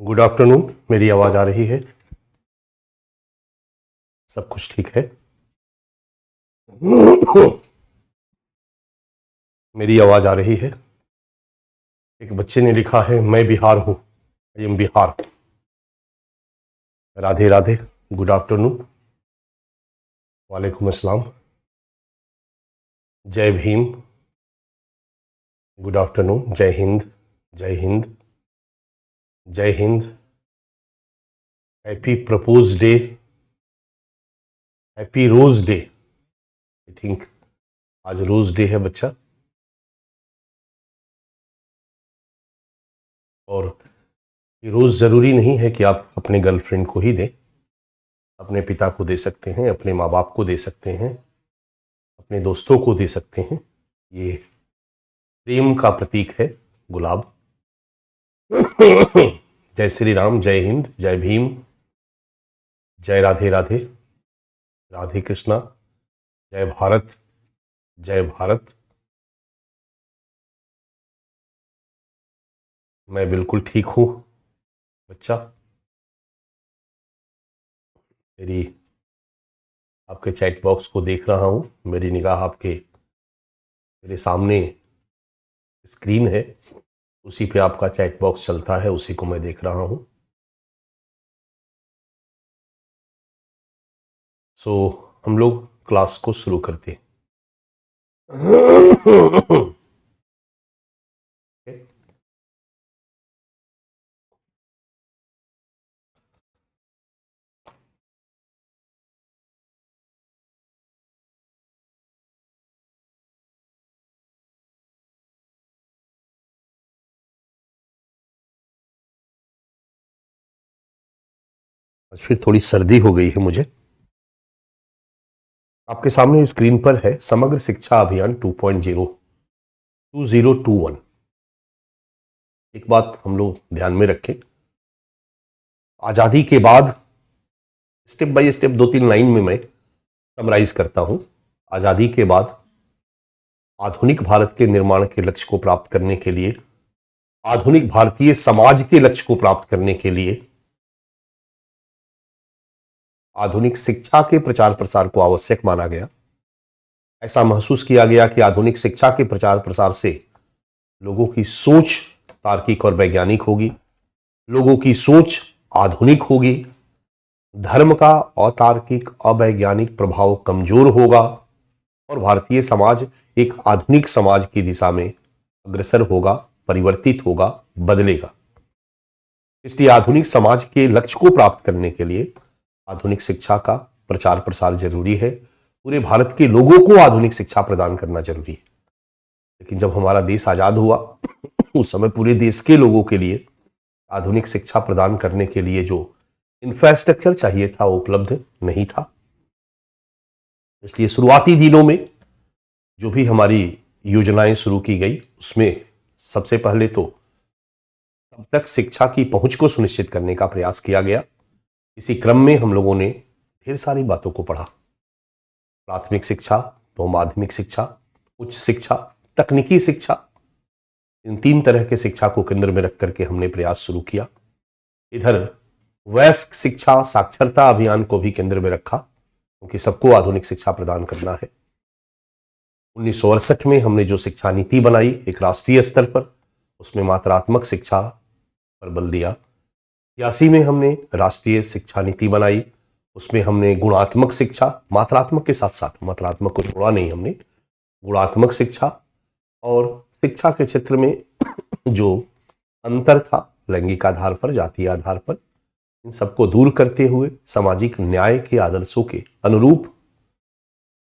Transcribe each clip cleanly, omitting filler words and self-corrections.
Good afternoon. मेरी आवाज़ आ रही है? सब कुछ ठीक है? मेरी आवाज़ आ रही है? एक बच्चे ने लिखा है, मैं बिहार हूँ, I am Bihar. Radhe Radhe, good afternoon, वालेकुम अस्सलाम, जय भीम, गुड आफ्टरनून, जय हिंद, जय हिंद, जय हिंद, happy propose day, happy rose day. I think आज रोज डे है बच्चा। और ये रोज ज़रूरी नहीं है कि आप अपने गर्लफ्रेंड को ही दें, अपने पिता को दे सकते हैं, अपने माँ बाप को दे सकते हैं, अपने दोस्तों को दे सकते हैं। ये प्रेम का प्रतीक है गुलाब। जय श्री राम, जय हिंद, जय भीम, जय राधे राधे, राधे कृष्णा, जय भारत, जय भारत। मैं बिल्कुल ठीक हूँ बच्चा। मेरी आपके चैट बॉक्स को देख रहा हूँ, मेरी निगाह आपके मेरे सामने स्क्रीन है, उसी पे आपका चैट बॉक्स चलता है, उसी को मैं देख रहा हूँ। सो हम लोग क्लास को शुरू करते हैं। आज फिर थोड़ी सर्दी हो गई है मुझे। आपके सामने स्क्रीन पर है समग्र शिक्षा अभियान 2.0 2021। एक बात हम लोग ध्यान में रखें, आजादी के बाद स्टेप बाय स्टेप 2-3 लाइन में मैं समराइज करता हूं। आजादी के बाद आधुनिक भारत के निर्माण के लक्ष्य को प्राप्त करने के लिए, आधुनिक भारतीय समाज के लक्ष्य को प्राप्त करने के लिए आधुनिक शिक्षा के प्रचार प्रसार को आवश्यक माना गया। ऐसा महसूस किया गया कि आधुनिक शिक्षा के प्रचार प्रसार से लोगों की सोच तार्किक और वैज्ञानिक होगी, लोगों की सोच आधुनिक होगी, धर्म का अतार्किक अवैज्ञानिक प्रभाव कमजोर होगा और भारतीय समाज एक आधुनिक समाज की दिशा में अग्रसर होगा, परिवर्तित होगा, बदलेगा। इसलिए आधुनिक समाज के लक्ष्य को प्राप्त करने के लिए आधुनिक शिक्षा का प्रचार प्रसार जरूरी है। पूरे भारत के लोगों को आधुनिक शिक्षा प्रदान करना जरूरी है। लेकिन जब हमारा देश आजाद हुआ उस समय पूरे देश के लोगों के लिए आधुनिक शिक्षा प्रदान करने के लिए जो इंफ्रास्ट्रक्चर चाहिए था वो उपलब्ध नहीं था। इसलिए शुरुआती दिनों में जो भी हमारी योजनाएं शुरू की गई उसमें सबसे पहले तो तब तक शिक्षा की पहुंच को सुनिश्चित करने का प्रयास किया गया। इसी क्रम में हम लोगों ने ढेर सारी बातों को पढ़ा। प्राथमिक शिक्षा, तो माध्यमिक शिक्षा, उच्च शिक्षा, तकनीकी शिक्षा, इन 3 तरह के शिक्षा को केंद्र में रख करके हमने प्रयास शुरू किया। इधर वयस्क शिक्षा साक्षरता अभियान को भी केंद्र में रखा क्योंकि सबको आधुनिक शिक्षा प्रदान करना है। 1968 में हमने जो शिक्षा नीति बनाई एक राष्ट्रीय स्तर पर, उसमें मात्रात्मक शिक्षा पर बल दिया। 83 में हमने राष्ट्रीय शिक्षा नीति बनाई, उसमें हमने गुणात्मक शिक्षा, मात्रात्मक के साथ साथ, मात्रात्मक को छोड़ा नहीं हमने, गुणात्मक शिक्षा और शिक्षा के क्षेत्र में जो अंतर था लैंगिक आधार पर, जातीय आधार पर, इन सबको दूर करते हुए सामाजिक न्याय के आदर्शों के अनुरूप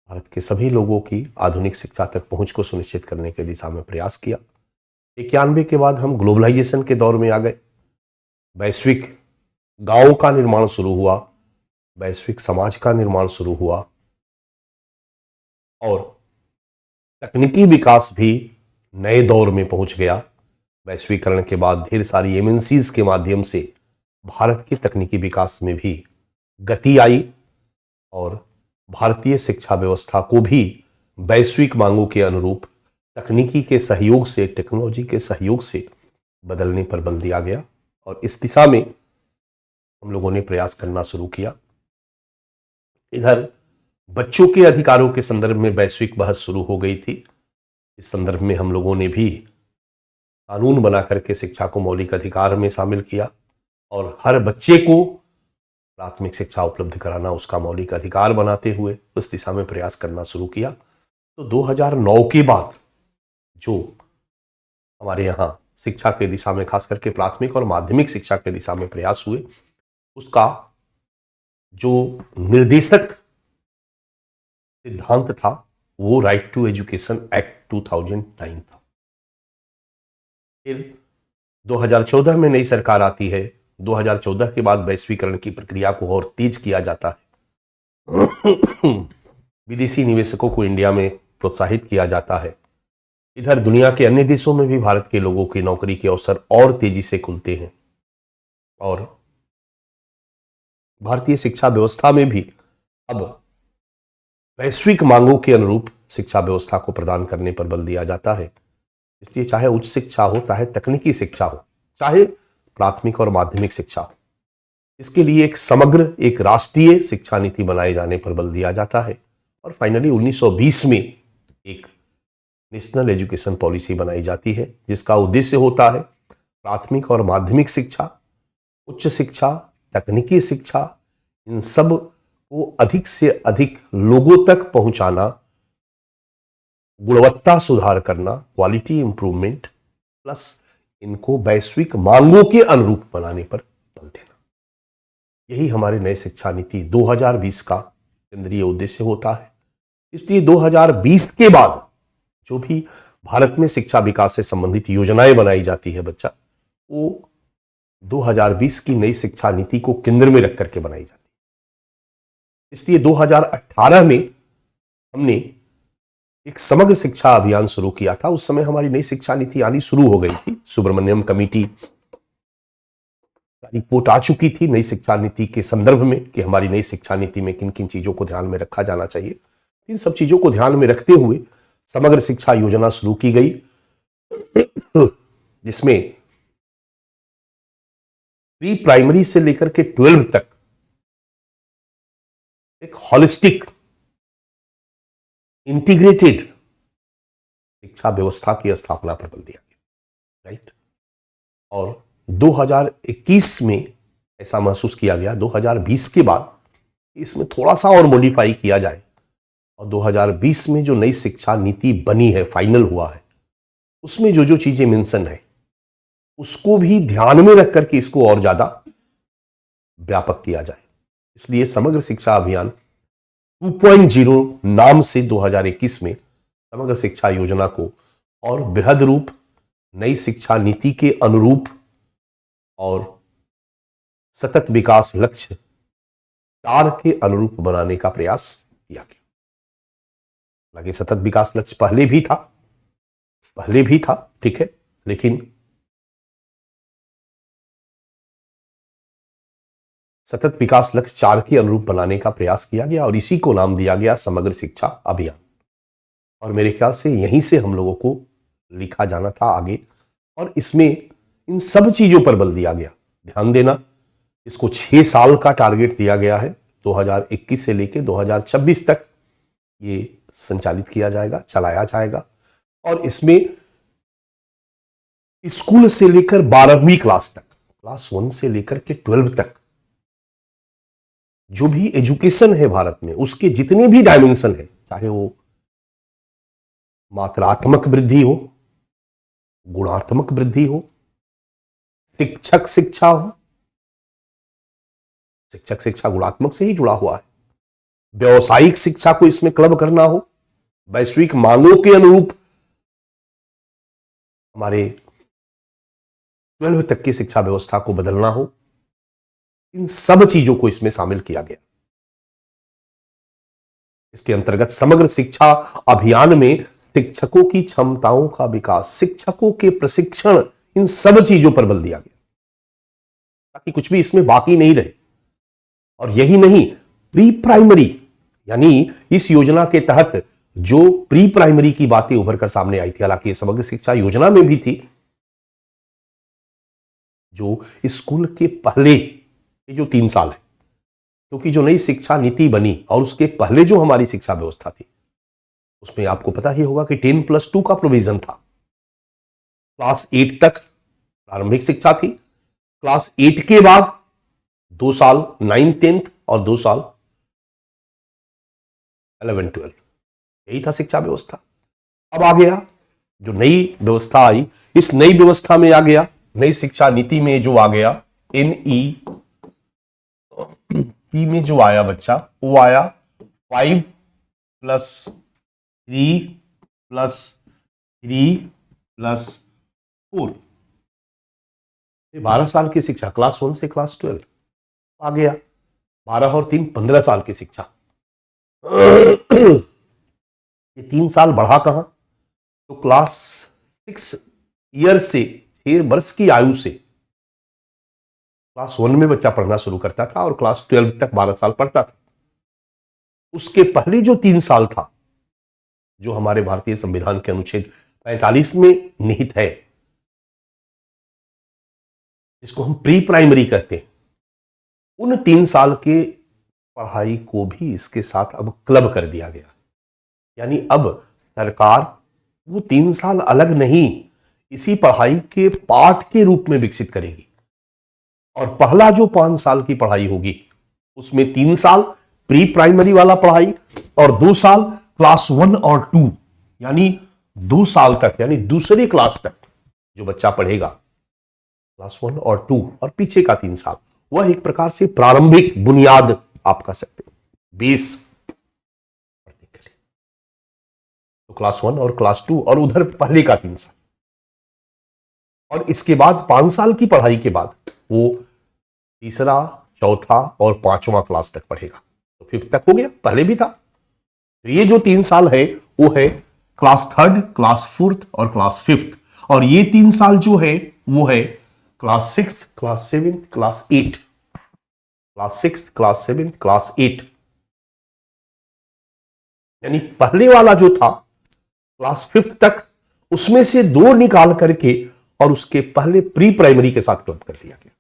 भारत के सभी लोगों की आधुनिक शिक्षा तक पहुंच को सुनिश्चित करने की दिशा में प्रयास किया। 91 के बाद हम ग्लोबलाइजेशन के दौर में आ गए। वैश्विक गांव का निर्माण शुरू हुआ, वैश्विक समाज का निर्माण शुरू हुआ और तकनीकी विकास भी नए दौर में पहुंच गया। वैश्वीकरण के बाद ढेर सारी एमएनसीज के माध्यम से भारत के तकनीकी विकास में भी गति आई और भारतीय शिक्षा व्यवस्था को भी वैश्विक मांगों के अनुरूप तकनीकी के सहयोग से, टेक्नोलॉजी के सहयोग से बदलने पर बल दिया गया। और इस दिशा में हम लोगों ने प्रयास करना शुरू किया। इधर बच्चों के अधिकारों के संदर्भ में वैश्विक बहस शुरू हो गई थी। इस संदर्भ में हम लोगों ने भी कानून बना करके शिक्षा को मौलिक अधिकार में शामिल किया और हर बच्चे को प्राथमिक शिक्षा उपलब्ध कराना उसका मौलिक अधिकार बनाते हुए उस दिशा में प्रयास करना शुरू किया। तो 2009 के बाद जो हमारे यहाँ शिक्षा के दिशा में खास करके प्राथमिक और माध्यमिक शिक्षा के दिशा में प्रयास हुए, उसका जो निर्देशक सिद्धांत था वो राइट टू एजुकेशन एक्ट 2009 था। फिर 2014 में नई सरकार आती है। 2014 के बाद वैश्वीकरण की प्रक्रिया को और तेज किया जाता है। विदेशी निवेशकों को इंडिया में प्रोत्साहित किया जाता है। इधर दुनिया के अन्य देशों में भी भारत के लोगों की नौकरी के अवसर और तेजी से खुलते हैं और भारतीय शिक्षा व्यवस्था में भी अब वैश्विक मांगों के अनुरूप शिक्षा व्यवस्था को प्रदान करने पर बल दिया जाता है। इसलिए चाहे उच्च शिक्षा हो, चाहे तकनीकी शिक्षा हो, चाहे प्राथमिक और माध्यमिक शिक्षा हो, इसके लिए एक समग्र एक राष्ट्रीय शिक्षा नीति बनाए जाने पर बल दिया जाता है। और फाइनली 1920 में एक नेशनल एजुकेशन पॉलिसी बनाई जाती है जिसका उद्देश्य होता है प्राथमिक और माध्यमिक शिक्षा, उच्च शिक्षा, तकनीकी शिक्षा, इन सब को अधिक से अधिक लोगों तक पहुंचाना, गुणवत्ता सुधार करना, क्वालिटी इंप्रूवमेंट, प्लस इनको वैश्विक मांगों के अनुरूप बनाने पर बल देना। यही हमारे नए शिक्षा नीति 2020 का केंद्रीय उद्देश्य होता है। इसलिए 2020 के बाद जो भी भारत में शिक्षा विकास से संबंधित योजनाएं बनाई जाती है बच्चा, वो 2020 की नई शिक्षा नीति को केंद्र में रख करके बनाई जाती है। इसलिए 2018 में हमने एक समग्र शिक्षा अभियान शुरू किया था। उस समय हमारी नई शिक्षा नीति आनी शुरू हो गई थी। सुब्रमण्यम कमेटी रिपोर्ट आ चुकी थी नई शिक्षा नीति के संदर्भ में कि हमारी नई शिक्षा नीति में किन किन चीजों को ध्यान में रखा जाना चाहिए। इन सब चीजों को ध्यान में रखते हुए समग्र शिक्षा योजना शुरू की गई, जिसमें प्री प्राइमरी से लेकर के 12 तक एक हॉलिस्टिक इंटीग्रेटेड शिक्षा व्यवस्था की स्थापना पर बल दिया गया, राइट। और 2021 में ऐसा महसूस किया गया 2020 के बाद इसमें थोड़ा सा और मॉडिफाई किया जाए और 2020 में जो नई शिक्षा नीति बनी है, फाइनल हुआ है, उसमें जो जो चीजें मेंशन है उसको भी ध्यान में रख करके इसको और ज्यादा व्यापक किया जाए। इसलिए समग्र शिक्षा अभियान 2.0 नाम से 2021 में समग्र शिक्षा योजना को और बृहद रूप, नई शिक्षा नीति के अनुरूप और सतत विकास लक्ष्य 4 के अनुरूप बनाने का प्रयास किया गया। हालांकि सतत विकास लक्ष्य पहले भी था, ठीक है, लेकिन सतत विकास लक्ष्य 4 के अनुरूप बनाने का प्रयास किया गया और इसी को नाम दिया गया समग्र शिक्षा अभियान। और मेरे ख्याल से यहीं से हम लोगों को लिखा जाना था आगे, और इसमें इन सब चीजों पर बल दिया गया। ध्यान देना, इसको 6 साल का टारगेट दिया गया है। 2021 से लेकर 2026 तक ये संचालित किया जाएगा, चलाया जाएगा। और इसमें स्कूल से लेकर 12वीं क्लास तक, क्लास 1 से लेकर के 12 तक जो भी एजुकेशन है भारत में, उसके जितने भी डायमेंशन है, चाहे वो मात्रात्मक वृद्धि हो, गुणात्मक वृद्धि हो, शिक्षक शिक्षा हो, शिक्षक शिक्षा गुणात्मक से ही जुड़ा हुआ है, व्यावसायिक शिक्षा को इसमें क्लब करना हो, वैश्विक मांगों के अनुरूप हमारे 12 तक की शिक्षा व्यवस्था को बदलना हो, इन सब चीजों को इसमें शामिल किया गया। इसके अंतर्गत समग्र शिक्षा अभियान में शिक्षकों की क्षमताओं का विकास, शिक्षकों के प्रशिक्षण, इन सब चीजों पर बल दिया गया ताकि कुछ भी इसमें बाकी नहीं रहे। और यही नहीं, प्री प्राइमरी, यानी इस योजना के तहत जो प्री प्राइमरी की बातें उभर कर सामने आई थी, हालांकि ये समग्र शिक्षा योजना में भी थी, जो स्कूल के पहले के जो 3 साल है, क्योंकि जो नई शिक्षा नीति बनी और उसके पहले जो हमारी शिक्षा व्यवस्था थी उसमें आपको पता ही होगा कि 10+2 का प्रोविजन था। क्लास 8 तक प्रारंभिक शिक्षा थी, क्लास 8 के बाद 2 साल 9th 10th और 2 साल 11th 12th, यही था शिक्षा व्यवस्था। अब आ गया जो नई व्यवस्था आई, इस नई व्यवस्था में आ गया, नई शिक्षा नीति में जो आ गया NEP में जो आया बच्चा, वो आया 5+3+3+4, 12 साल की शिक्षा, क्लास 1 से क्लास 12 आ गया। 12 और 3 15 साल की शिक्षा। ये 3 साल बढ़ा कहां, तो क्लास 6 ईयर से 6 वर्ष की आयु से क्लास 1 में बच्चा पढ़ना शुरू करता था और क्लास 12 तक 12 साल पढ़ता था। उसके पहले जो 3 साल था, जो हमारे भारतीय संविधान के अनुच्छेद 45 में निहित है, जिसको हम प्री प्राइमरी कहते हैं, उन 3 साल के पढ़ाई को भी इसके साथ अब क्लब कर दिया गया। यानी अब सरकार वो 3 साल अलग नहीं, इसी पढ़ाई के पार्ट के रूप में विकसित करेगी। और पहला जो 5 साल की पढ़ाई होगी उसमें 3 साल प्री प्राइमरी वाला पढ़ाई और 2 साल क्लास 1 और 2, यानी 2 साल तक, यानी दूसरी क्लास तक जो बच्चा पढ़ेगा, क्लास 1 और 2, और पीछे का 3 साल वह एक प्रकार से प्रारंभिक बुनियाद आप कह सकते हैं, बेस पढ़ने के लिए। तो क्लास 1 और क्लास 2 और उधर पहले का 3 साल, और इसके बाद 5 साल की पढ़ाई के बाद वो तीसरा, चौथा और 5वां क्लास तक पढ़ेगा। तो 5th तक हो गया, पहले भी था। तो ये जो 3 साल है वो है क्लास 3rd, क्लास 4th और क्लास 5th। और ये 3 साल जो है वो है class 6th, class 7th, class 8, class 6th, class 7th, class 8। यानी पहले वाला जो था क्लास 5th तक, उसमें से 2 निकाल करके और उसके पहले प्री प्राइमरी के साथ क्लब कर दिया गया।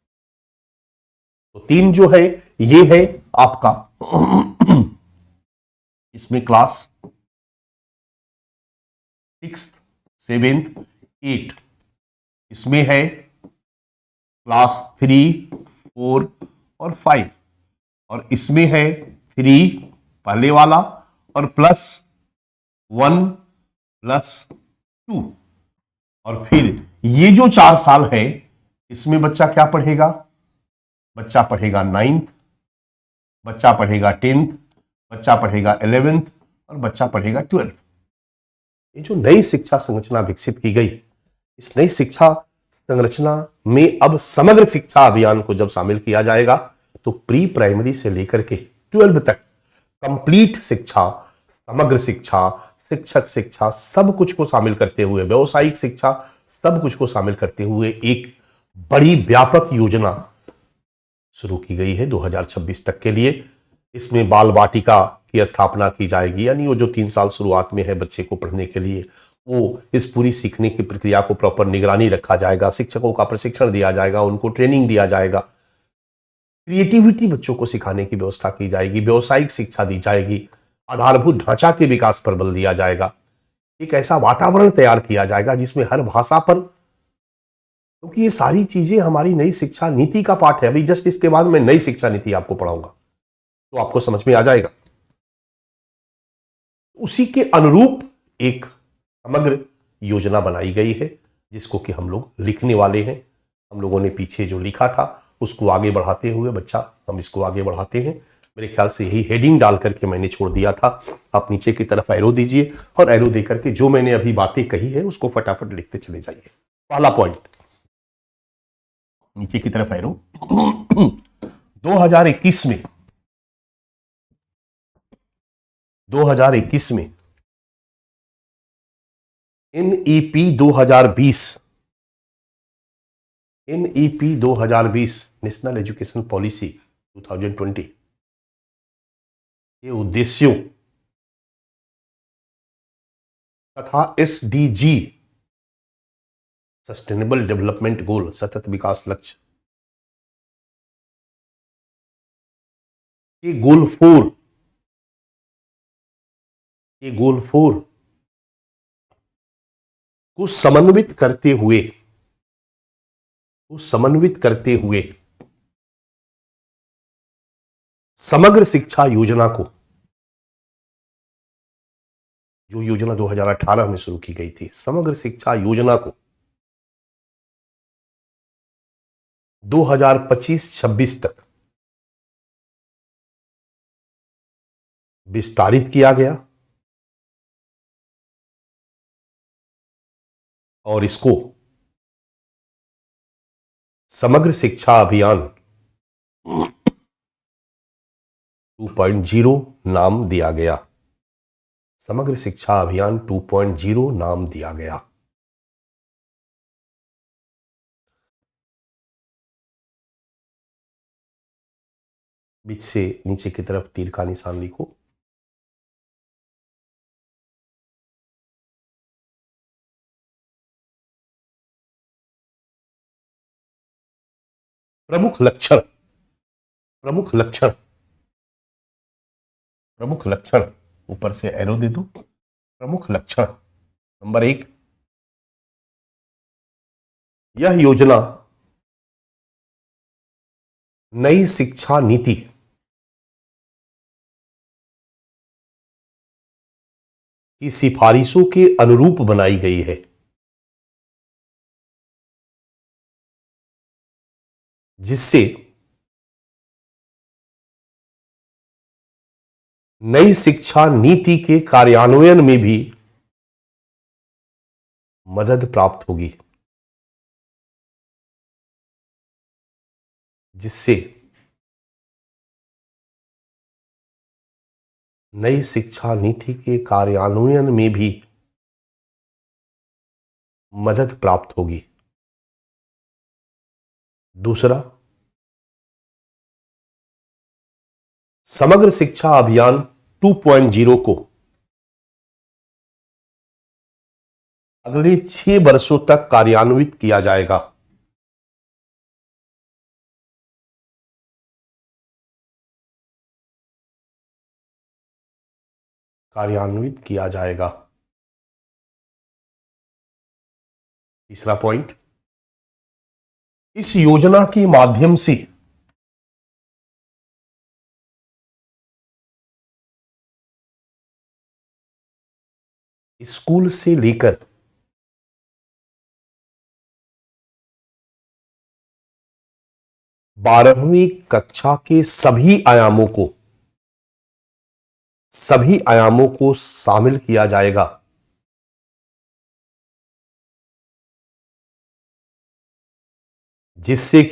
तो 3 जो है ये है आपका इसमें क्लास 6th, 7th, 8, इसमें है क्लास 3, 4 और 5, और इसमें है 3 पहले वाला और +1 +2। और फिर ये जो 4 साल है इसमें बच्चा क्या पढ़ेगा, बच्चा पढ़ेगा 9th, बच्चा पढ़ेगा 10th, बच्चा पढ़ेगा 11th और बच्चा पढ़ेगा 12th। ये जो नई शिक्षा संरचना विकसित की गई, इस नई शिक्षा संरचना में अब समग्र शिक्षा अभियान को जब शामिल किया जाएगा तो प्री प्राइमरी से लेकर के 12 तक कंप्लीट शिक्षा, समग्र शिक्षा, शिक्षक शिक्षा, सब कुछ को शामिल करते हुए, व्यवसायिक शिक्षा, सब कुछ को शामिल करते हुए एक बड़ी व्यापक योजना शुरू की गई है 2026 तक के लिए। इसमें बाल वाटिका की स्थापना की जाएगी, यानी वो जो 3 साल शुरुआत में है बच्चे को पढ़ने के लिए, वो इस पूरी सीखने की प्रक्रिया को प्रॉपर निगरानी रखा जाएगा, शिक्षकों का प्रशिक्षण दिया जाएगा, उनको ट्रेनिंग दिया जाएगा, क्रिएटिविटी बच्चों को सिखाने की व्यवस्था की जाएगी, व्यवसायिक शिक्षा दी जाएगी, आधारभूत ढांचा के विकास पर बल दिया जाएगा, एक ऐसा वातावरण तैयार किया जाएगा जिसमें हर भाषा पर, क्योंकि ये सारी चीजें हमारी नई शिक्षा नीति का पार्ट है। अभी जस्ट इसके बाद मैं नई शिक्षा नीति आपको पढ़ाऊंगा तो आपको समझ में आ जाएगा। उसी के अनुरूप एक समग्र योजना बनाई गई है जिसको कि हम लोग लिखने वाले हैं। हम लोगों ने पीछे जो लिखा था उसको आगे बढ़ाते हुए बच्चा हम इसको आगे बढ़ाते हैं। मेरे ख्याल से यही हेडिंग डाल करके मैंने छोड़ दिया था। आप नीचे की तरफ एरो दीजिए और एरो दे करके जो मैंने अभी बातें कही है उसको फटाफट लिखते चले जाइए। पहला पॉइंट, नीचे की तरफ एरो 2021 में एनईपी 2020 नेशनल एजुकेशन पॉलिसी 2020 के उद्देश्यों तथा एसडीजी सस्टेनेबल डेवलपमेंट गोल, सतत विकास लक्ष्य ये गोल 4 को समन्वित करते हुए समग्र शिक्षा योजना को, जो योजना 2018 में शुरू की गई थी, समग्र शिक्षा योजना को 2025-26 तक विस्तारित किया गया और इसको समग्र शिक्षा अभियान 2.0 नाम दिया गया। समग्र शिक्षा अभियान 2.0 नाम दिया गया। बीच से नीचे की तरफ तीर का निशान लिखो। प्रमुख लक्षण ऊपर से एरो दे दो। प्रमुख लक्षण नंबर 1, यह योजना नई शिक्षा नीति की सिफारिशों के अनुरूप बनाई गई है, जिससे नई शिक्षा नीति के कार्यान्वयन में भी मदद प्राप्त होगी, जिससे नई शिक्षा नीति के कार्यान्वयन में भी मदद प्राप्त होगी। दूसरा, समग्र शिक्षा अभियान 2.0 को अगले 6 वर्षों तक कार्यान्वित किया जाएगा। तीसरा पॉइंट, इस योजना के माध्यम से स्कूल से लेकर 12वीं कक्षा के सभी आयामों को शामिल किया जाएगा, जिससे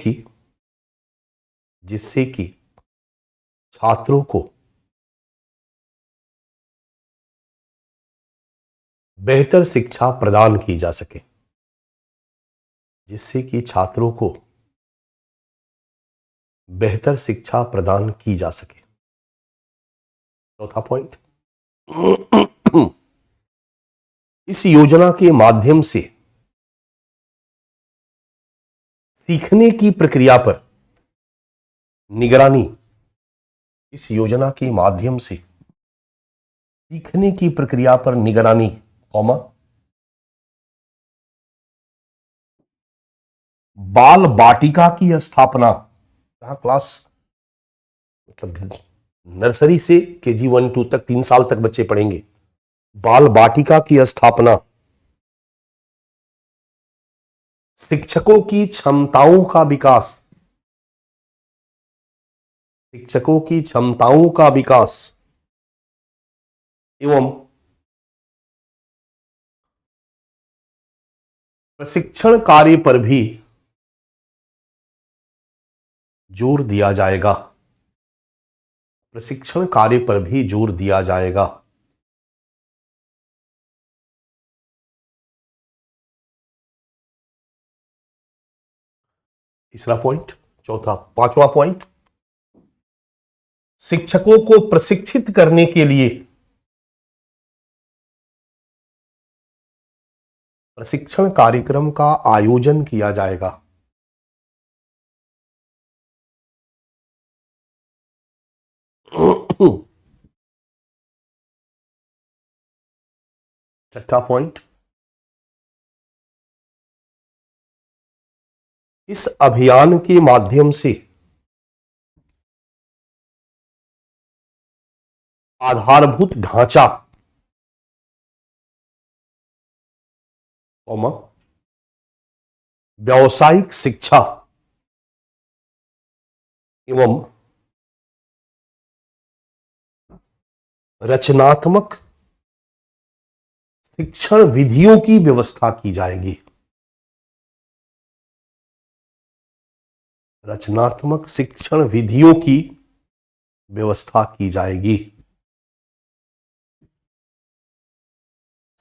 कि छात्रों को बेहतर शिक्षा प्रदान की जा सके। चौथा पॉइंट, इस योजना के माध्यम से सीखने की प्रक्रिया पर निगरानी, बाल बाटिका की स्थापना, जहां क्लास मतलब नर्सरी से KG 1 2 तक 3 साल तक बच्चे पढ़ेंगे, बाल बाटिका की स्थापना, शिक्षकों की क्षमताओं का विकास एवं प्रशिक्षण कार्य पर भी जोर दिया जाएगा। तीसरा पॉइंट, पांचवा पॉइंट, शिक्षकों को प्रशिक्षित करने के लिए प्रशिक्षण कार्यक्रम का आयोजन किया जाएगा। छठा पॉइंट, इस अभियान के माध्यम से आधारभूत ढांचा, व्यावसायिक शिक्षा एवं रचनात्मक शिक्षण विधियों की व्यवस्था की जाएगी। रचनात्मक शिक्षण विधियों की व्यवस्था की जाएगी।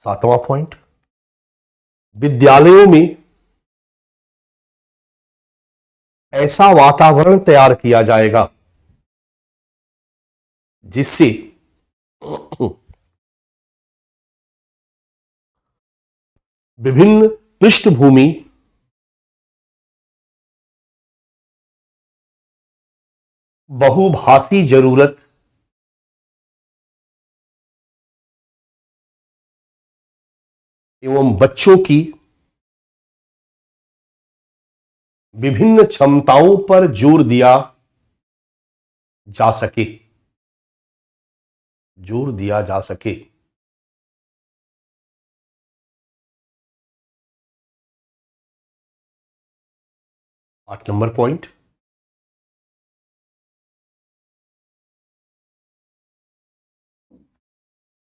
सातवां पॉइंट, विद्यालयों में ऐसा वातावरण तैयार किया जाएगा जिससे विभिन्न पृष्ठभूमि, बहुभाषी जरूरत एवं बच्चों की विभिन्न क्षमताओं पर जोर दिया जा सके, 8 नंबर पॉइंट,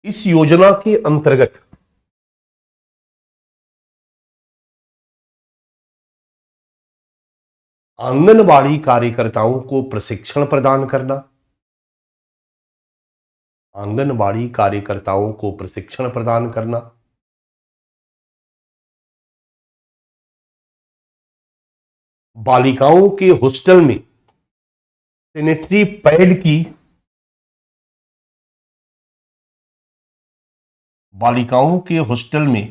इस योजना के अंतर्गत आंगनबाड़ी कार्यकर्ताओं को प्रशिक्षण प्रदान करना, आंगनबाड़ी कार्यकर्ताओं को प्रशिक्षण प्रदान करना, बालिकाओं के हॉस्टल में सैनिटरी पैड की, बालिकाओं के हॉस्टल में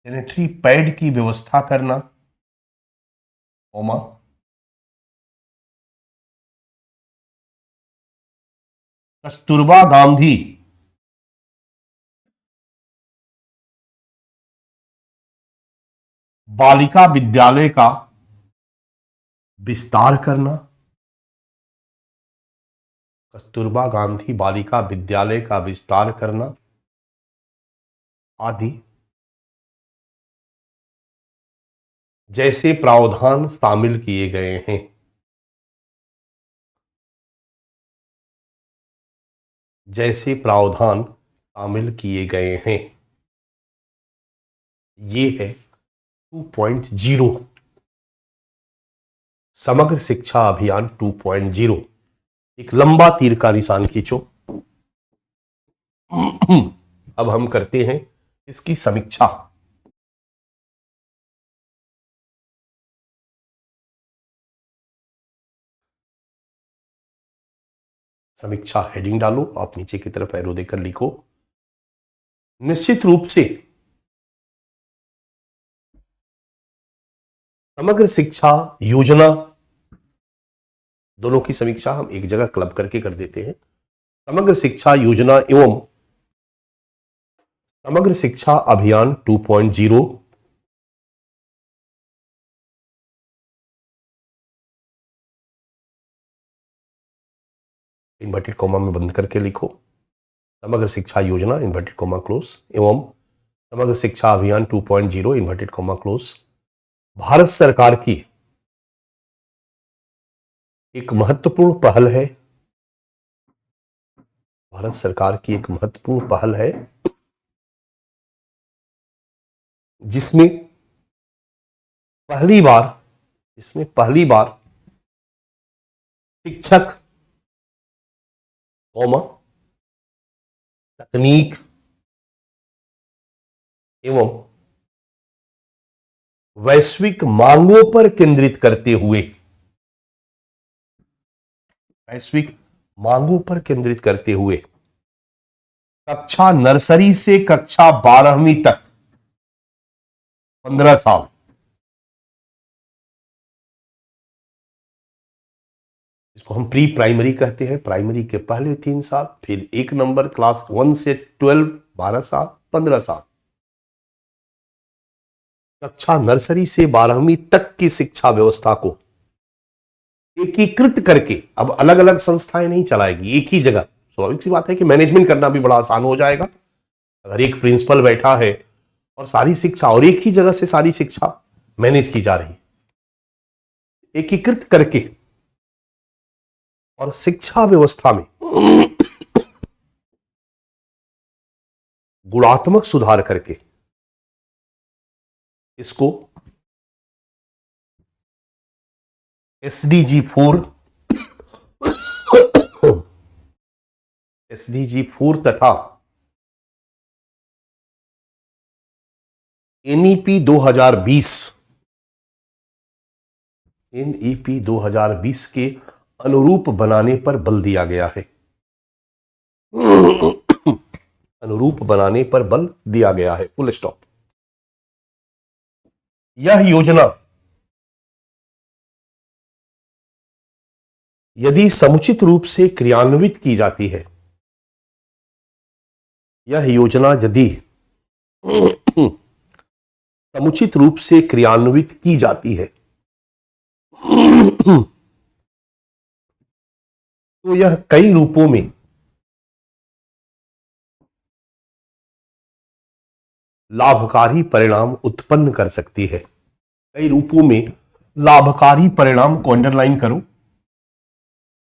सैनिटरी पैड की व्यवस्था करना, कस्तूरबा गांधी बालिका विद्यालय का विस्तार करना, कस्तूरबा गांधी बालिका विद्यालय का विस्तार करना आदि जैसे प्रावधान शामिल किए गए हैं। जैसे प्रावधान शामिल किए गए हैं। ये है 2.0 समग्र शिक्षा अभियान 2.0। एक लंबा तीर का निशान खींचो। अब हम करते हैं इसकी समीक्षा। समीक्षा हेडिंग डालो, आप नीचे की तरफ एरो देकर लिखो। निश्चित रूप से समग्र शिक्षा योजना, दोनों की समीक्षा हम एक जगह क्लब करके कर देते हैं। समग्र शिक्षा योजना एवं समग्र शिक्षा अभियान 2.0 इन्वर्टेड कॉमा में बंद करके लिखो। समग्र शिक्षा योजना इन्वर्टेड कॉमा क्लोज एवं समग्र शिक्षा अभियान 2.0 इन्वर्टेड कॉमा क्लोज भारत सरकार की एक महत्वपूर्ण पहल है। भारत सरकार की एक महत्वपूर्ण पहल है जिसमें पहली बार शिक्षक, तकनीक एवं वैश्विक मांगों पर केंद्रित करते हुए कक्षा नर्सरी से कक्षा 12वीं तक 15 साल। इसको हम प्री प्राइमरी कहते हैं। प्राइमरी के पहले 3 साल, फिर 1 नंबर क्लास 1 से 12 12 साल, 15 साल। कक्षा नर्सरी से 12वीं तक की शिक्षा व्यवस्था को एकीकृत करके अब अलग अलग संस्थाएं नहीं चलाएगी, एक ही जगह। स्वाभाविक सी बात है कि मैनेजमेंट करना भी बड़ा आसान हो जाएगा। अगर एक प्रिंसिपल बैठा है और सारी शिक्षा और एक ही जगह से सारी शिक्षा मैनेज की जा रही है, एकीकृत करके और शिक्षा व्यवस्था में गुणात्मक सुधार करके इसको एसडीजी 4 तथा एनईपी 2020 के अनुरूप बनाने पर बल दिया गया है। अनुरूप बनाने पर बल दिया गया है, फुल स्टॉप। यह योजना यदि समुचित रूप से क्रियान्वित की जाती है, यह योजना यदि समुचित रूप से क्रियान्वित की जाती है तो यह कई रूपों में लाभकारी परिणाम उत्पन्न कर सकती है। कई रूपों में लाभकारी परिणाम को अंडरलाइन करो,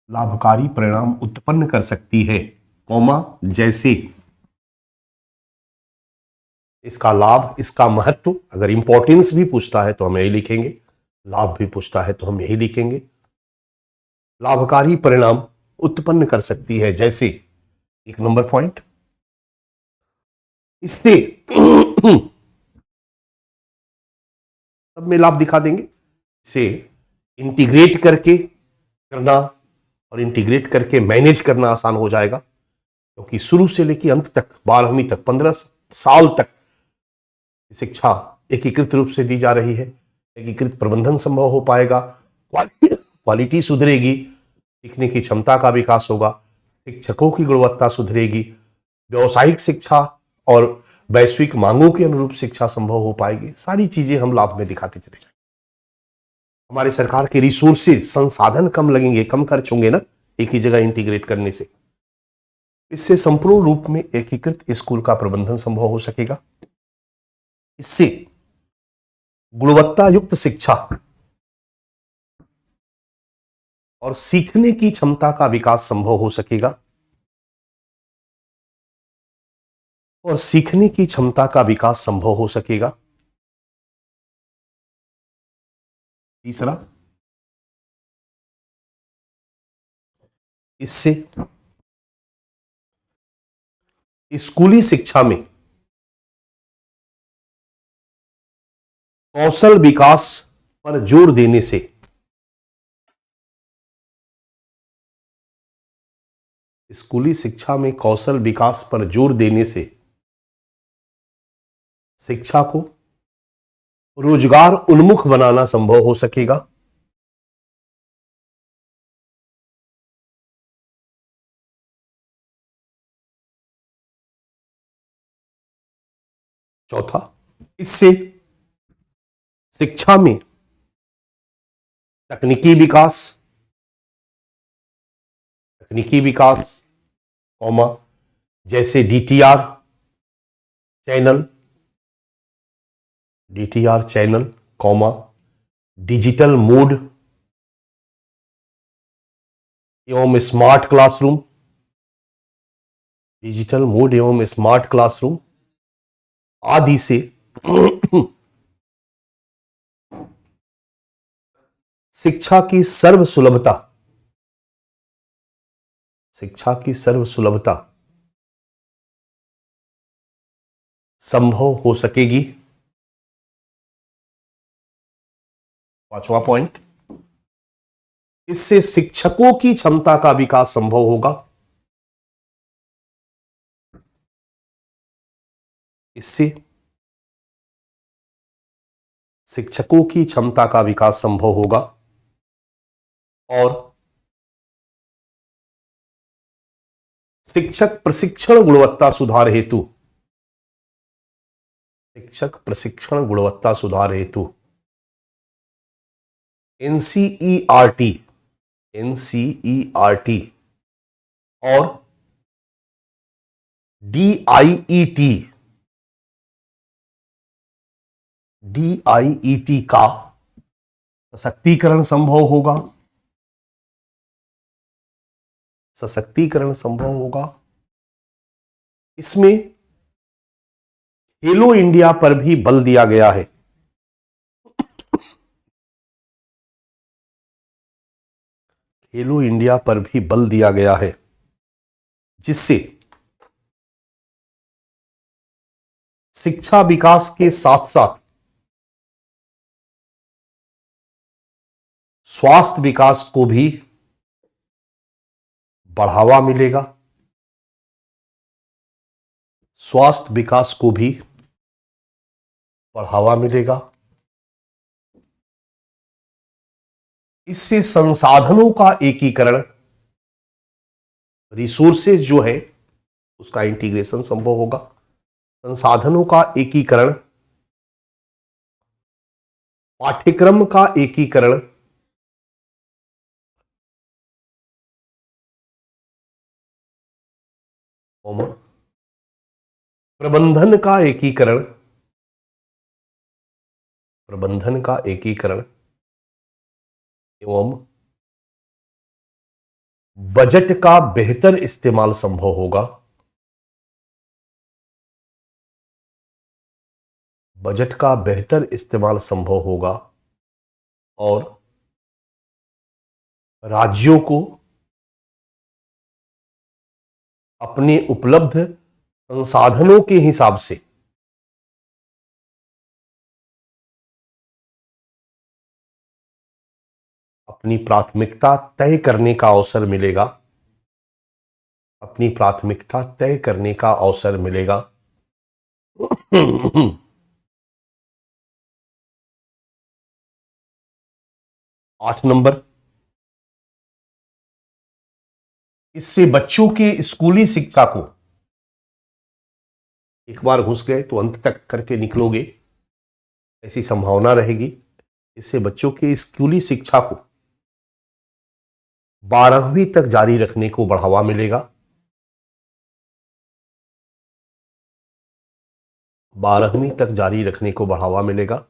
लाभकारी परिणाम उत्पन्न कर सकती है, कौमा, जैसे इसका लाभ, इसका महत्व। अगर इंपॉर्टेंस भी पूछता है तो हम यही लिखेंगे, लाभ भी पूछता है तो हम यही लिखेंगे। लाभकारी परिणाम उत्पन्न कर सकती है, जैसे 1 नंबर पॉइंट, इससे सब में लाभ दिखा देंगे। इसे इंटीग्रेट करके करना और इंटीग्रेट करके मैनेज करना आसान हो जाएगा, क्योंकि शुरू से लेकर अंत तक 12वीं तक 15 साल तक शिक्षा एकीकृत रूप से दी जा रही है। एकीकृत प्रबंधन संभव हो पाएगा, क्वालिटी सुधरेगी, सीखने की क्षमता का विकास होगा, शिक्षकों की गुणवत्ता सुधरेगी, व्यावसायिक शिक्षा और वैश्विक मांगों के अनुरूप शिक्षा संभव हो पाएगी। सारी चीजें हम लाभ में दिखाते चले जाएंगे। हमारे सरकार के रिसोर्सेज, संसाधन कम लगेंगे, कम खर्च होंगे ना एक ही जगह इंटीग्रेट करने से। इससे संपूर्ण रूप में एकीकृत स्कूल का प्रबंधन संभव हो सकेगा। इससे गुणवत्ता युक्त शिक्षा और सीखने की क्षमता का विकास संभव हो सकेगा, और सीखने की क्षमता का विकास संभव हो सकेगा। तीसरा, इससे स्कूली शिक्षा में कौशल विकास पर जोर देने से स्कूली शिक्षा में कौशल विकास पर जोर देने से शिक्षा को रोजगार उन्मुख बनाना संभव हो सकेगा। चौथा, इससे शिक्षा में तकनीकी विकास, कौमा, जैसे DTR channel, comma, digital mode एवं स्मार्ट क्लासरूम, डिजिटल मोड एवं स्मार्ट क्लासरूम आदि से शिक्षा की सर्वसुलभता संभव हो सकेगी। 5वां पॉइंट, इससे शिक्षकों की क्षमता का विकास संभव होगा। इससे शिक्षकों की क्षमता का विकास संभव होगा और शिक्षक प्रशिक्षण गुणवत्ता सुधार हेतु एनसीईआरटी और डीआईईटी का सशक्तिकरण संभव होगा। इसमें खेलो इंडिया पर भी बल दिया गया है। खेलो इंडिया पर भी बल दिया गया है, जिससे शिक्षा विकास के साथ साथ स्वास्थ्य विकास को भी बढ़ावा मिलेगा। इससे संसाधनों का एकीकरण, रिसोर्सेज जो है उसका इंटीग्रेशन संभव होगा। संसाधनों का एकीकरण, पाठ्यक्रम का एकीकरण, प्रबंधन का एकीकरण एवं बजट का बेहतर इस्तेमाल संभव होगा। और राज्यों को अपने उपलब्ध संसाधनों के हिसाब से अपनी प्राथमिकता तय करने का अवसर मिलेगा। 8 नंबर, इससे बच्चों के स्कूली शिक्षा को, एक बार घुस गए तो अंत तक करके निकलोगे ऐसी संभावना रहेगी। इससे बच्चों के स्कूली शिक्षा को 12वीं तक जारी रखने को बढ़ावा मिलेगा। 12वीं तक जारी रखने को बढ़ावा मिलेगा।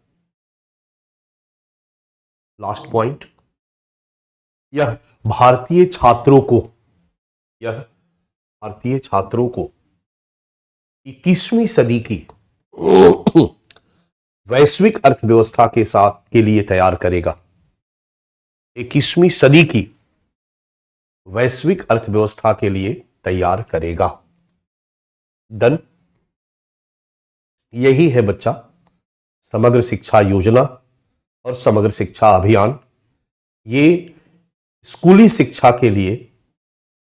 लास्ट पॉइंट, यह भारतीय छात्रों को 21वीं सदी की वैश्विक अर्थव्यवस्था के लिए तैयार करेगा। 21वीं सदी की वैश्विक अर्थव्यवस्था के लिए तैयार करेगा। डन। यही है बच्चा समग्र शिक्षा योजना और समग्र शिक्षा अभियान। ये स्कूली शिक्षा के लिए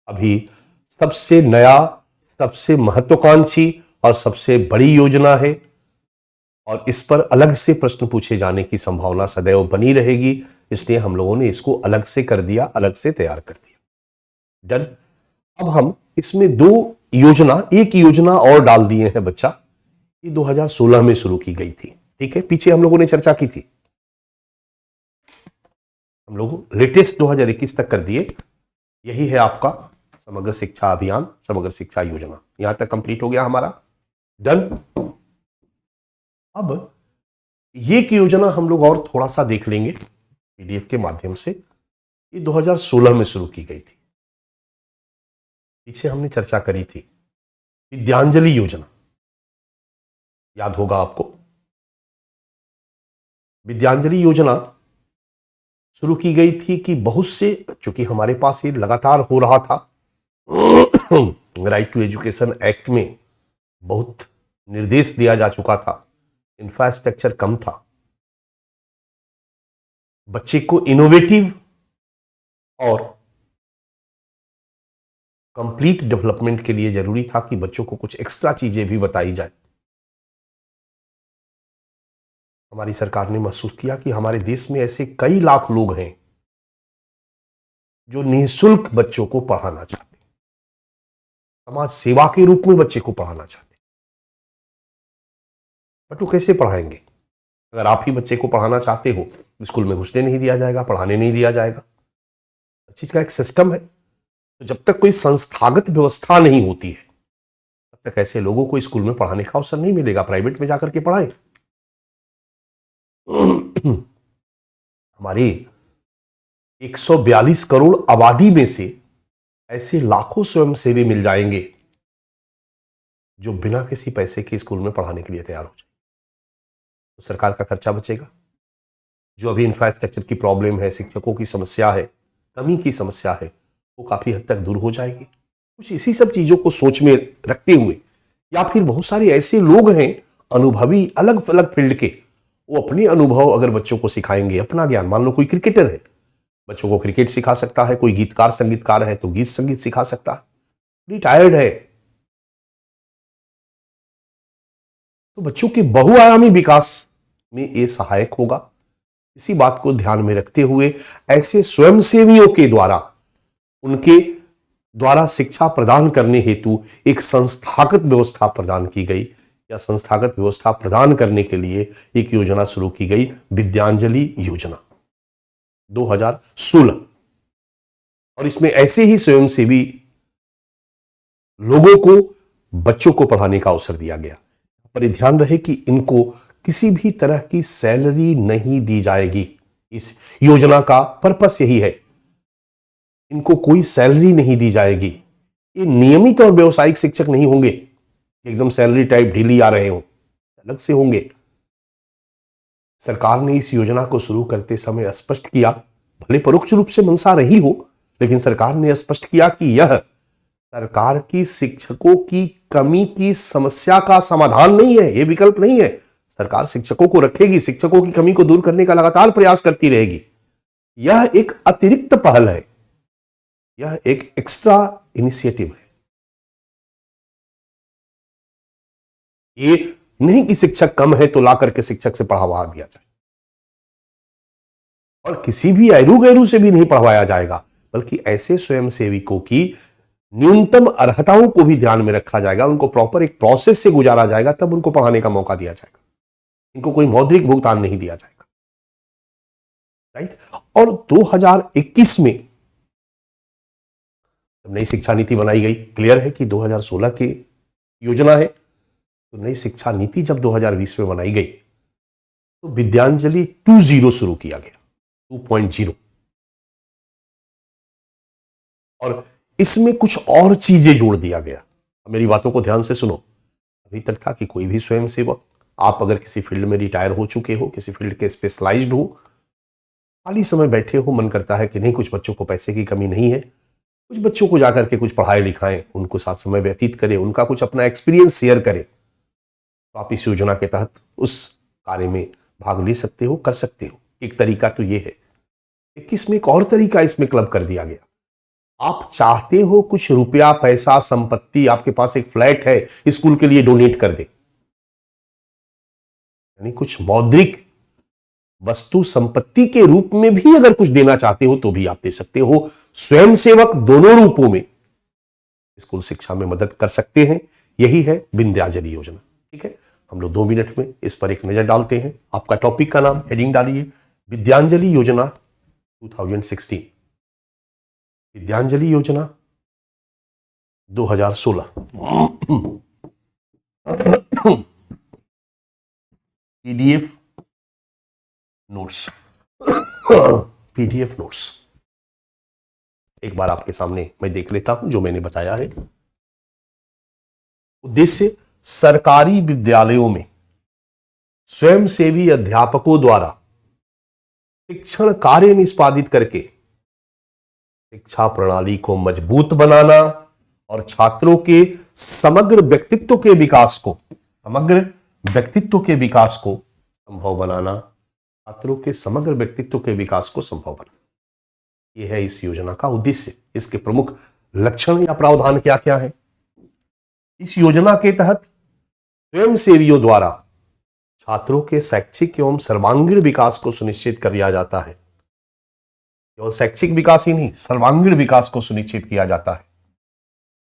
अभी सबसे नया, सबसे महत्वाकांक्षी और सबसे बड़ी योजना है और इस पर अलग से प्रश्न पूछे जाने की संभावना सदैव बनी रहेगी। इसलिए हम लोगों ने इसको अलग से कर दिया, अलग से तैयार कर दिया। डन। अब हम इसमें एक योजना और डाल दिए हैं बच्चा। ये 2016 में शुरू की गई थी। ठीक है, पीछे हम लोगों ने चर्चा की थी। हम लोग लेटेस्ट 2021 तक कर दिए। यही है आपका समग्र शिक्षा अभियान, समग्र शिक्षा योजना। यहां तक कंप्लीट हो गया हमारा। डन। अब ये की योजना हम लोग और थोड़ा सा देख लेंगे पीडीएफ के माध्यम से। ये 2016 में शुरू की गई थी। पीछे हमने चर्चा करी थी विद्यांजलि योजना, याद होगा आपको। विद्यांजलि योजना शुरू की गई थी कि बहुत से, चूंकि हमारे पास ये लगातार हो रहा था, राइट टू एजुकेशन एक्ट में बहुत निर्देश दिया जा चुका था, इंफ्रास्ट्रक्चर कम था, बच्चे को इनोवेटिव और कंप्लीट डेवलपमेंट के लिए जरूरी था कि बच्चों को कुछ एक्स्ट्रा चीजें भी बताई जाए। हमारी सरकार ने महसूस किया कि हमारे देश में ऐसे कई लाख लोग हैं जो निःशुल्क बच्चों को पढ़ाना चाहते हैं, समाज सेवा के रूप में बच्चे को पढ़ाना चाहते हैं। बट वो कैसे पढ़ाएंगे? अगर आप ही बच्चे को पढ़ाना चाहते हो, स्कूल में घुसने नहीं दिया जाएगा, पढ़ाने नहीं दिया जाएगा। हर चीज का एक सिस्टम है। तो जब तक कोई संस्थागत व्यवस्था नहीं होती है, तब तक ऐसे लोगों को स्कूल में पढ़ाने का अवसर नहीं मिलेगा। प्राइवेट में जाकर के पढ़ाएं। हमारी 142 करोड़ आबादी में से ऐसे लाखों स्वयंसेवी मिल जाएंगे जो बिना किसी पैसे के स्कूल में पढ़ाने के लिए तैयार हो जाए। तो सरकार का खर्चा बचेगा। जो अभी इंफ्रास्ट्रक्चर की प्रॉब्लम है, शिक्षकों की समस्या है, कमी की समस्या है, वो काफी हद तक दूर हो जाएगी। कुछ इसी सब चीजों को सोच में रखते हुए, या फिर बहुत सारे ऐसे लोग हैं अनुभवी अलग अलग फील्ड के, वो अपने अनुभव अगर बच्चों को सिखाएंगे, अपना ज्ञान, मान लो कोई क्रिकेटर है, बच्चों को क्रिकेट सिखा सकता है, कोई गीतकार संगीतकार है तो गीत संगीत सिखा सकता है, रिटायर्ड है तो बच्चों के बहुआयामी विकास में ये सहायक होगा। इसी बात को ध्यान में रखते हुए ऐसे स्वयंसेवियों के द्वारा, उनके द्वारा शिक्षा प्रदान करने हेतु एक संस्थागत व्यवस्था प्रदान की गई, या संस्थागत व्यवस्था प्रदान करने के लिए एक योजना शुरू की गई, विद्यांजलि योजना 2016। और इसमें ऐसे ही स्वयंसेवी लोगों को बच्चों को पढ़ाने का अवसर दिया गया। पर ध्यान रहे कि इनको किसी भी तरह की सैलरी नहीं दी जाएगी। इस योजना का पर्पस यही है, इनको कोई सैलरी नहीं दी जाएगी। ये नियमित और व्यवसायिक शिक्षक नहीं होंगे, एकदम सैलरी टाइप ढीली आ रहे हो, अलग से होंगे। सरकार ने इस योजना को शुरू करते समय स्पष्ट किया, भले परोक्ष रूप से मंशा रही हो, लेकिन सरकार ने स्पष्ट किया कि यह सरकार की शिक्षकों की कमी की समस्या का समाधान नहीं है, यह विकल्प नहीं है। सरकार शिक्षकों को रखेगी, शिक्षकों की कमी को दूर करने का लगातार प्रयास करती रहेगी। यह एक अतिरिक्त पहल है, यह एक एक्स्ट्रा इनिशिएटिव है। ये नहीं कि शिक्षक कम है तो ला करके शिक्षक से पढ़ावा दिया जाए, और किसी भी ऐरू गैरू से भी नहीं पढ़वाया जाएगा, बल्कि ऐसे स्वयंसेविकों की न्यूनतम अर्हताओं को भी ध्यान में रखा जाएगा, उनको प्रॉपर एक प्रोसेस से गुजारा जाएगा, तब उनको पढ़ाने का मौका दिया जाएगा। इनको कोई मौद्रिक भुगतान नहीं दिया जाएगा, राइट। और 2021 में नई शिक्षा नीति बनाई गई। क्लियर है कि 2016 की योजना है, तो नई शिक्षा नीति जब 2020 में बनाई गई तो विद्यांजलि 2.0 शुरू किया गया, 2.0। और इसमें कुछ और चीजें जोड़ दिया गया। मेरी बातों को ध्यान से सुनो। अभी तक था कि कोई भी स्वयंसेवक, आप अगर किसी फील्ड में रिटायर हो चुके हो, किसी फील्ड के स्पेशलाइज्ड हो, खाली समय बैठे हो, मन करता है कि नहीं कुछ बच्चों को पैसे की कमी नहीं है, कुछ बच्चों को जाकर के कुछ पढ़ाए लिखाएं, उनको साथ समय व्यतीत करें, उनका कुछ अपना एक्सपीरियंस शेयर करें, तो आप इस योजना के तहत उस कार्य में भाग ले सकते हो, कर सकते हो। एक तरीका तो ये है। 21 में एक और तरीका इसमें क्लब कर दिया गया। आप चाहते हो कुछ रुपया, पैसा, संपत्ति, आपके पास एक फ्लैट है, स्कूल के लिए डोनेट कर दे, यानी कुछ मौद्रिक वस्तु संपत्ति के रूप में भी अगर कुछ देना चाहते हो तो भी आप दे सकते हो। स्वयंसेवक दोनों रूपों में स्कूल शिक्षा में मदद कर सकते हैं। यही है विद्यांजलि योजना। ठीक है, हम लोग 2 मिनट में इस पर एक नजर डालते हैं। आपका टॉपिक का नाम, हेडिंग डालिए, विद्यांजलि योजना 2016, विद्यांजलि योजना 2016। पीडीएफ नोट्स, पीडीएफ नोट्स एक बार आपके सामने मैं देख लेता हूं जो मैंने बताया है। उद्देश्य, सरकारी विद्यालयों में स्वयंसेवी अध्यापकों द्वारा शिक्षण कार्य निष्पादित करके शिक्षा प्रणाली को मजबूत बनाना और छात्रों के समग्र व्यक्तित्व के विकास को संभव बनाना, छात्रों के समग्र व्यक्तित्व के विकास को संभव बनाना, यह है इस योजना का उद्देश्य। इसके प्रमुख लक्षण या प्रावधान क्या क्या है? इस योजना के तहत स्वयंसेवियों द्वारा छात्रों के शैक्षिक एवं सर्वांगीण विकास को सुनिश्चित किया जाता है। केवल शैक्षिक विकास ही नहीं, सर्वांगीण विकास को सुनिश्चित किया जाता है।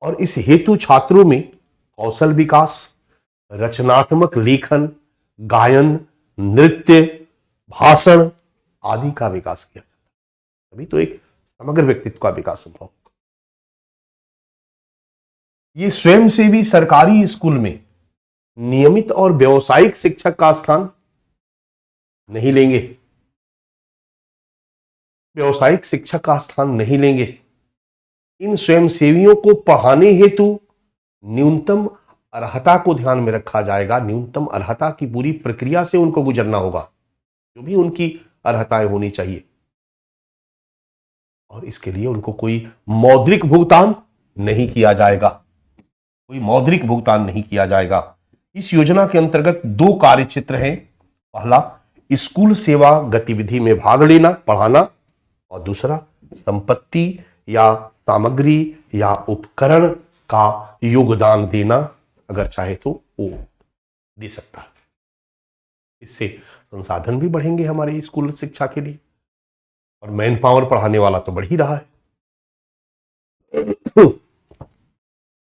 और इस हेतु छात्रों में कौशल विकास, रचनात्मक लेखन, गायन, नृत्य, भाषण आदि का विकास किया जाता है। तभी तो एक समग्र व्यक्तित्व का विकास संभव होगा। ये स्वयंसेवी सरकारी स्कूल में नियमित और व्यावसायिक शिक्षक का स्थान नहीं लेंगे, व्यावसायिक शिक्षक का स्थान नहीं लेंगे। इन स्वयंसेवियों को पढ़ाने हेतु न्यूनतम अर्हता को ध्यान में रखा जाएगा। न्यूनतम अर्हता की पूरी प्रक्रिया से उनको गुजरना होगा, जो भी उनकी अर्हताएं होनी चाहिए। और इसके लिए उनको कोई मौद्रिक भुगतान नहीं किया जाएगा, कोई मौद्रिक भुगतान नहीं किया जाएगा। इस योजना के अंतर्गत 2 कार्य क्षेत्र हैं। पहला, स्कूल सेवा गतिविधि में भाग लेना, पढ़ाना, और दूसरा, संपत्ति या सामग्री या उपकरण का योगदान देना, अगर चाहे तो वो दे सकता है। इससे संसाधन भी बढ़ेंगे हमारे स्कूल शिक्षा के लिए, और मैन पावर पढ़ाने वाला तो बढ़ ही रहा है।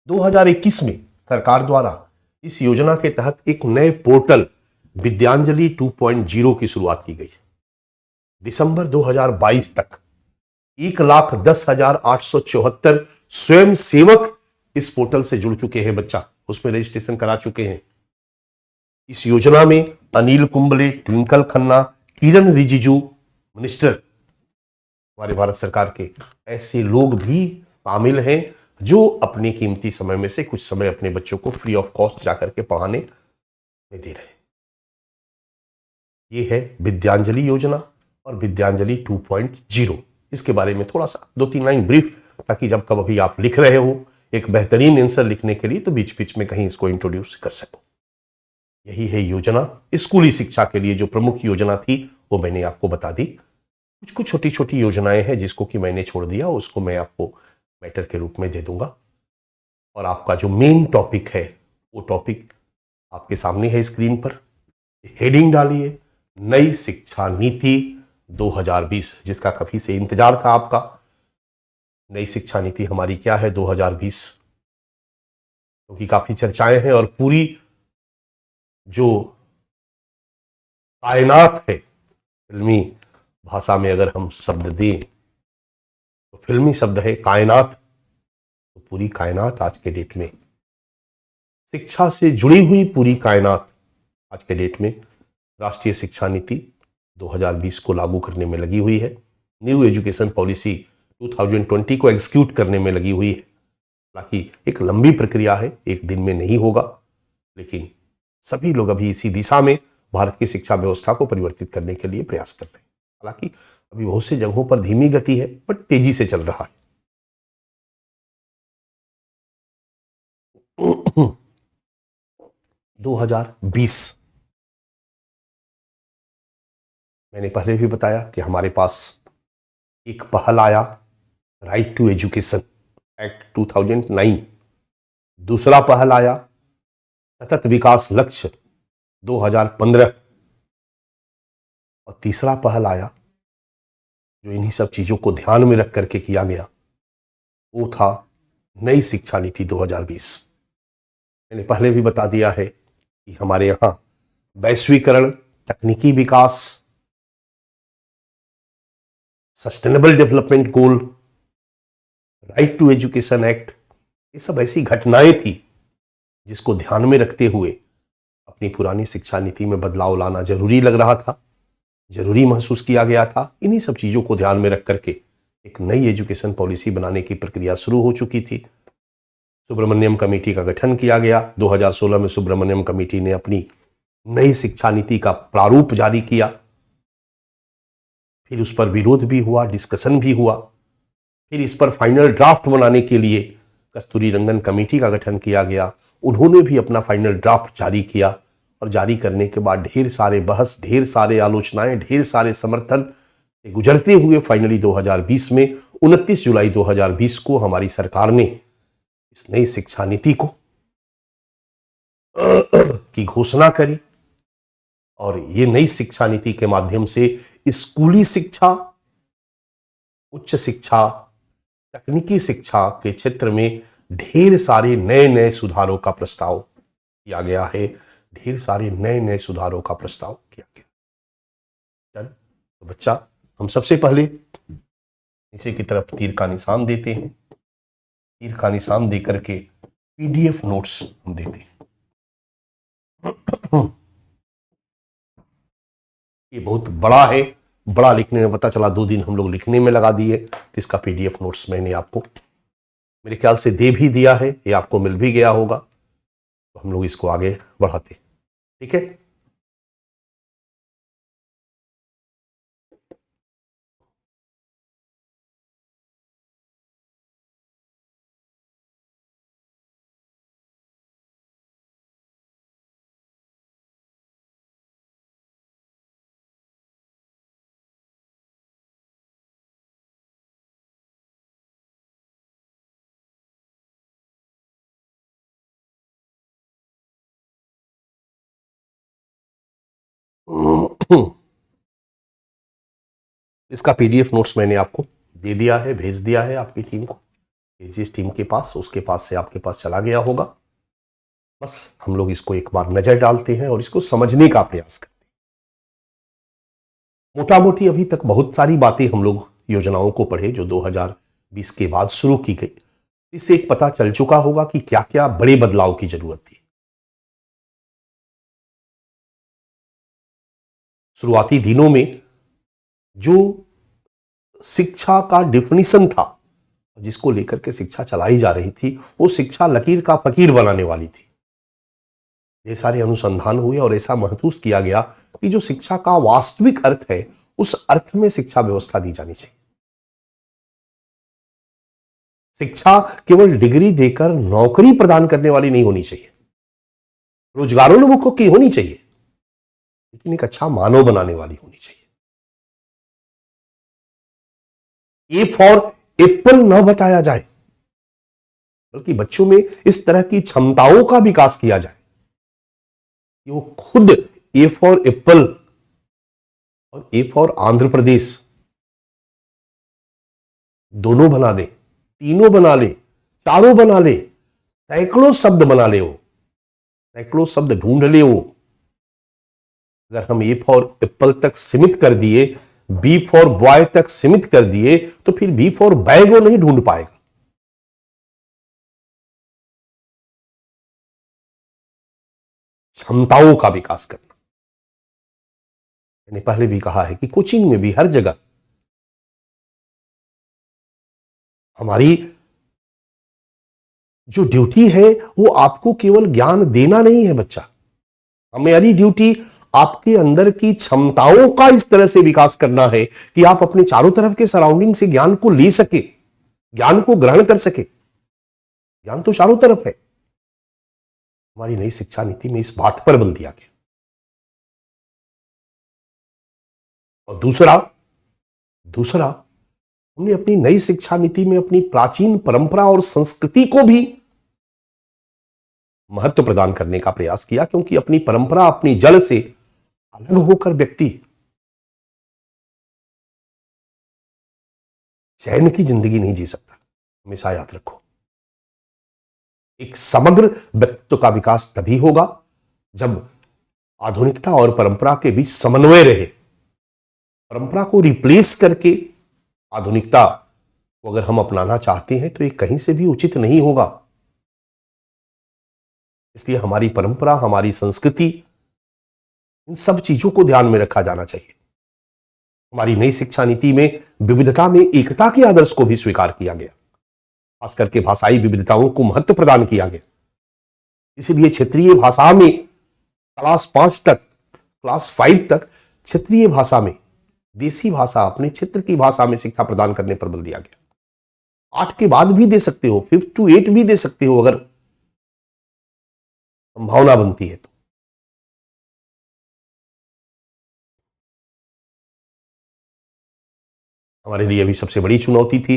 2021 में सरकार द्वारा इस योजना के तहत एक नए पोर्टल विद्यांजलि 2.0 की शुरुआत की गई। दिसंबर 2022 तक 1,10,874 स्वयं सेवक इस पोर्टल से जुड़ चुके हैं, बच्चा उसमें रजिस्ट्रेशन करा चुके हैं। इस योजना में अनिल कुंबले, ट्विंकल खन्ना, किरण रिजिजू, मिनिस्टर हमारे भारत सरकार के, ऐसे लोग भी शामिल हैं जो अपने कीमती समय में से कुछ समय अपने बच्चों को फ्री ऑफ कॉस्ट जाकर के पढ़ाने में दे रहे हैं। ये है विद्यांजलि योजना और विद्यांजलि 2.0। इसके बारे में थोड़ा सा 2-3 लाइन ब्रीफ, ताकि जब कभी आप लिख रहे हो एक बेहतरीन आंसर लिखने के लिए तो बीच बीच में कहीं इसको इंट्रोड्यूस कर सको। यही है योजना। स्कूली शिक्षा के लिए जो प्रमुख योजना थी वो मैंने आपको बता दी। कुछ छोटी छोटी योजनाएं हैं जिसको कि मैंने छोड़ दिया, उसको मैं आपको मैटर के रूप में दे दूंगा। और आपका जो मेन टॉपिक है वो टॉपिक आपके सामने है स्क्रीन पर। हेडिंग डालिए, नई शिक्षा नीति 2020, जिसका काफी से इंतजार था आपका। नई शिक्षा नीति हमारी क्या है 2020, क्योंकि काफी चर्चाएं हैं और पूरी जो कायनात है, फिल्मी भाषा में अगर हम शब्द दें तो फिल्मी शब्द है कायनात। तो पूरी कायनात आज के डेट में शिक्षा से जुड़ी हुई पूरी कायनात आज के डेट में राष्ट्रीय शिक्षा नीति 2020 को लागू करने में लगी हुई है। न्यू एजुकेशन पॉलिसी 2020 को एग्जीक्यूट करने में लगी हुई है। हालांकि एक लंबी प्रक्रिया है, एक दिन में नहीं होगा, लेकिन सभी लोग अभी इसी दिशा में भारत की शिक्षा व्यवस्था को परिवर्तित करने के लिए प्रयास कर रहे हैं। हालांकि अभी बहुत सी जगहों पर धीमी गति है, बट तेजी से चल रहा है। 2020 मैंने पहले भी बताया कि हमारे पास एक पहल आया, राइट टू एजुकेशन एक्ट 2009। दूसरा पहल आया सतत विकास लक्ष्य 2015, और तीसरा पहल आया जो इन्हीं सब चीजों को ध्यान में रख करके किया गया, वो था नई शिक्षा नीति 2020। मैंने पहले भी बता दिया है कि हमारे यहां वैश्वीकरण, तकनीकी विकास, sustainable development goal, right to education act, ये सब ऐसी घटनाएं थी जिसको ध्यान में रखते हुए अपनी पुरानी शिक्षा नीति में बदलाव लाना जरूरी लग रहा था, जरूरी महसूस किया गया था। इन्हीं सब चीजों को ध्यान में रख करके एक नई एजुकेशन पॉलिसी बनाने की प्रक्रिया शुरू हो चुकी थी। सुब्रमण्यम कमेटी का गठन किया गया। 2016 में सुब्रमण्यम कमेटी ने अपनी नई शिक्षा नीति का प्रारूप जारी किया। फिर उस पर विरोध भी हुआ, डिस्कशन भी हुआ। फिर इस पर फाइनल ड्राफ्ट बनाने के लिए कस्तूरी रंगन कमेटी का गठन किया गया। उन्होंने भी अपना फाइनल ड्राफ्ट जारी किया, और जारी करने के बाद ढेर सारे बहस, ढेर सारे आलोचनाएं, ढेर सारे समर्थन से गुजरते हुए फाइनली 2020 में 29 जुलाई 2020 को हमारी सरकार ने इस नई शिक्षा नीति को की घोषणा करी। और ये नई शिक्षा नीति के माध्यम से स्कूली शिक्षा, उच्च शिक्षा, तकनीकी शिक्षा के क्षेत्र में ढेर सारे नए नए सुधारों का प्रस्ताव किया गया है। ढेर सारे नए नए सुधारों का प्रस्ताव किया गया। तो बच्चा, हम सबसे पहले नीचे की तरफ तीर का निशान देते हैं। तीर का निशान देकर के पीडीएफ नोट्स हम देते हैं। ये बहुत बड़ा है, बड़ा लिखने में पता चला 2 दिन हम लोग लिखने में लगा दिए। तो इसका पीडीएफ नोट्स मैंने आपको मेरे ख्याल से दे भी दिया है, ये आपको मिल भी गया होगा। तो हम लोग इसको आगे बढ़ाते, ठीक है। इसका पीडीएफ नोट्स मैंने आपको दे दिया है, भेज दिया है आपकी टीम को। जिस टीम के पास, उसके पास से आपके पास चला गया होगा। बस हम लोग इसको एक बार नजर डालते हैं और इसको समझने का प्रयास करते हैं। मोटा मोटी अभी तक बहुत सारी बातें हम लोग योजनाओं को पढ़े जो 2020 के बाद शुरू की गई। इससे एक पता चल चुका होगा कि क्या क्या बड़े बदलाव की जरूरत थी। शुरुआती दिनों में जो शिक्षा का डिफिनीशन था, जिसको लेकर के शिक्षा चलाई जा रही थी, वो शिक्षा लकीर का फकीर बनाने वाली थी। ये सारे अनुसंधान हुए और ऐसा महसूस किया गया कि जो शिक्षा का वास्तविक अर्थ है, उस अर्थ में शिक्षा व्यवस्था दी जानी चाहिए। शिक्षा केवल डिग्री देकर नौकरी प्रदान करने वाली नहीं होनी चाहिए, रोजगारोन्मुख की होनी चाहिए, लेकिन एक अच्छा मानव बनाने वाली होनी चाहिए। ए फॉर एप्पल न बताया जाए, बल्कि बच्चों में इस तरह की क्षमताओं का विकास किया जाए कि वो खुद ए फॉर एप्पल और ए फॉर आंध्र प्रदेश दोनों बना दे, तीनों बना ले, चारों बना ले, सैकड़ों शब्द बना ले, वो सैकड़ों शब्द ढूंढ ले। वो अगर हम ए फॉर एप्पल तक सीमित कर दिए, बी फॉर बॉय तक सीमित कर दिए, तो फिर बी फॉर बैग वो नहीं ढूंढ पाएगा। क्षमताओं का विकास करना, मैंने पहले भी कहा है कि कोचिंग में भी हर जगह हमारी जो ड्यूटी है वो आपको केवल ज्ञान देना नहीं है बच्चा। हमारी ड्यूटी आपके अंदर की क्षमताओं का इस तरह से विकास करना है कि आप अपने चारों तरफ के सराउंडिंग से ज्ञान को ले सके, ज्ञान को ग्रहण कर सके। ज्ञान तो चारों तरफ है। हमारी नई शिक्षा नीति में इस बात पर बल दिया गया। और दूसरा हमने अपनी नई शिक्षा नीति में अपनी प्राचीन परंपरा और संस्कृति को भी महत्व प्रदान करने का प्रयास किया, क्योंकि अपनी परंपरा, अपनी जड़ से अलग होकर व्यक्ति चैन की जिंदगी नहीं जी सकता। हमेशा याद रखो, एक समग्र व्यक्तित्व का विकास तभी होगा जब आधुनिकता और परंपरा के बीच समन्वय रहे। परंपरा को रिप्लेस करके आधुनिकता को अगर हम अपनाना चाहते हैं तो ये कहीं से भी उचित नहीं होगा। इसलिए हमारी परंपरा, हमारी संस्कृति, इन सब चीजों को ध्यान में रखा जाना चाहिए। हमारी नई शिक्षा नीति में विविधता में एकता के आदर्श को भी स्वीकार किया गया, खास करके भाषाई विविधताओं को महत्व प्रदान किया गया। इसलिए क्षेत्रीय भाषा में क्लास 5 तक, क्लास 5 तक क्षेत्रीय भाषा में, देसी भाषा, अपने क्षेत्र की भाषा में शिक्षा प्रदान करने पर बल दिया गया। 8 के बाद भी दे सकते हो, 5 to 8 भी दे सकते हो अगर संभावना बनती है तो। हमारे लिए अभी सबसे बड़ी चुनौती थी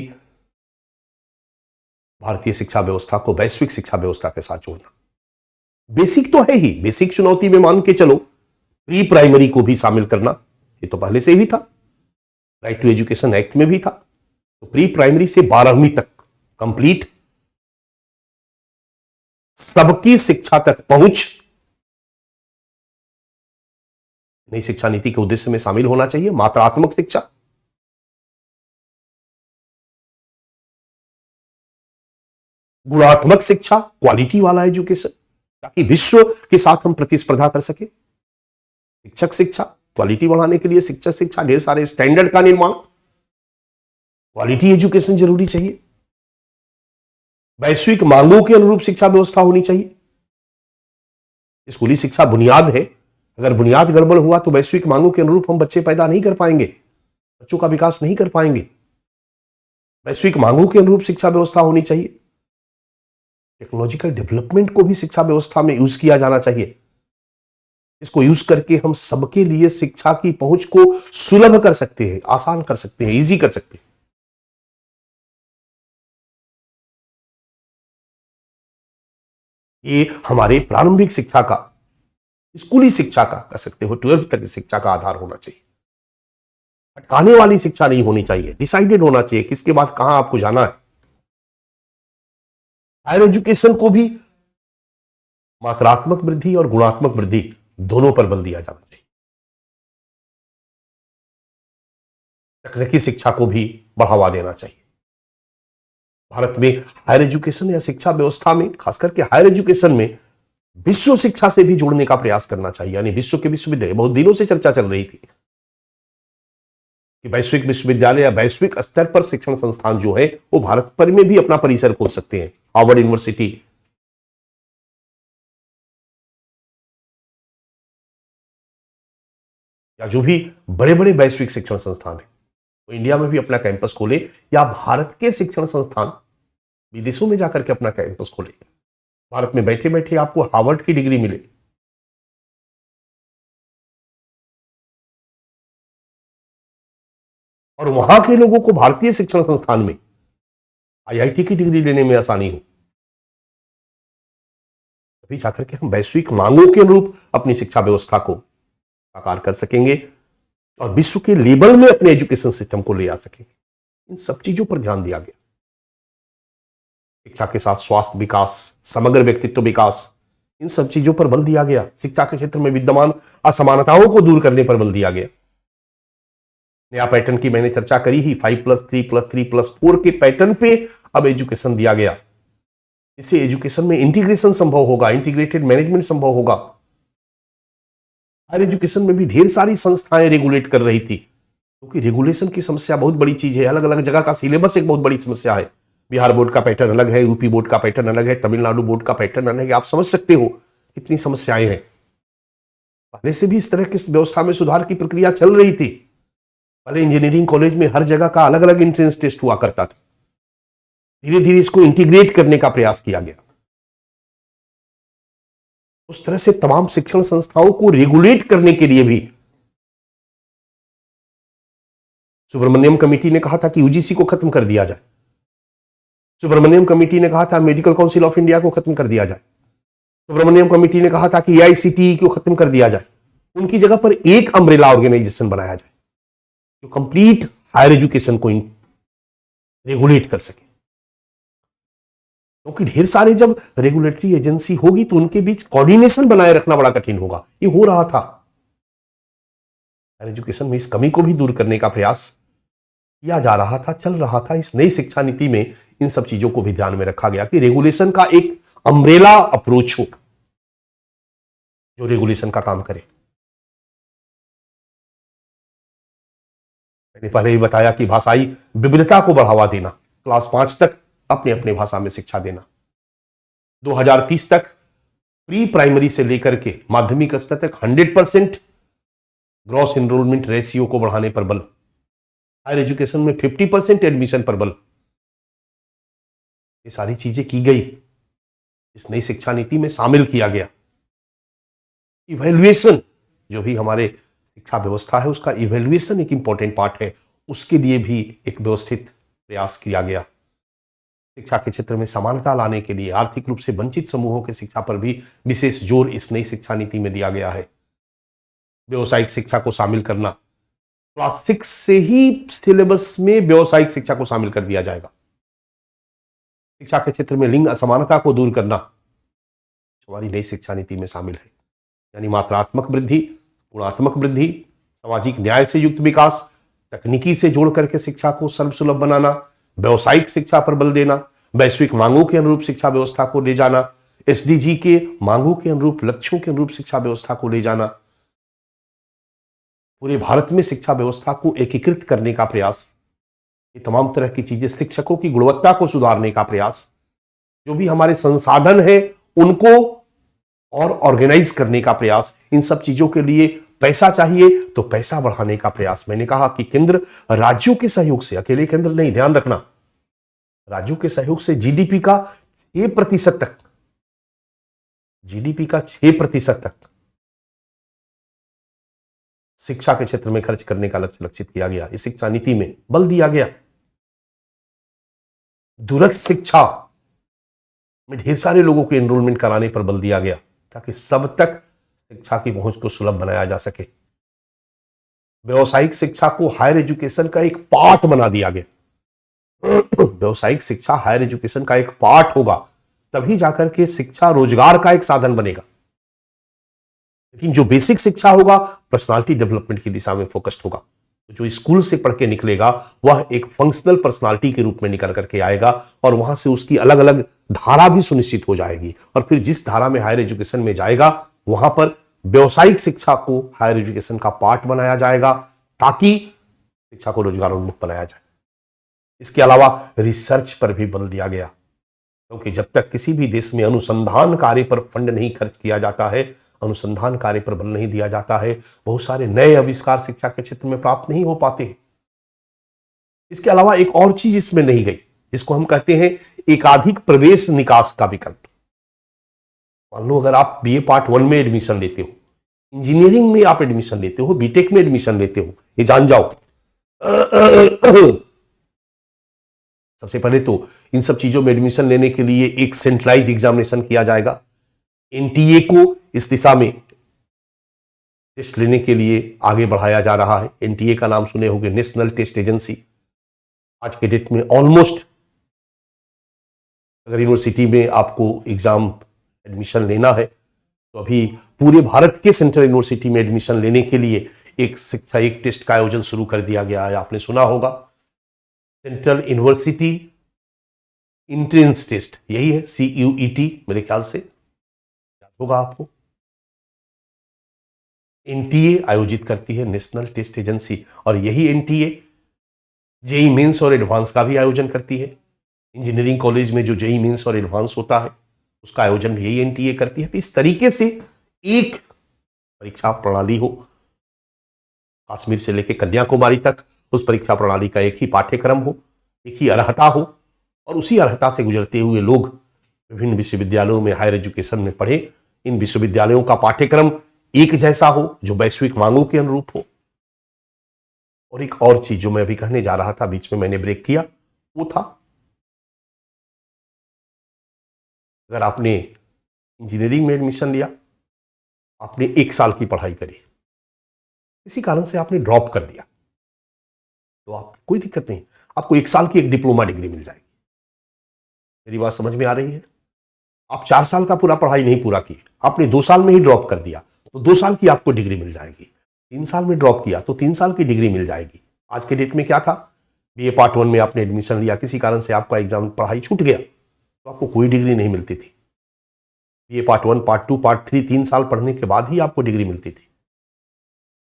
भारतीय शिक्षा व्यवस्था को वैश्विक शिक्षा व्यवस्था के साथ जोड़ना। बेसिक तो है ही, बेसिक चुनौती में मान के चलो प्री प्राइमरी को भी शामिल करना, ये तो पहले से ही था, राइट टू एजुकेशन एक्ट में भी था। तो प्री प्राइमरी से 12वीं तक कंप्लीट, सबकी शिक्षा तक पहुंच नई शिक्षा नीति के उद्देश्य में शामिल होना चाहिए। मात्रात्मक शिक्षा, गुणात्मक शिक्षा, क्वालिटी वाला एजुकेशन, ताकि विश्व के साथ हम प्रतिस्पर्धा कर सके। शिक्षक शिक्षा, क्वालिटी बढ़ाने के लिए शिक्षक शिक्षा, ढेर सारे स्टैंडर्ड का निर्माण, क्वालिटी एजुकेशन जरूरी चाहिए। वैश्विक मांगों के अनुरूप शिक्षा व्यवस्था होनी चाहिए। स्कूली शिक्षा बुनियाद है, अगर बुनियाद गड़बड़ हुआ तो वैश्विक मांगों के अनुरूप हम बच्चे पैदा नहीं कर पाएंगे, बच्चों का विकास नहीं कर पाएंगे। वैश्विक मांगों के अनुरूप शिक्षा व्यवस्था होनी चाहिए। टेक्नोलॉजिकल डेवलपमेंट को भी शिक्षा व्यवस्था में यूज किया जाना चाहिए। इसको यूज करके हम सबके लिए शिक्षा की पहुंच को सुलभ कर सकते हैं, आसान कर सकते हैं, इजी कर सकते हैं। ये हमारे प्रारंभिक शिक्षा का, स्कूली शिक्षा का, कह सकते हो 12वीं तक की शिक्षा का आधार होना चाहिए। अटकाने वाली शिक्षा नहीं होनी चाहिए, डिसाइडेड होना चाहिए किसके बाद कहां आपको जाना है। हायर एजुकेशन को भी मात्रात्मक वृद्धि और गुणात्मक वृद्धि दोनों पर बल दिया जाना चाहिए। तकनीकी शिक्षा को भी बढ़ावा देना चाहिए। भारत में हायर एजुकेशन या शिक्षा व्यवस्था में, खास करके हायर एजुकेशन में, विश्व शिक्षा से भी जोड़ने का प्रयास करना चाहिए। यानी विश्व के विश्वविद्यालय, बहुत दिनों से चर्चा चल रही थी कि वैश्विक विश्वविद्यालय या वैश्विक स्तर पर शिक्षण संस्थान जो है वो भारत पर में भी अपना परिसर खोल सकते हैं। हार्वर्ड यूनिवर्सिटी, या जो भी बड़े बड़े वैश्विक शिक्षण संस्थान है वो इंडिया में भी अपना कैंपस खोले, या भारत के शिक्षण संस्थान विदेशों में जाकर के अपना कैंपस खोले। भारत में बैठे बैठे आपको हार्वर्ड की डिग्री मिले। और वहां के लोगों को भारतीय शिक्षण संस्थान में आईआईटी की डिग्री लेने में आसानी हो, तभी जाकर के हम वैश्विक मांगों के अनुरूप अपनी शिक्षा व्यवस्था को साकार कर सकेंगे और विश्व के लेवल में अपने एजुकेशन सिस्टम को ले आ सकेंगे। इन सब चीजों पर ध्यान दिया गया। शिक्षा के साथ स्वास्थ्य विकास, समग्र व्यक्तित्व विकास, इन सब चीजों पर बल दिया गया। शिक्षा के क्षेत्र में विद्यमान असमानताओं को दूर करने पर बल दिया गया। नया पैटर्न की मैंने चर्चा करी ही, 5+3+3+4 के पैटर्न पे अब एजुकेशन दिया गया। इससे एजुकेशन में इंटीग्रेशन संभव होगा, इंटीग्रेटेड मैनेजमेंट संभव होगा। हायर एजुकेशन में भी ढेर सारी संस्थाएं रेगुलेट कर रही थी, क्योंकि रेगुलेशन की समस्या बहुत बड़ी चीज है। अलग अलग जगह का सिलेबस एक बहुत बड़ी समस्या है। बिहार बोर्ड का पैटर्न अलग है, यूपी बोर्ड का पैटर्न अलग है, तमिलनाडु बोर्ड का पैटर्न अलग है। आप समझ सकते हो कितनी समस्याएं हैं। पहले से भी इस तरह की व्यवस्था में सुधार की प्रक्रिया चल रही थी। पहले इंजीनियरिंग कॉलेज में हर जगह का अलग अलग एंट्रेंस टेस्ट हुआ करता था। धीरे धीरे इसको इंटीग्रेट करने का प्रयास किया गया। उस तरह से तमाम शिक्षण संस्थाओं को रेगुलेट करने के लिए भी सुब्रमण्यम कमेटी ने कहा था कि यूजीसी को खत्म कर दिया जाए। सुब्रमण्यम कमेटी ने कहा था मेडिकल काउंसिल ऑफ इंडिया को खत्म कर दिया जाए। सुब्रमण्यम कमेटी ने कहा था कि एआईसीटीई को खत्म कर दिया जाए। उनकी जगह पर एक अम्ब्रेला ऑर्गेनाइजेशन बनाया जाए जो कंप्लीट हायर एजुकेशन को रेगुलेट कर सके। क्योंकि ढेर सारे जब रेगुलेटरी एजेंसी होगी तो उनके बीच कोऑर्डिनेशन बनाए रखना बड़ा कठिन होगा। ये हो रहा था। हायर एजुकेशन में इस कमी को भी दूर करने का प्रयास किया जा रहा था, चल रहा था। इस नई शिक्षा नीति में इन सब चीजों को भी ध्यान में रखा गया कि रेगुलेशन का एक अम्ब्रेला अप्रोच हो जो रेगुलेशन का काम करे। मैंने पहले ही बताया कि भाषाई विविधता को बढ़ावा देना, क्लास 5 तक अपने अपने भाषा में शिक्षा देना, 2030 तक प्री प्राइमरी से लेकर के माध्यमिक स्तर तक 100% ग्रॉस एनरोलमेंट रेशियो को बढ़ाने पर बल, हायर एजुकेशन में 50% एडमिशन पर बल। ये सारी चीजें की गई, इस नई शिक्षा नीति में शामिल किया गया। इवैल्यूएशन, जो भी हमारे शिक्षा व्यवस्था है उसका इवैल्यूएशन एक इंपॉर्टेंट पार्ट है, उसके लिए भी एक व्यवस्थित प्रयास किया गया। शिक्षा के क्षेत्र में समानता लाने के लिए आर्थिक रूप से वंचित समूहों की शिक्षा पर भी विशेष जोर इस नई शिक्षा नीति में दिया गया है। व्यवसायिक शिक्षा को शामिल करना, क्लास 6 से ही सिलेबस में व्यवसायिक शिक्षा को शामिल कर दिया जाएगा। शिक्षा के क्षेत्र में लिंग असमानता को दूर करना हमारी नई शिक्षा नीति में शामिल है, यानी मात्रात्मक वृद्धि, गुणात्मक वृद्धि, सामाजिक न्याय से युक्त विकास, तकनीकी से जोड़ करके शिक्षा को सर्वसुलभ बनाना, व्यवसायिक शिक्षा पर बल देना, वैश्विक मांगों के अनुरूप शिक्षा व्यवस्था को ले जाना, एसडीजी के मांगों के अनुरूप, लक्ष्यों के अनुरूप शिक्षा व्यवस्था को ले जाना, पूरे भारत में शिक्षा व्यवस्था को एकीकृत करने का प्रयास, ये तमाम तरह की चीजें, शिक्षकों की गुणवत्ता को सुधारने का प्रयास, जो भी हमारे संसाधन है उनको और ऑर्गेनाइज करने का प्रयास, इन सब चीजों के लिए पैसा चाहिए तो पैसा बढ़ाने का प्रयास। मैंने कहा कि केंद्र राज्यों के सहयोग से, अकेले केंद्र नहीं, ध्यान रखना, राज्यों के सहयोग से जीडीपी का 6% तक, जीडीपी का 6% तक शिक्षा के क्षेत्र में खर्च करने का लक्ष्य लक्षित किया गया। इस शिक्षा नीति में बल दिया गया। दूरस्थ शिक्षा में ढेर सारे लोगों को एनरोलमेंट कराने पर बल दिया गया ताकि सब तक शिक्षा की पहुंच को सुलभ बनाया जा सके। व्यावसायिक शिक्षा को हायर एजुकेशन का एक पार्ट बना दिया गया। व्यावसायिक शिक्षा हायर एजुकेशन का एक पार्ट होगा, तभी जाकर के शिक्षा रोजगार का एक साधन बनेगा। लेकिन जो बेसिक शिक्षा होगा पर्सनालिटी डेवलपमेंट की दिशा में फोकस्ड होगा। तो जो स्कूल से पढ़ के निकलेगा वह एक फंक्शनल पर्सनालिटी के रूप में निकल करके आएगा और वहां से उसकी अलग अलग धारा भी सुनिश्चित हो जाएगी। और फिर जिस धारा में हायर एजुकेशन में जाएगा वहां पर व्यावसायिक शिक्षा को हायर एजुकेशन का पार्ट बनाया जाएगा ताकि शिक्षा को रोजगारोन्मुख बनाया जाए। इसके अलावा रिसर्च पर भी बल दिया गया, क्योंकि जब तक किसी भी देश में अनुसंधान कार्य पर फंड नहीं खर्च किया जाता है, अनुसंधान कार्य पर बल नहीं दिया जाता है, बहुत सारे नए आविष्कार शिक्षा के क्षेत्र में प्राप्त नहीं हो पाते हैं। इसके अलावा एक और चीज इसमें नहीं गई, जिसको हम कहते हैं एकाधिक प्रवेश निकास का विकल्प। मान लो अगर आप बीए पार्ट 1 में एडमिशन लेते हो, इंजीनियरिंग में आप एडमिशन लेते हो, बीटेक में एडमिशन लेते हो, ये जान जाओ। सबसे पहले तो इन सब चीजों में एडमिशन लेने के लिए एक सेंट्रलाइज एग्जामिनेशन किया जाएगा। एनटीए को इस दिशा में टेस्ट लेने के लिए आगे बढ़ाया जा रहा है। एनटीए का नाम सुने होंगे, नेशनल टेस्ट एजेंसी। आज के डेट में ऑलमोस्ट अगर यूनिवर्सिटी में आपको एग्जाम एडमिशन लेना है तो अभी पूरे भारत के सेंट्रल यूनिवर्सिटी में एडमिशन लेने के लिए एक टेस्ट का आयोजन शुरू कर दिया गया है। आपने सुना होगा सेंट्रल यूनिवर्सिटी एंट्रेंस टेस्ट, यही है CUET, मेरे ख्याल से याद होगा आपको। एनटीए आयोजित करती है नेशनल टेस्ट एजेंसी, और यही एनटीए जेई मेंस और एडवांस का भी आयोजन करती है। इंजीनियरिंग कॉलेज में जो जेई मेंस और एडवांस होता है उसका आयोजन यही एनटीए करती है। तो इस तरीके से एक परीक्षा प्रणाली हो, कश्मीर से लेकर कन्याकुमारी तक उस परीक्षा प्रणाली का एक ही पाठ्यक्रम हो, एक ही अर्हता हो, और उसी अर्हता से गुजरते हुए लोग विभिन्न विश्वविद्यालयों में हायर एजुकेशन में पढ़े। इन विश्वविद्यालयों का पाठ्यक्रम एक जैसा हो, जो वैश्विक मांगों के अनुरूप हो। और एक और चीज जो मैं अभी कहने जा रहा था, बीच में मैंने ब्रेक किया, वो था अगर आपने इंजीनियरिंग में एडमिशन लिया, आपने 1 साल की पढ़ाई करी, किसी कारण से आपने ड्रॉप कर दिया, तो आप कोई दिक्कत नहीं, आपको 1 साल की एक डिप्लोमा डिग्री मिल जाएगी। मेरी बात समझ में आ रही है? आप 4 साल का पूरा पढ़ाई नहीं पूरा की, आपने 2 साल में ही ड्रॉप कर दिया, तो 2 साल की आपको डिग्री मिल जाएगी। 3 साल में ड्रॉप किया तो 3 साल की डिग्री मिल जाएगी। आज के डेट में क्या था, बीए पार्ट 1 में आपने एडमिशन लिया, किसी कारण से आपका एग्जाम पढ़ाई छूट गया तो आपको कोई डिग्री नहीं मिलती थी। बीए पार्ट 1, पार्ट 2, पार्ट 3 3 साल पढ़ने के बाद ही आपको डिग्री मिलती थी।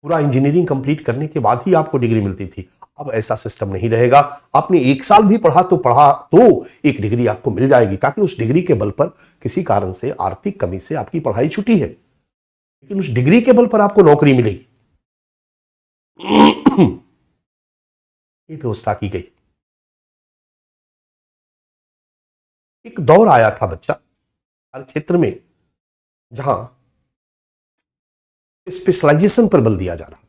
पूरा इंजीनियरिंग कंप्लीट करने के बाद ही आपको डिग्री मिलती थी। अब ऐसा सिस्टम नहीं रहेगा। आपने 1 साल भी पढ़ा तो एक डिग्री आपको मिल जाएगी, ताकि उस डिग्री के बल पर किसी कारण से, आर्थिक कमी से आपकी पढ़ाई छूटी है, लेकिन उस डिग्री के बल पर आपको नौकरी मिलेगी। ये व्यवस्था की गई। एक दौर आया था बच्चा हर क्षेत्र में जहां स्पेशलाइजेशन पर बल दिया जा रहा था।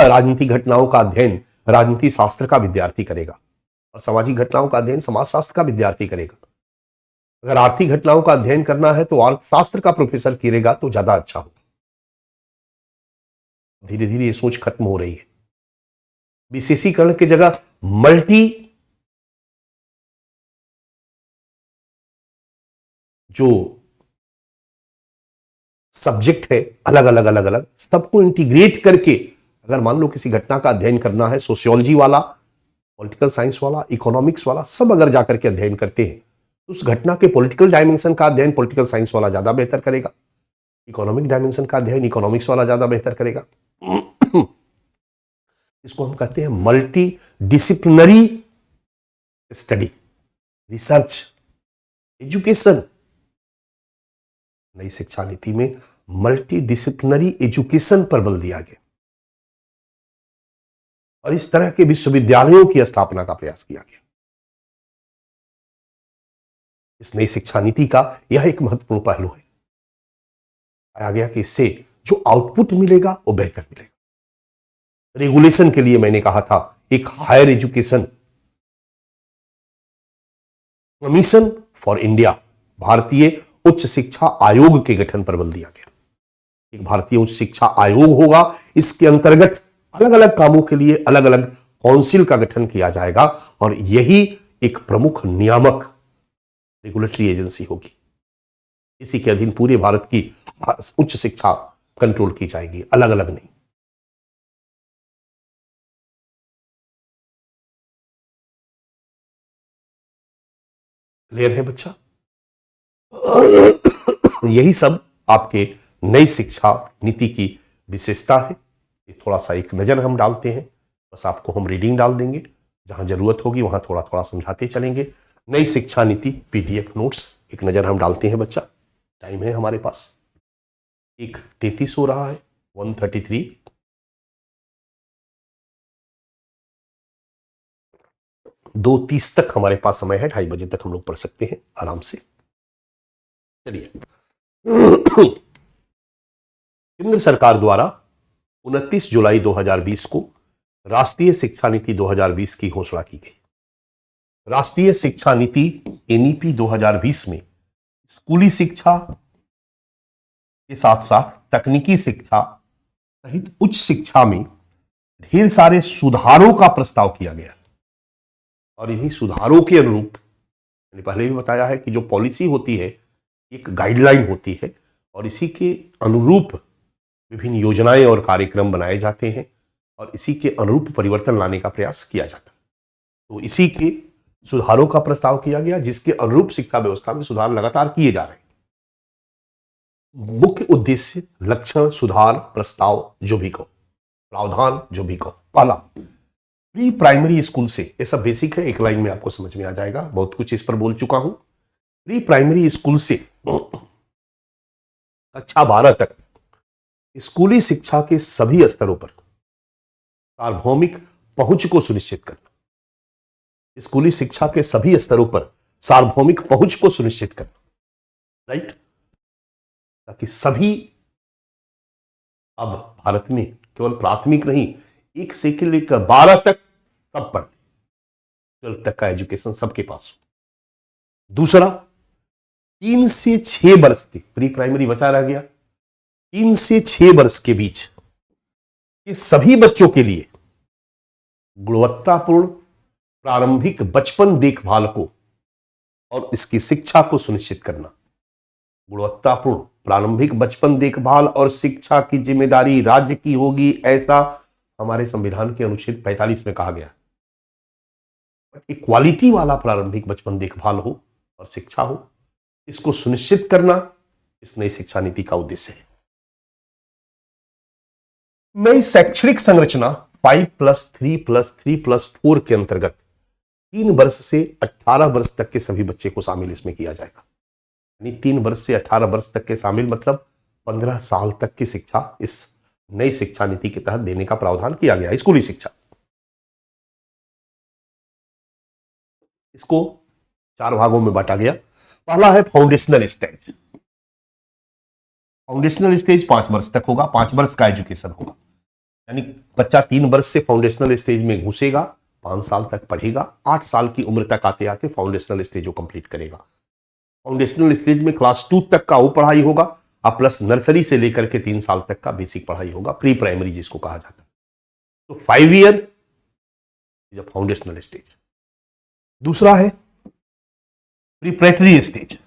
राजनीतिक घटनाओं का अध्ययन राजनीति शास्त्र का विद्यार्थी करेगा, और सामाजिक घटनाओं का अध्ययन समाज शास्त्र का विद्यार्थी करेगा। अगर आर्थिक घटनाओं का अध्ययन करना है तो अर्थशास्त्र का प्रोफेसर करेगा तो ज्यादा अच्छा होगा। धीरे धीरे ये सोच खत्म हो रही है। विशेषीकरण की जगह मल्टी जो सब्जेक्ट है, अलग अलग अलग अलग सबको इंटीग्रेट करके, अगर मान लो किसी घटना का अध्ययन करना है, सोशियोलॉजी वाला, पॉलिटिकल साइंस वाला, इकोनॉमिक्स वाला, सब अगर जाकर के अध्ययन करते हैं तो उस घटना के पॉलिटिकल डायमेंशन का अध्ययन पॉलिटिकल साइंस वाला ज्यादा बेहतर करेगा, इकोनॉमिक डायमेंशन का अध्ययन इकोनॉमिक्स वाला ज्यादा बेहतर करेगा। इसको हम कहते हैं multi disciplinary study, research, education. नई शिक्षा नीति में मल्टी डिसिप्लिनरी एजुकेशन पर बल दिया गया और इस तरह के विश्वविद्यालयों की स्थापना का प्रयास किया गया। इस नई शिक्षा नीति का यह एक महत्वपूर्ण पहलू है। पाया गया कि इससे जो आउटपुट मिलेगा वो बेहतर मिलेगा। रेगुलेशन के लिए मैंने कहा था एक higher education commission for India, भारतीय उच्च शिक्षा आयोग के गठन पर बल दिया गया। एक भारतीय उच्च शिक्षा आयोग होगा, इसके अंतर्गत अलग अलग कामों के लिए अलग अलग काउंसिल का गठन किया जाएगा और यही एक प्रमुख नियामक रेगुलेटरी एजेंसी होगी। इसी के अधीन पूरे भारत की उच्च शिक्षा कंट्रोल की जाएगी, अलग अलग नहीं। क्लियर है बच्चा? यही सब आपके नई शिक्षा नीति की विशेषता है। ये थोड़ा सा एक नजर हम डालते हैं, बस आपको हम रीडिंग डाल देंगे, जहां जरूरत होगी वहां थोड़ा थोड़ा समझाते चलेंगे। नई शिक्षा नीति पीडीएफ नोट्स एक नजर हम डालते हैं बच्चा। टाइम है हमारे पास 1:33 हो रहा है, 1:33। 2:30 तक हमारे पास समय है, 2:30 बजे तक हम लोग पढ़ सकते हैं आराम से। चलिए, केंद्र सरकार द्वारा 29 जुलाई 2020 को राष्ट्रीय शिक्षा नीति 2020 की घोषणा की गई। राष्ट्रीय शिक्षा नीति एनईपी 2020 में स्कूली शिक्षा के साथ साथ तकनीकी शिक्षा सहित उच्च शिक्षा में ढेर सारे सुधारों का प्रस्ताव किया गया और इन्हीं सुधारों के अनुरूप, मैंने पहले भी बताया है कि जो पॉलिसी होती है एक गाइडलाइन होती है और इसी के अनुरूप विभिन्न योजनाएं और कार्यक्रम बनाए जाते हैं और इसी के अनुरूप परिवर्तन लाने का प्रयास किया जाता है। तो इसी के सुधारों का प्रस्ताव किया गया, जिसके अनुरूप शिक्षा व्यवस्था में सुधार लगातार किए जा रहे हैं। मुख्य उद्देश्य, लक्षण, सुधार, प्रस्ताव जो भी कहो, प्रावधान जो भी कहो। पहला, प्री प्राइमरी स्कूल से, ये सब बेसिक है, एक लाइन में आपको समझ में आ जाएगा, बहुत कुछ इस पर बोल चुका हूं। प्री प्राइमरी स्कूल से कक्षा 12 तक स्कूली शिक्षा के सभी स्तरों पर सार्वभौमिक पहुंच को सुनिश्चित करना। स्कूली शिक्षा के सभी स्तरों पर सार्वभौमिक पहुंच को सुनिश्चित करना, राइट, ताकि सभी, अब भारत में केवल प्राथमिक नहीं, 1 से लेकर 12 तक सब पढ़, 12 तक का एजुकेशन सबके पास हो। दूसरा, 3 से 6 वर्ष के, प्री प्राइमरी बचा रह गया, 3 से 6 वर्ष के बीच के सभी बच्चों के लिए गुणवत्तापूर्ण प्रारंभिक बचपन देखभाल को और इसकी शिक्षा को सुनिश्चित करना। गुणवत्तापूर्ण प्रारंभिक बचपन देखभाल और शिक्षा की जिम्मेदारी राज्य की होगी, ऐसा हमारे संविधान के अनुच्छेद 45 में कहा गया। एक क्वालिटी वाला प्रारंभिक बचपन देखभाल हो और शिक्षा हो, इसको सुनिश्चित करना इस नई शिक्षा नीति का उद्देश्य है। नई शैक्षणिक संरचना 5+3+3+4 के अंतर्गत 3 वर्ष से 18 वर्ष तक के सभी बच्चे को शामिल इसमें किया जाएगा। यानी 3 वर्ष से 18 वर्ष तक के शामिल मतलब 15 साल तक की शिक्षा इस नई शिक्षा नीति के तहत देने का प्रावधान किया गया। स्कूली शिक्षा, इसको 4 भागों में बांटा गया। पहला है फाउंडेशनल स्टेज। फाउंडेशनल स्टेज 5 वर्ष तक होगा, 5 वर्ष का एजुकेशन होगा, यानी बच्चा 3 वर्ष से फाउंडेशनल स्टेज में घुसेगा, 5 साल तक पढ़ेगा, 8 साल की उम्र तक आते आते फाउंडेशनल स्टेज को कंप्लीट करेगा। फाउंडेशनल स्टेज में क्लास 2 तक का वो पढ़ाई होगा अब प्लस नर्सरी से लेकर के 3 साल तक का बेसिक पढ़ाई होगा, प्री प्राइमरी जिसको कहा जाता है। तो 5 year is a foundational stage. दूसरा है प्रीपरेटरी स्टेज,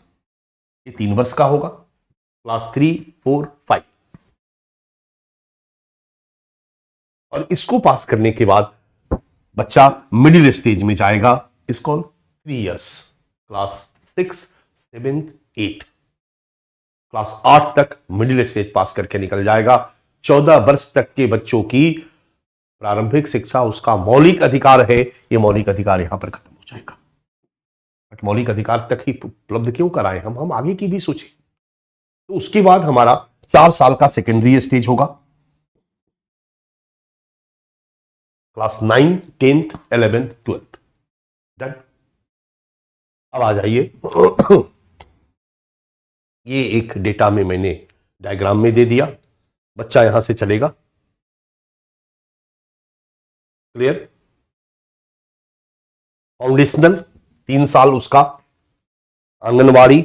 ये 3 वर्ष का होगा, क्लास 3, 4, 5। और इसको पास करने के बाद बच्चा मिडिल स्टेज में जाएगा, इसको 3 इयर्स, क्लास 6, 7, 8। क्लास 8 तक मिडिल स्टेज पास करके निकल जाएगा। 14 वर्ष तक के बच्चों की प्रारंभिक शिक्षा उसका मौलिक अधिकार है, यह मौलिक अधिकार यहां पर खत्म हो जाएगा। बट मौलिक अधिकार तक ही उपलब्ध क्यों कराएं हम आगे की भी सोचें। तो उसके बाद हमारा 4 साल का सेकेंडरी स्टेज होगा, class 9, 10th, 11th, 12th। Done. अब आ जाइए, ये एक डेटा में मैंने डायग्राम में दे दिया, बच्चा यहां से चलेगा। क्लियर? फाउंडेशनल 3 साल उसका, आंगनवाड़ी,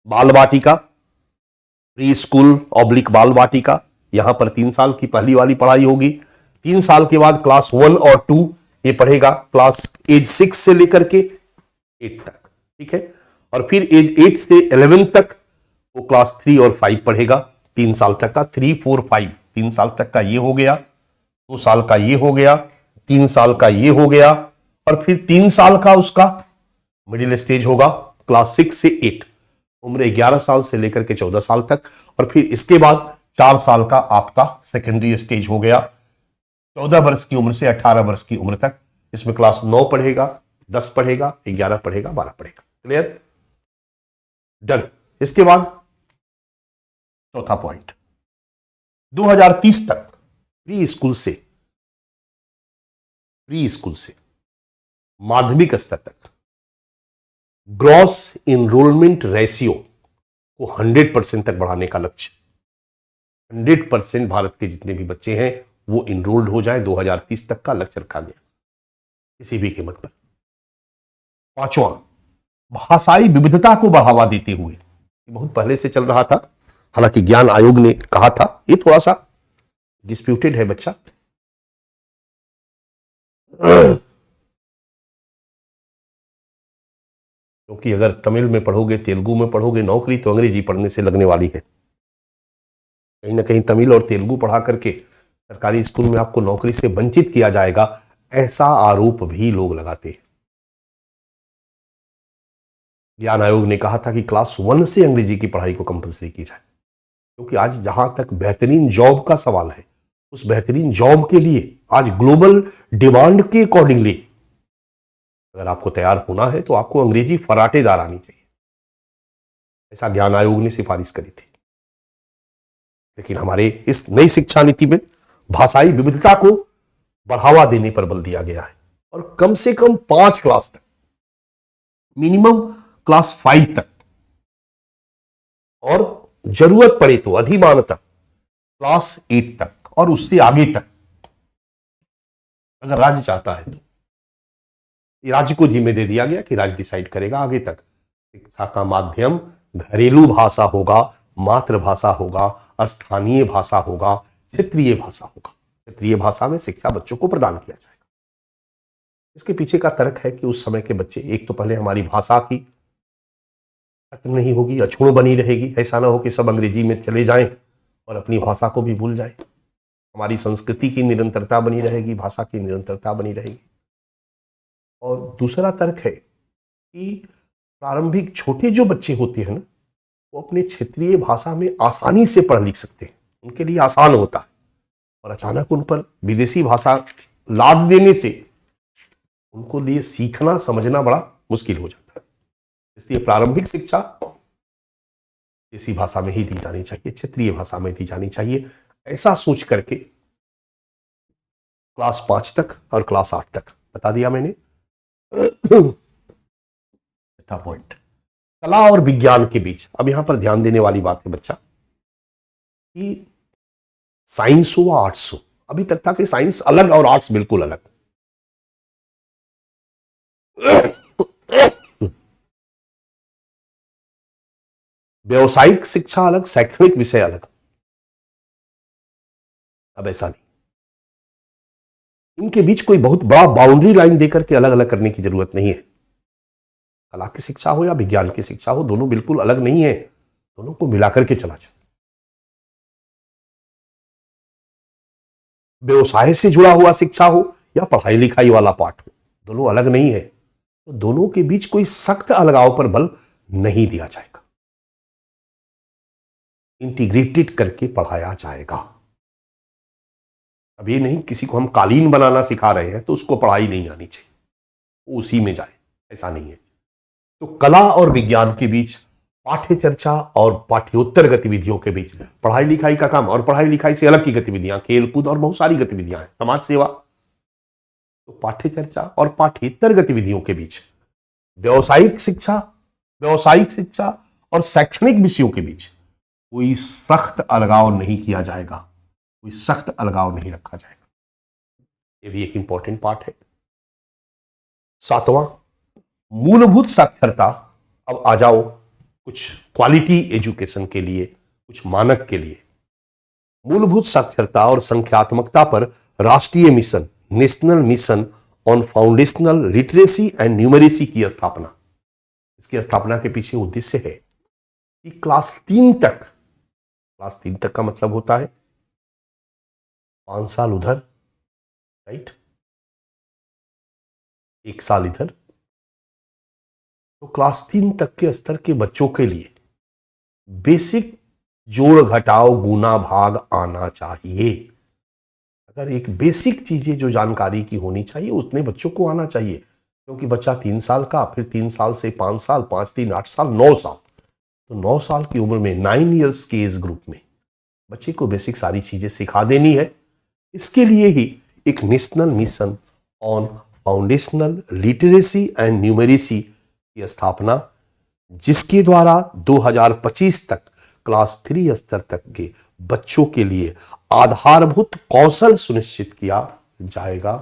बाल वाटिका, प्री स्कूल ऑब्लिक बाल वाटिका, यहां पर 3 साल की पहली वाली पढ़ाई होगी। 3 साल के बाद क्लास 1 और 2 ये पढ़ेगा, क्लास एज 6 से लेकर के 8 तक। ठीक है। और फिर एज 8 से 11 तक वो क्लास 3 और 5 पढ़ेगा, 3 साल तक का। 3, 4, 5 3 साल तक का ये हो गया, 2 साल का ये हो गया, 3 साल का ये हो गया, और फिर 3 साल का उसका मिडिल स्टेज होगा, क्लास 6 से 8, उम्र 11 साल से लेकर के 14 साल तक। और फिर इसके बाद 4 साल का आपका सेकेंडरी स्टेज हो गया, 14 वर्ष की उम्र से 18 वर्ष की उम्र तक। इसमें क्लास 9 पढ़ेगा, 10 पढ़ेगा, 11 पढ़ेगा, 12 पढ़ेगा। क्लियर? डन। इसके बाद चौथा पॉइंट, 2030 तक प्री स्कूल से माध्यमिक स्तर तक ग्रॉस इनरोलमेंट रेशियो को 100% तक बढ़ाने का लक्ष्य। 100% भारत के जितने भी बच्चे हैं वो इनरोल्ड हो जाए, 2030 तक का लक्ष्य रखा गया किसी भी कीमत पर। 5वां, भाषाई विविधता को बढ़ावा देते हुए, बहुत पहले से चल रहा था, हालांकि ज्ञान आयोग ने कहा था, ये थोड़ा सा डिस्प्यूटेड है बच्चा। क्योंकि अगर तमिल में पढ़ोगे, तेलुगु में पढ़ोगे, नौकरी तो अंग्रेजी पढ़ने से लगने वाली है। कहीं ना कहीं तमिल और तेलुगु पढ़ा करके सरकारी स्कूल में आपको नौकरी से वंचित किया जाएगा, ऐसा आरोप भी लोग लगाते हैं। ज्ञान आयोग ने कहा था कि क्लास 1 से अंग्रेजी की पढ़ाई को कंपलसरी की जाए, क्योंकि आज जहां तक बेहतरीन जॉब का सवाल है, उस बेहतरीन जॉब के लिए आज ग्लोबल डिमांड के अकॉर्डिंगली अगर आपको तैयार होना है तो आपको अंग्रेजी फराटेदार आनी चाहिए, ऐसा ज्ञान आयोग ने सिफारिश करी थी। लेकिन हमारे इस नई शिक्षा नीति में भाषाई विविधता को बढ़ावा देने पर बल दिया गया है, और कम से कम 5 क्लास तक, मिनिमम क्लास 5 तक, और जरूरत पड़े तो अधिमानतः क्लास 8 तक, और उससे आगे तक अगर राज्य चाहता है तो। राज्य को जिम्मे दे दिया गया कि राज्य डिसाइड करेगा आगे तक। शिक्षा का माध्यम घरेलू भाषा होगा, मातृभाषा होगा, स्थानीय भाषा होगा, क्षेत्रीय भाषा होगा। क्षेत्रीय भाषा में शिक्षा बच्चों को प्रदान किया जाएगा। इसके पीछे का तर्क है कि उस समय के बच्चे, एक तो पहले हमारी भाषा की खत्म नहीं होगी, अछूण बनी रहेगी। ऐसा ना हो कि सब अंग्रेजी में चले जाएं और अपनी भाषा को भी भूल जाएं। हमारी संस्कृति की निरंतरता बनी रहेगी, भाषा की निरंतरता बनी रहेगी। और दूसरा तर्क है कि प्रारंभिक छोटे जो बच्चे होते हैं ना, वो अपने क्षेत्रीय भाषा में आसानी से पढ़ लिख सकते हैं, उनके लिए आसान होता है। और अचानक उन पर विदेशी भाषा लाद देने से उनको लिए सीखना समझना बड़ा मुश्किल हो जाता है। इसलिए प्रारंभिक शिक्षा देसी भाषा में ही दी जानी चाहिए, क्षेत्रीय भाषा में दी जानी चाहिए, ऐसा सोच करके क्लास 5 तक और क्लास 8 तक बता दिया मैंने। छठा पॉइंट, कला और विज्ञान के बीच। अब यहां पर ध्यान देने वाली बात है बच्चा कि साइंस हो आर्ट्स हो, अभी तक था कि साइंस अलग और आर्ट्स बिल्कुल अलग। व्यवसायिक शिक्षा अलग, शैक्षणिक विषय अलग। अब ऐसा नहीं, इनके बीच कोई बहुत बड़ा बाउंड्री लाइन देकर के अलग अलग करने की जरूरत नहीं है। कला की शिक्षा हो या विज्ञान की शिक्षा हो, दोनों बिल्कुल अलग नहीं है, दोनों को मिलाकर के चला जाए। व्यवसाय से जुड़ा हुआ शिक्षा हो या पढ़ाई लिखाई वाला पाठ हो, दोनों अलग नहीं है, तो दोनों के बीच कोई सख्त अलगाव पर बल नहीं दिया जाएगा, इंटीग्रेटेड करके पढ़ाया जाएगा। अब ये नहीं किसी को हम कालीन बनाना सिखा रहे हैं तो उसको पढ़ाई नहीं आनी चाहिए, वो उसी में जाए, ऐसा नहीं है। तो कला और विज्ञान के बीच, पाठ्य चर्चा और पाठ्योत्तर गतिविधियों के बीच पढ़ाई लिखाई का काम और पढ़ाई लिखाई से अलग की गतिविधियां, खेल कूद और बहुत सारी गतिविधियां हैं, समाज सेवा। तो पाठ्य चर्चा और पाठ्येतर गतिविधियों के बीच व्यावसायिक शिक्षा और शैक्षणिक विषयों के बीच कोई सख्त अलगाव नहीं किया जाएगा, कोई सख्त अलगाव नहीं रखा जाएगा। ये भी एक इंपॉर्टेंट पार्ट है। 7वां, मूलभूत साक्षरता। अब आ जाओ कुछ क्वालिटी एजुकेशन के लिए, कुछ मानक के लिए। मूलभूत साक्षरता और संख्यात्मकता पर राष्ट्रीय mission, national mission on foundational literacy and numeracy की स्थापना। इसकी स्थापना के पीछे उद्देश्य है कि क्लास 3 तक का मतलब होता है 5 साल उधर, राइट, 1 साल इधर। तो क्लास 3 तक के स्तर के बच्चों के लिए बेसिक जोड़ घटाव गुना भाग आना चाहिए। अगर एक बेसिक चीजें जो जानकारी की होनी चाहिए उतने बच्चों को आना चाहिए, क्योंकि बच्चा 3 साल का, फिर 3 साल से 5 साल, 5 3 8 साल, 9 साल, तो 9 साल की उम्र में 9 इयर्स के एज ग्रुप में बच्चे को बेसिक सारी चीजें सिखा देनी है। इसके लिए ही एक national mission on foundational literacy and numeracy की स्थापना, जिसके द्वारा 2025 तक क्लास 3 स्तर तक के बच्चों के लिए आधारभूत कौशल सुनिश्चित किया जाएगा।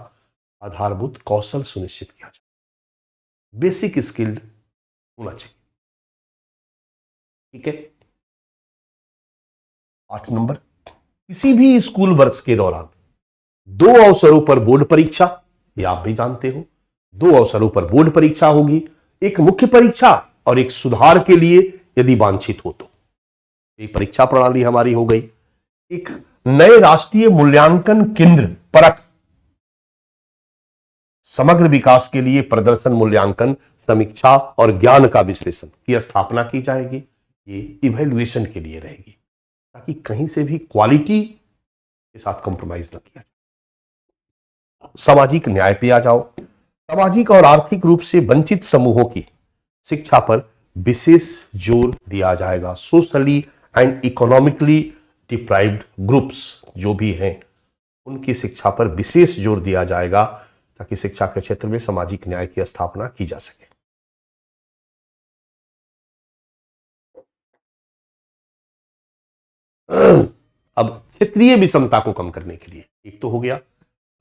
आधारभूत कौशल सुनिश्चित किया जाएगा, बेसिक स्किल्ड होना चाहिए। ठीक है। 8 नंबर, किसी भी स्कूल वर्ष के दौरान 2 अवसरों पर बोर्ड परीक्षा, ये आप भी जानते हो, 2 अवसरों पर बोर्ड परीक्षा होगी, एक मुख्य परीक्षा और एक सुधार के लिए यदि वांछित हो तो। एक परीक्षा प्रणाली हमारी हो गई। एक नए राष्ट्रीय मूल्यांकन केंद्र परख, समग्र विकास के लिए प्रदर्शन मूल्यांकन, समीक्षा और ज्ञान का विश्लेषण की स्थापना की जाएगी। ये इवैल्यूएशन के लिए रहेगी, ताकि कहीं से भी क्वालिटी के साथ कॉम्प्रोमाइज न किया जाए। सामाजिक न्याय पे आ जाओ। सामाजिक और आर्थिक रूप से वंचित समूहों की शिक्षा पर विशेष जोर दिया जाएगा। Socially and economically deprived groups जो भी हैं, उनकी शिक्षा पर विशेष जोर दिया जाएगा, ताकि शिक्षा के क्षेत्र में सामाजिक न्याय की स्थापना की जा सके। अब क्षेत्रीय विषमता को कम करने के लिए, एक तो हो गया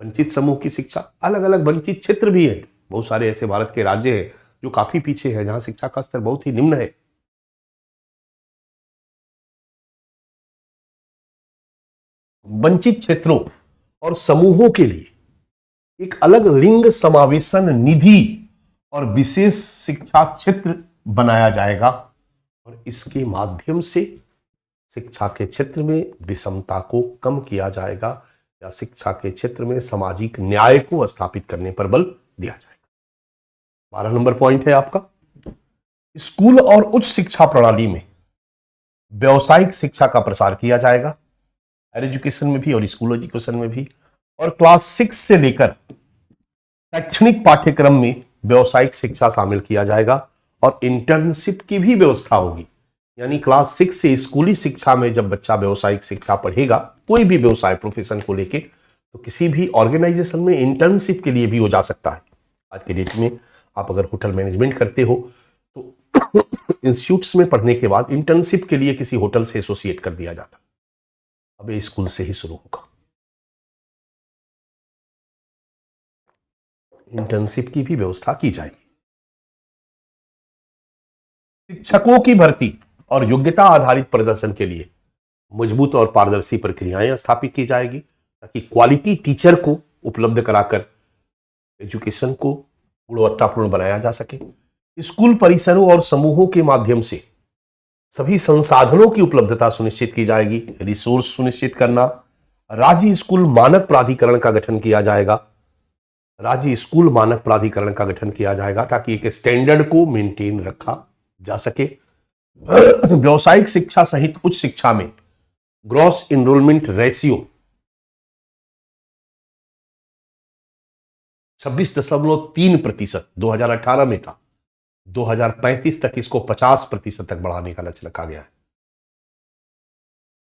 वंचित समूह की शिक्षा, अलग अलग वंचित क्षेत्र भी है, बहुत सारे ऐसे भारत के राज्य हैं जो काफी पीछे है, जहां शिक्षा का स्तर बहुत ही निम्न है। वंचित क्षेत्रों और समूहों के लिए एक अलग लिंग समावेशन निधि और विशेष शिक्षा क्षेत्र बनाया जाएगा, और इसके माध्यम से शिक्षा के क्षेत्र में विषमता को कम किया जाएगा, या शिक्षा के क्षेत्र में सामाजिक न्याय को स्थापित करने पर बल दिया जाएगा। 12 नंबर पॉइंट है आपका, स्कूल और उच्च शिक्षा प्रणाली में व्यावसायिक शिक्षा का प्रसार किया जाएगा, हायर एजुकेशन में भी और स्कूल एजुकेशन में भी। और क्लास 6 से लेकर शैक्षणिक पाठ्यक्रम में व्यावसायिक शिक्षा शामिल किया जाएगा, और इंटर्नशिप की भी व्यवस्था होगी। यानी क्लास 6 से स्कूली शिक्षा में जब बच्चा व्यावसायिक शिक्षा पढ़ेगा, कोई भी व्यवसाय प्रोफेशन को लेके, तो किसी भी ऑर्गेनाइजेशन में इंटर्नशिप के लिए भी हो जा सकता है। आज के डेट में आप अगर होटल मैनेजमेंट करते हो तो इंस्टीट्यूट्स में पढ़ने के बाद इंटर्नशिप के लिए किसी होटल से एसोसिएट कर दिया जाता। अब ये स्कूल से ही शुरू होगा। इंटर्नशिप की भी व्यवस्था की जाएगी। शिक्षकों की भर्ती और योग्यता आधारित प्रदर्शन के लिए मजबूत और पारदर्शी प्रक्रियाएं स्थापित की जाएगी, ताकि क्वालिटी टीचर को उपलब्ध कराकर एजुकेशन को गुणवत्तापूर्ण बनाया जा सके। स्कूल परिसरों और समूहों के माध्यम से सभी संसाधनों की उपलब्धता सुनिश्चित की जाएगी। रिसोर्स सुनिश्चित करना, राज्य स्कूल मानक प्राधिकरण का गठन किया जाएगा। राज्य स्कूल मानक प्राधिकरण का गठन किया जाएगा ताकि एक स्टैंडर्ड को मेंटेन रखा जा सके। व्यावसायिक शिक्षा सहित उच्च शिक्षा में ग्रॉस इनरोलमेंट रेशियो 26.3% 2018 में था। 2035 तक इसको 50% तक बढ़ाने का लक्ष्य रखा गया है।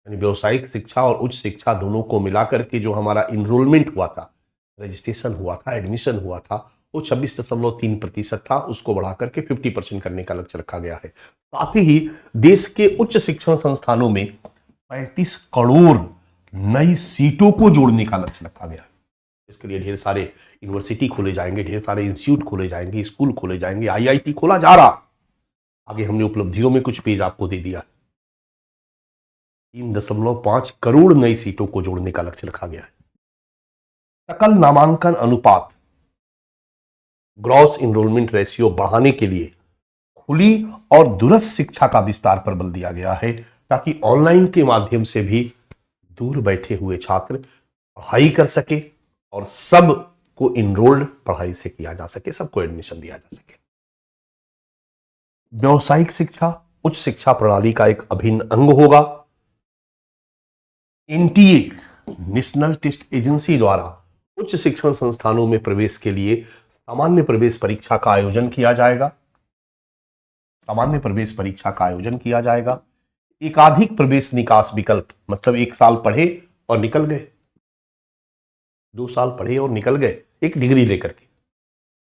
यानी व्यावसायिक शिक्षा और उच्च शिक्षा दोनों को मिलाकर के जो हमारा इनरोलमेंट हुआ था, रजिस्ट्रेशन हुआ था, एडमिशन हुआ था, वो 26.3% था। उसको बढ़ाकर के 50% करने का लक्ष्य रखा गया है। साथ ही देश के उच्च शिक्षण संस्थानों में 35 करोड़ नई सीटों को जोड़ने का लक्ष्य रखा गया है। इसके लिए ढेर सारे यूनिवर्सिटी खोले जाएंगे, ढेर सारे इंस्टीट्यूट खोले जाएंगे, स्कूल खोले जाएंगे, आईआईटी खोला जा रहा। आगे हमने उपलब्धियों में कुछ पेज आपको दे दिया। 3.5 करोड़ नई सीटों को जोड़ने का लक्ष्य रखा गया है। सकल नामांकन अनुपात ग्रॉस इनरोलमेंट रेशियो बढ़ाने के लिए खुली और दूरस्थ शिक्षा का विस्तार पर बल दिया गया है, ताकि ऑनलाइन के माध्यम से भी दूर बैठे हुए छात्र पढ़ाई कर सके और सब को इनरोल्ड पढ़ाई से किया जा सके, सबको एडमिशन दिया जा सके। व्यावसायिक शिक्षा उच्च शिक्षा प्रणाली का एक अभिन्न अंग होगा। एनटीए नेशनल टेस्ट एजेंसी द्वारा उच्च शिक्षण संस्थानों में प्रवेश के लिए सामान्य प्रवेश परीक्षा का आयोजन किया जाएगा। सामान्य प्रवेश परीक्षा का आयोजन किया जाएगा। एकाधिक प्रवेश निकास विकल्प, मतलब 1 साल पढ़े और निकल गए, 2 साल पढ़े और निकल गए, एक डिग्री लेकर के,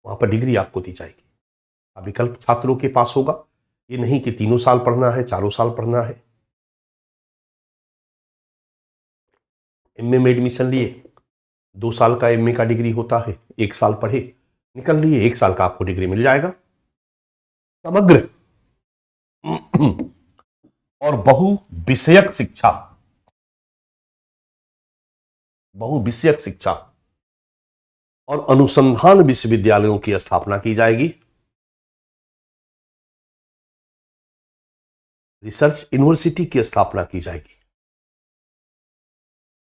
वहां पर डिग्री आपको दी जाएगी। अब विकल्प छात्रों के पास होगा। ये नहीं कि 3 साल पढ़ना है, 4 साल पढ़ना है। एमए में एडमिशन लिए, 2 साल का एमए का डिग्री होता है, 1 साल पढ़े निकल लिए, 1 साल का आपको डिग्री मिल जाएगा। समग्र और बहुविषयक शिक्षा, बहुविषयक शिक्षा और अनुसंधान विश्वविद्यालयों की स्थापना की जाएगी। रिसर्च यूनिवर्सिटी की स्थापना की जाएगी।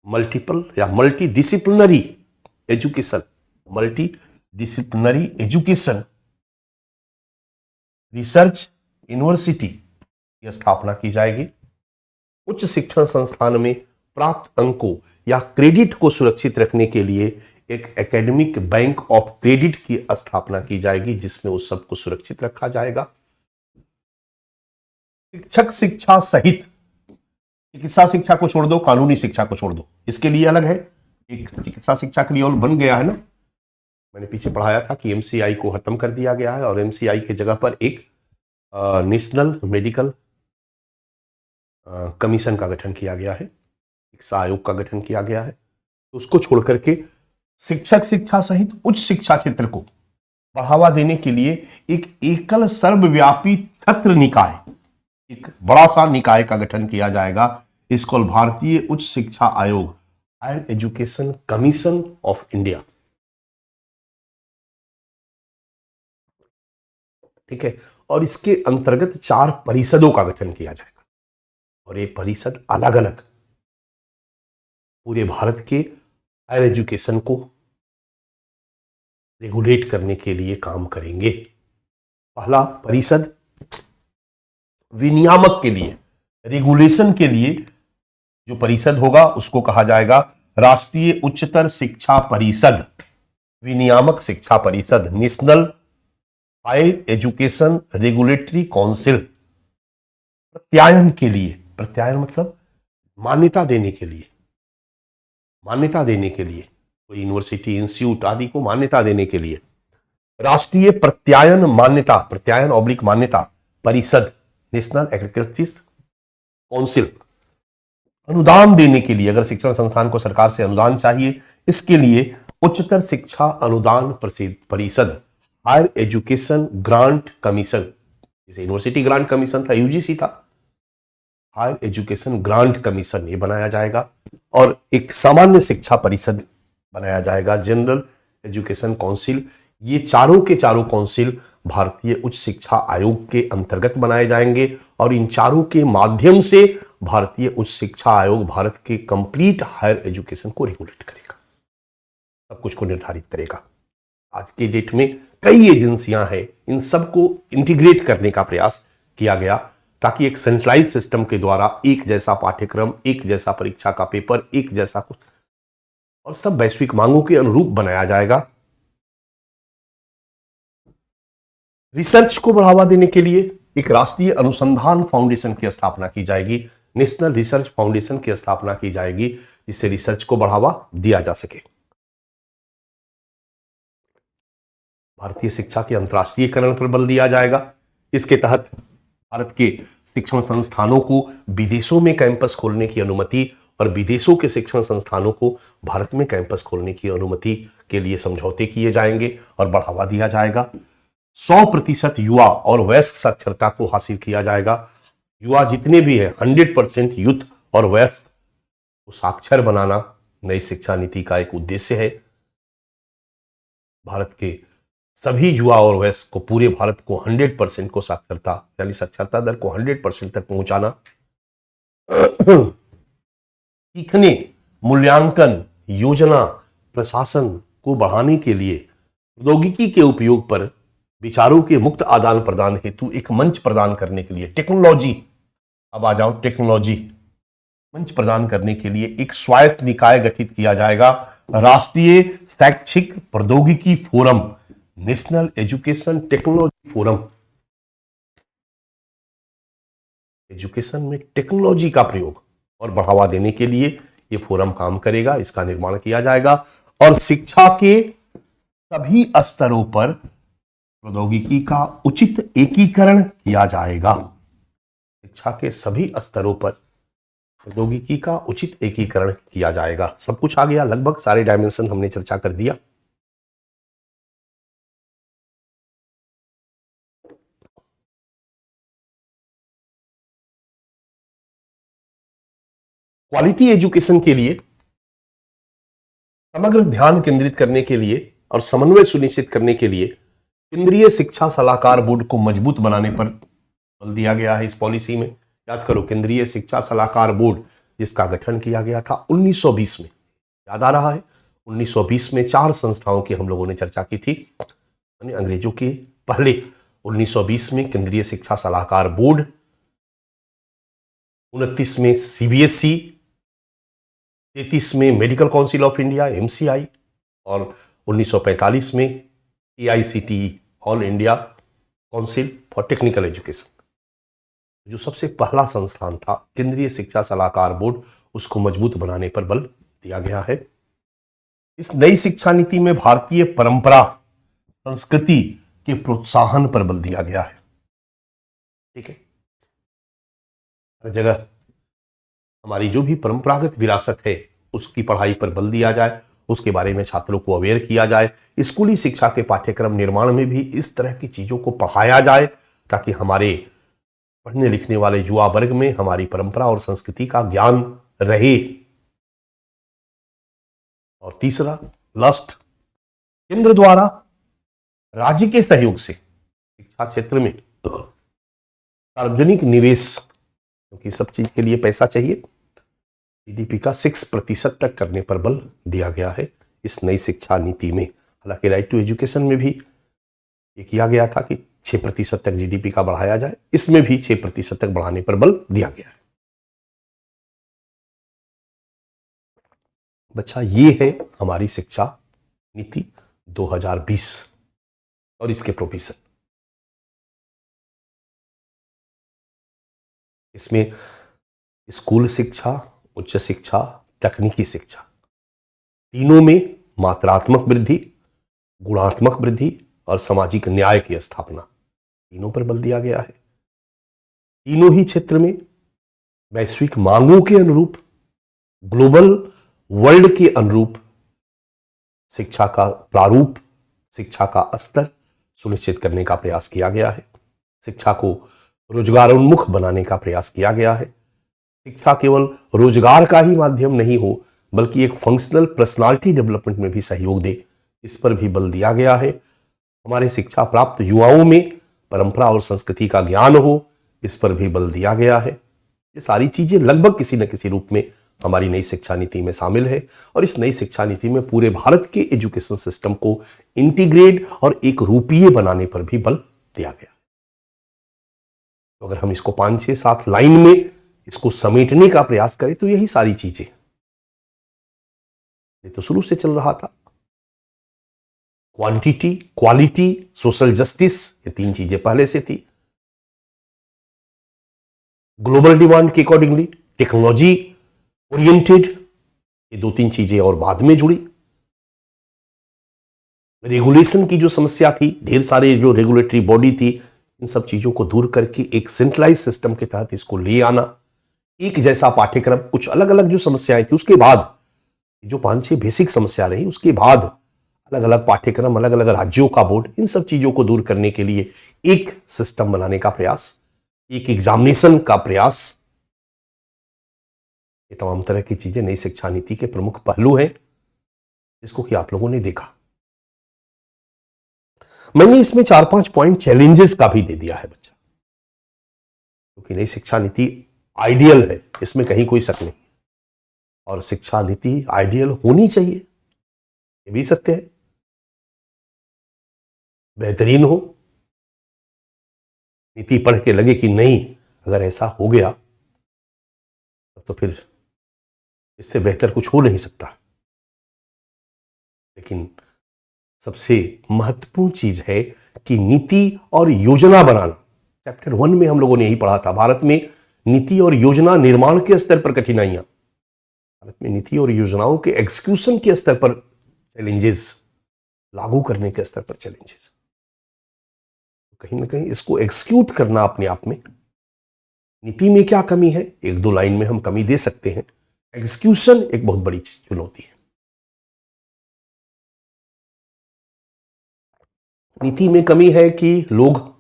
मल्टीपल या multi disciplinary education, multi disciplinary education research university की स्थापना की जाएगी। उच्च शिक्षण संस्थान में प्राप्त अंकों या क्रेडिट को सुरक्षित रखने के लिए एक एकेडमिक बैंक ऑफ क्रेडिट की स्थापना की जाएगी, जिसमें उस सबको सुरक्षित रखा जाएगा। शिक्षक शिक्षा सहित चिकित्सा शिक्षा को छोड़ दो, कानूनी शिक्षा को छोड़ दो, इसके लिए अलग है। एक चिकित्सा शिक्षा के लिए और बन गया है ना, मैंने पीछे पढ़ाया था कि एमसीआई को खत्म कर दिया गया है और एमसीआई के जगह पर एक नेशनल मेडिकल कमीशन का गठन किया गया है, शिक्षा आयोग का गठन किया गया है। तो उसको छोड़ करके शिक्षक शिक्षा सहित उच्च शिक्षा क्षेत्र को बढ़ावा देने के लिए एक एकल सर्वव्यापी छत्र निकाय, एक बड़ा सा निकाय का गठन किया जाएगा। इसको भारतीय उच्च शिक्षा आयोग, higher education commission of India, ठीक है। और इसके अंतर्गत 4 परिषदों का गठन किया जाएगा और ये परिषद अलग अलग पूरे भारत के हायर एजुकेशन को रेगुलेट करने के लिए काम करेंगे। पहला परिषद विनियामक के लिए, रेगुलेशन के लिए जो परिषद होगा उसको कहा जाएगा राष्ट्रीय उच्चतर शिक्षा परिषद, विनियामक शिक्षा परिषद, national higher education regulatory council. प्रत्यायन के लिए, प्रत्यायन मतलब मान्यता देने के लिए, मान्यता देने के लिए, कोई यूनिवर्सिटी इंस्टीट्यूट आदि को मान्यता देने के लिए राष्ट्रीय प्रत्यायन मान्यता, प्रत्यायन ऑब्लिक मान्यता परिषद, नेशनल एग्रीकल्चर काउंसिल। अनुदान देने के लिए, अगर शिक्षण संस्थान को सरकार से अनुदान चाहिए, इसके लिए उच्चतर शिक्षा अनुदान परिषद, हायर एजुकेशन ग्रांट कमीशन, जैसे यूनिवर्सिटी ग्रांट कमीशन था, यूजीसी था, हायर एजुकेशन ग्रांट कमीशन ये बनाया जाएगा और एक सामान्य शिक्षा परिषद बनाया जाएगा, जनरल एजुकेशन काउंसिल। ये चारों के चारों काउंसिल भारतीय उच्च शिक्षा आयोग के अंतर्गत बनाए जाएंगे और इन चारों के माध्यम से भारतीय उच्च शिक्षा आयोग भारत के कंप्लीट हायर एजुकेशन को रेगुलेट करेगा, सब कुछ को निर्धारित करेगा। आज के डेट में कई एजेंसियां हैं, इन सबको इंटीग्रेट करने का प्रयास किया गया ताकि एक सेंट्रलाइज सिस्टम के द्वारा एक जैसा पाठ्यक्रम, एक जैसा परीक्षा का पेपर, एक जैसा कुछ और सब वैश्विक मांगों के अनुरूप बनाया जाएगा। रिसर्च को बढ़ावा देने के लिए एक राष्ट्रीय अनुसंधान फाउंडेशन की स्थापना की जाएगी, नेशनल रिसर्च फाउंडेशन की स्थापना की जाएगी, जिससे रिसर्च को बढ़ावा दिया जा सके। भारतीय शिक्षा के अंतर्राष्ट्रीयकरण पर बल दिया जाएगा। इसके तहत भारत के शिक्षण संस्थानों को विदेशों में कैंपस खोलने की अनुमति और विदेशों के शिक्षण संस्थानों को भारत में कैंपस खोलने की अनुमति के लिए समझौते किए जाएंगे और बढ़ावा दिया जाएगा। 100% युवा और वयस्क साक्षरता को हासिल किया जाएगा। युवा जितने भी हैं 100% यूथ और वयस्क को साक्षर बनाना नई शिक्षा नीति का एक उद्देश्य है। भारत के सभी युवा और वयस्क को, पूरे भारत को 100% को साक्षरता यानी साक्षरता दर को 100% तक पहुंचाना। सीखने, मूल्यांकन, योजना, प्रशासन को बढ़ाने के लिए प्रौद्योगिकी के उपयोग पर विचारों के मुक्त आदान प्रदान हेतु एक मंच प्रदान करने के लिए टेक्नोलॉजी, अब आ जाओ टेक्नोलॉजी, मंच प्रदान करने के लिए एक स्वायत्त निकाय गठित किया जाएगा, राष्ट्रीय शैक्षिक प्रौद्योगिकी forum, national education technology forum. Education में टेक्नोलॉजी का प्रयोग और बढ़ावा देने के लिए यह फोरम काम करेगा, इसका निर्माण किया जाएगा और शिक्षा के सभी स्तरों पर प्रौद्योगिकी का उचित एकीकरण किया जाएगा। शिक्षा के सभी स्तरों पर प्रौद्योगिकी का उचित एकीकरण किया जाएगा। सब कुछ आ गया, लगभग सारे डायमेंशन हमने चर्चा कर दिया। क्वालिटी एजुकेशन के लिए समग्र ध्यान केंद्रित करने के लिए और समन्वय सुनिश्चित करने के लिए केंद्रीय शिक्षा सलाहकार बोर्ड को मजबूत बनाने पर बल दिया गया है। इस पॉलिसी में याद करो, केंद्रीय शिक्षा सलाहकार बोर्ड जिसका गठन किया गया था 1920 में, याद आ रहा है 1920 में 4 संस्थाओं की हम लोगों ने चर्चा की थी, अंग्रेजों के पहले 1920 में केंद्रीय शिक्षा सलाहकार बोर्ड, 29 में सीबीएसई, 33 में medical council of India MCI और 1945 में AICTE all India council for technical education. जो सबसे पहला संस्थान था केंद्रीय शिक्षा सलाहकार बोर्ड, उसको मजबूत बनाने पर बल दिया गया है। इस नई शिक्षा नीति में भारतीय परंपरा संस्कृति के प्रोत्साहन पर बल दिया गया है। ठीक है, हर जगह हमारी जो भी परंपरागत विरासत है उसकी पढ़ाई पर बल दिया जाए, उसके बारे में छात्रों को अवेयर किया जाए। स्कूली शिक्षा के पाठ्यक्रम निर्माण में भी इस तरह की चीजों को पढ़ाया जाए ताकि हमारे पढ़ने लिखने वाले युवा वर्ग में हमारी परंपरा और संस्कृति का ज्ञान रहे। और तीसरा, लस्ट, केंद्र द्वारा राज्य के सहयोग से शिक्षा क्षेत्र में सार्वजनिक निवेश, क्योंकि सब चीज के लिए पैसा चाहिए, GDP का 6% तक करने पर बल दिया गया है इस नई शिक्षा नीति में। हालांकि राइट टू एजुकेशन में भी ये किया गया था कि 6% तक GDP का बढ़ाया जाए, इसमें भी 6% तक बढ़ाने पर बल दिया गया है। बच्चा, ये है हमारी शिक्षा नीति 2020 और इसके प्रोविजन। इसमें स्कूल शिक्षा, उच्च शिक्षा, तकनीकी शिक्षा, तीनों में मात्रात्मक वृद्धि, गुणात्मक वृद्धि और सामाजिक न्याय की स्थापना, तीनों पर बल दिया गया है। तीनों ही क्षेत्र में वैश्विक मांगों के अनुरूप, ग्लोबल वर्ल्ड के अनुरूप शिक्षा का प्रारूप, शिक्षा का स्तर सुनिश्चित करने का प्रयास किया गया है। शिक्षा को रोजगारोन्मुख बनाने का प्रयास किया गया है। शिक्षा केवल रोजगार का ही माध्यम नहीं हो बल्कि एक फंक्शनल पर्सनालिटी डेवलपमेंट में भी सहयोग दे, इस पर भी बल दिया गया है। हमारे शिक्षा प्राप्त युवाओं में परंपरा और संस्कृति का ज्ञान हो, इस पर भी बल दिया गया है। ये सारी चीजें लगभग किसी न किसी रूप में हमारी नई शिक्षा नीति में शामिल है और इस नई शिक्षा नीति में पूरे भारत के एजुकेशन सिस्टम को इंटीग्रेट और एक रूपीय बनाने पर भी बल दिया गया। तो अगर हम इसको 5, 6, 7 लाइन में इसको समेटने का प्रयास करें तो यही सारी चीजें, ये तो शुरू से चल रहा था। क्वांटिटी, क्वालिटी, सोशल जस्टिस, ये 3 चीजें पहले से थी। ग्लोबल डिमांड के अकॉर्डिंगली टेक्नोलॉजी ओरिएंटेड, ये 2-3 चीजें और बाद में जुड़ी। रेगुलेशन की जो समस्या थी, ढेर सारे जो रेगुलेटरी बॉडी थी, इन सब चीजों को दूर करके एक सेंट्रलाइज सिस्टम के तहत इसको ले आना, एक जैसा पाठ्यक्रम, कुछ अलग अलग जो समस्याएं थी उसके बाद जो 5-6 बेसिक समस्या रही, उसके बाद अलग अलग पाठ्यक्रम, अलग अलग राज्यों का बोर्ड, इन सब चीजों को दूर करने के लिए एक सिस्टम बनाने का प्रयास, एक एग्जामिनेशन का प्रयास, ये तमाम तरह की चीजें नई शिक्षा नीति के प्रमुख पहलू हैं, जिसको कि आप लोगों ने देखा। मैंने इसमें 4-5 पॉइंट चैलेंजेस का भी दे दिया है बच्चा, क्योंकि नई शिक्षा नीति आइडियल है, इसमें कहीं कोई शक नहीं, और शिक्षा नीति आइडियल होनी चाहिए, ये भी सत्य है, बेहतरीन हो। नीति पढ़ के लगे कि नहीं, अगर ऐसा हो गया तो फिर इससे बेहतर कुछ हो नहीं सकता। लेकिन सबसे महत्वपूर्ण चीज है कि नीति और योजना बनाना। चैप्टर 1 में हम लोगों ने यही पढ़ा था, भारत में नीति और योजना निर्माण के स्तर पर कठिनाइयां, भारत में नीति और योजनाओं के एग्जीक्यूशन के स्तर पर चैलेंजेस, लागू करने के स्तर पर चैलेंजेस। कहीं ना कहीं इसको एग्जीक्यूट करना अपने आप में, नीति में क्या कमी है 1-2 लाइन में हम कमी दे सकते हैं, एग्जीक्यूशन एक बहुत बड़ी चुनौती है। नीति में कमी है कि लोग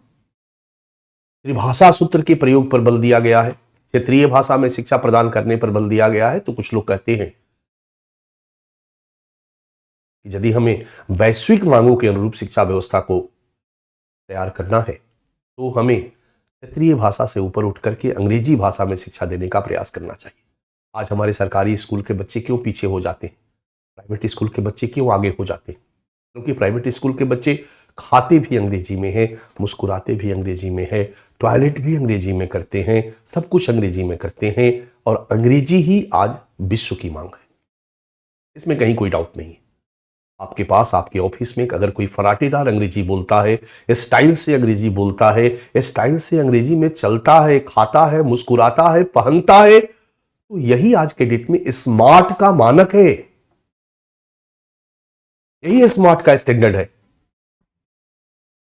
त्रिभाषा सूत्र के प्रयोग पर बल दिया गया है, क्षेत्रीय भाषा में शिक्षा प्रदान करने पर बल दिया गया है। तो कुछ लोग कहते हैं कि यदि हमें वैश्विक मांगों के अनुरूप शिक्षा व्यवस्था को तैयार करना है तो हमें क्षेत्रीय भाषा से ऊपर उठ करके अंग्रेजी भाषा में शिक्षा देने का प्रयास करना चाहिए। आज हमारे सरकारी स्कूल के बच्चे क्यों पीछे हो जाते हैं, प्राइवेट स्कूल के बच्चे क्यों आगे हो जाते हैं? क्योंकि प्राइवेट स्कूल के बच्चे खाते भी अंग्रेजी में है, मुस्कुराते भी अंग्रेजी में है, टॉयलेट भी अंग्रेजी में करते हैं, सब कुछ अंग्रेजी में करते हैं, और अंग्रेजी ही आज विश्व की मांग है, इसमें कहीं कोई डाउट नहीं है। आपके पास आपके ऑफिस में अगर कोई फराटेदार अंग्रेजी बोलता है, स्टाइल से अंग्रेजी बोलता है, स्टाइल से अंग्रेजी में चलता है, खाता है, मुस्कुराता है, पहनता है, तो यही आज के डेट में स्मार्ट का मानक है, यही स्मार्ट का स्टैंडर्ड है।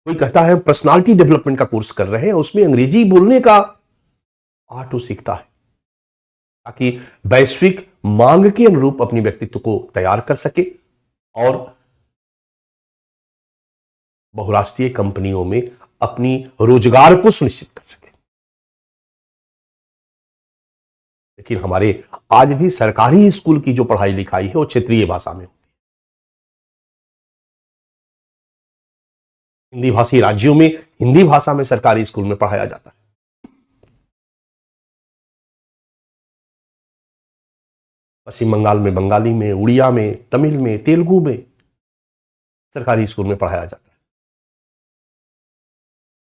कोई कहता है पर्सनालिटी डेवलपमेंट का कोर्स कर रहे हैं, उसमें अंग्रेजी बोलने का आर्ट वो सीखता है ताकि वैश्विक मांग के अनुरूप अपनी व्यक्तित्व को तैयार कर सके और बहुराष्ट्रीय कंपनियों में अपनी रोजगार को सुनिश्चित कर सके। लेकिन हमारे आज भी सरकारी स्कूल की जो पढ़ाई लिखाई है वो क्षेत्रीय भाषा में होती है। हिंदी भाषी राज्यों में हिंदी भाषा में सरकारी स्कूल में पढ़ाया जाता है। पश्चिम बंगाल में बंगाली में, उड़िया में, तमिल में, तेलुगु में सरकारी स्कूल में पढ़ाया जाता है।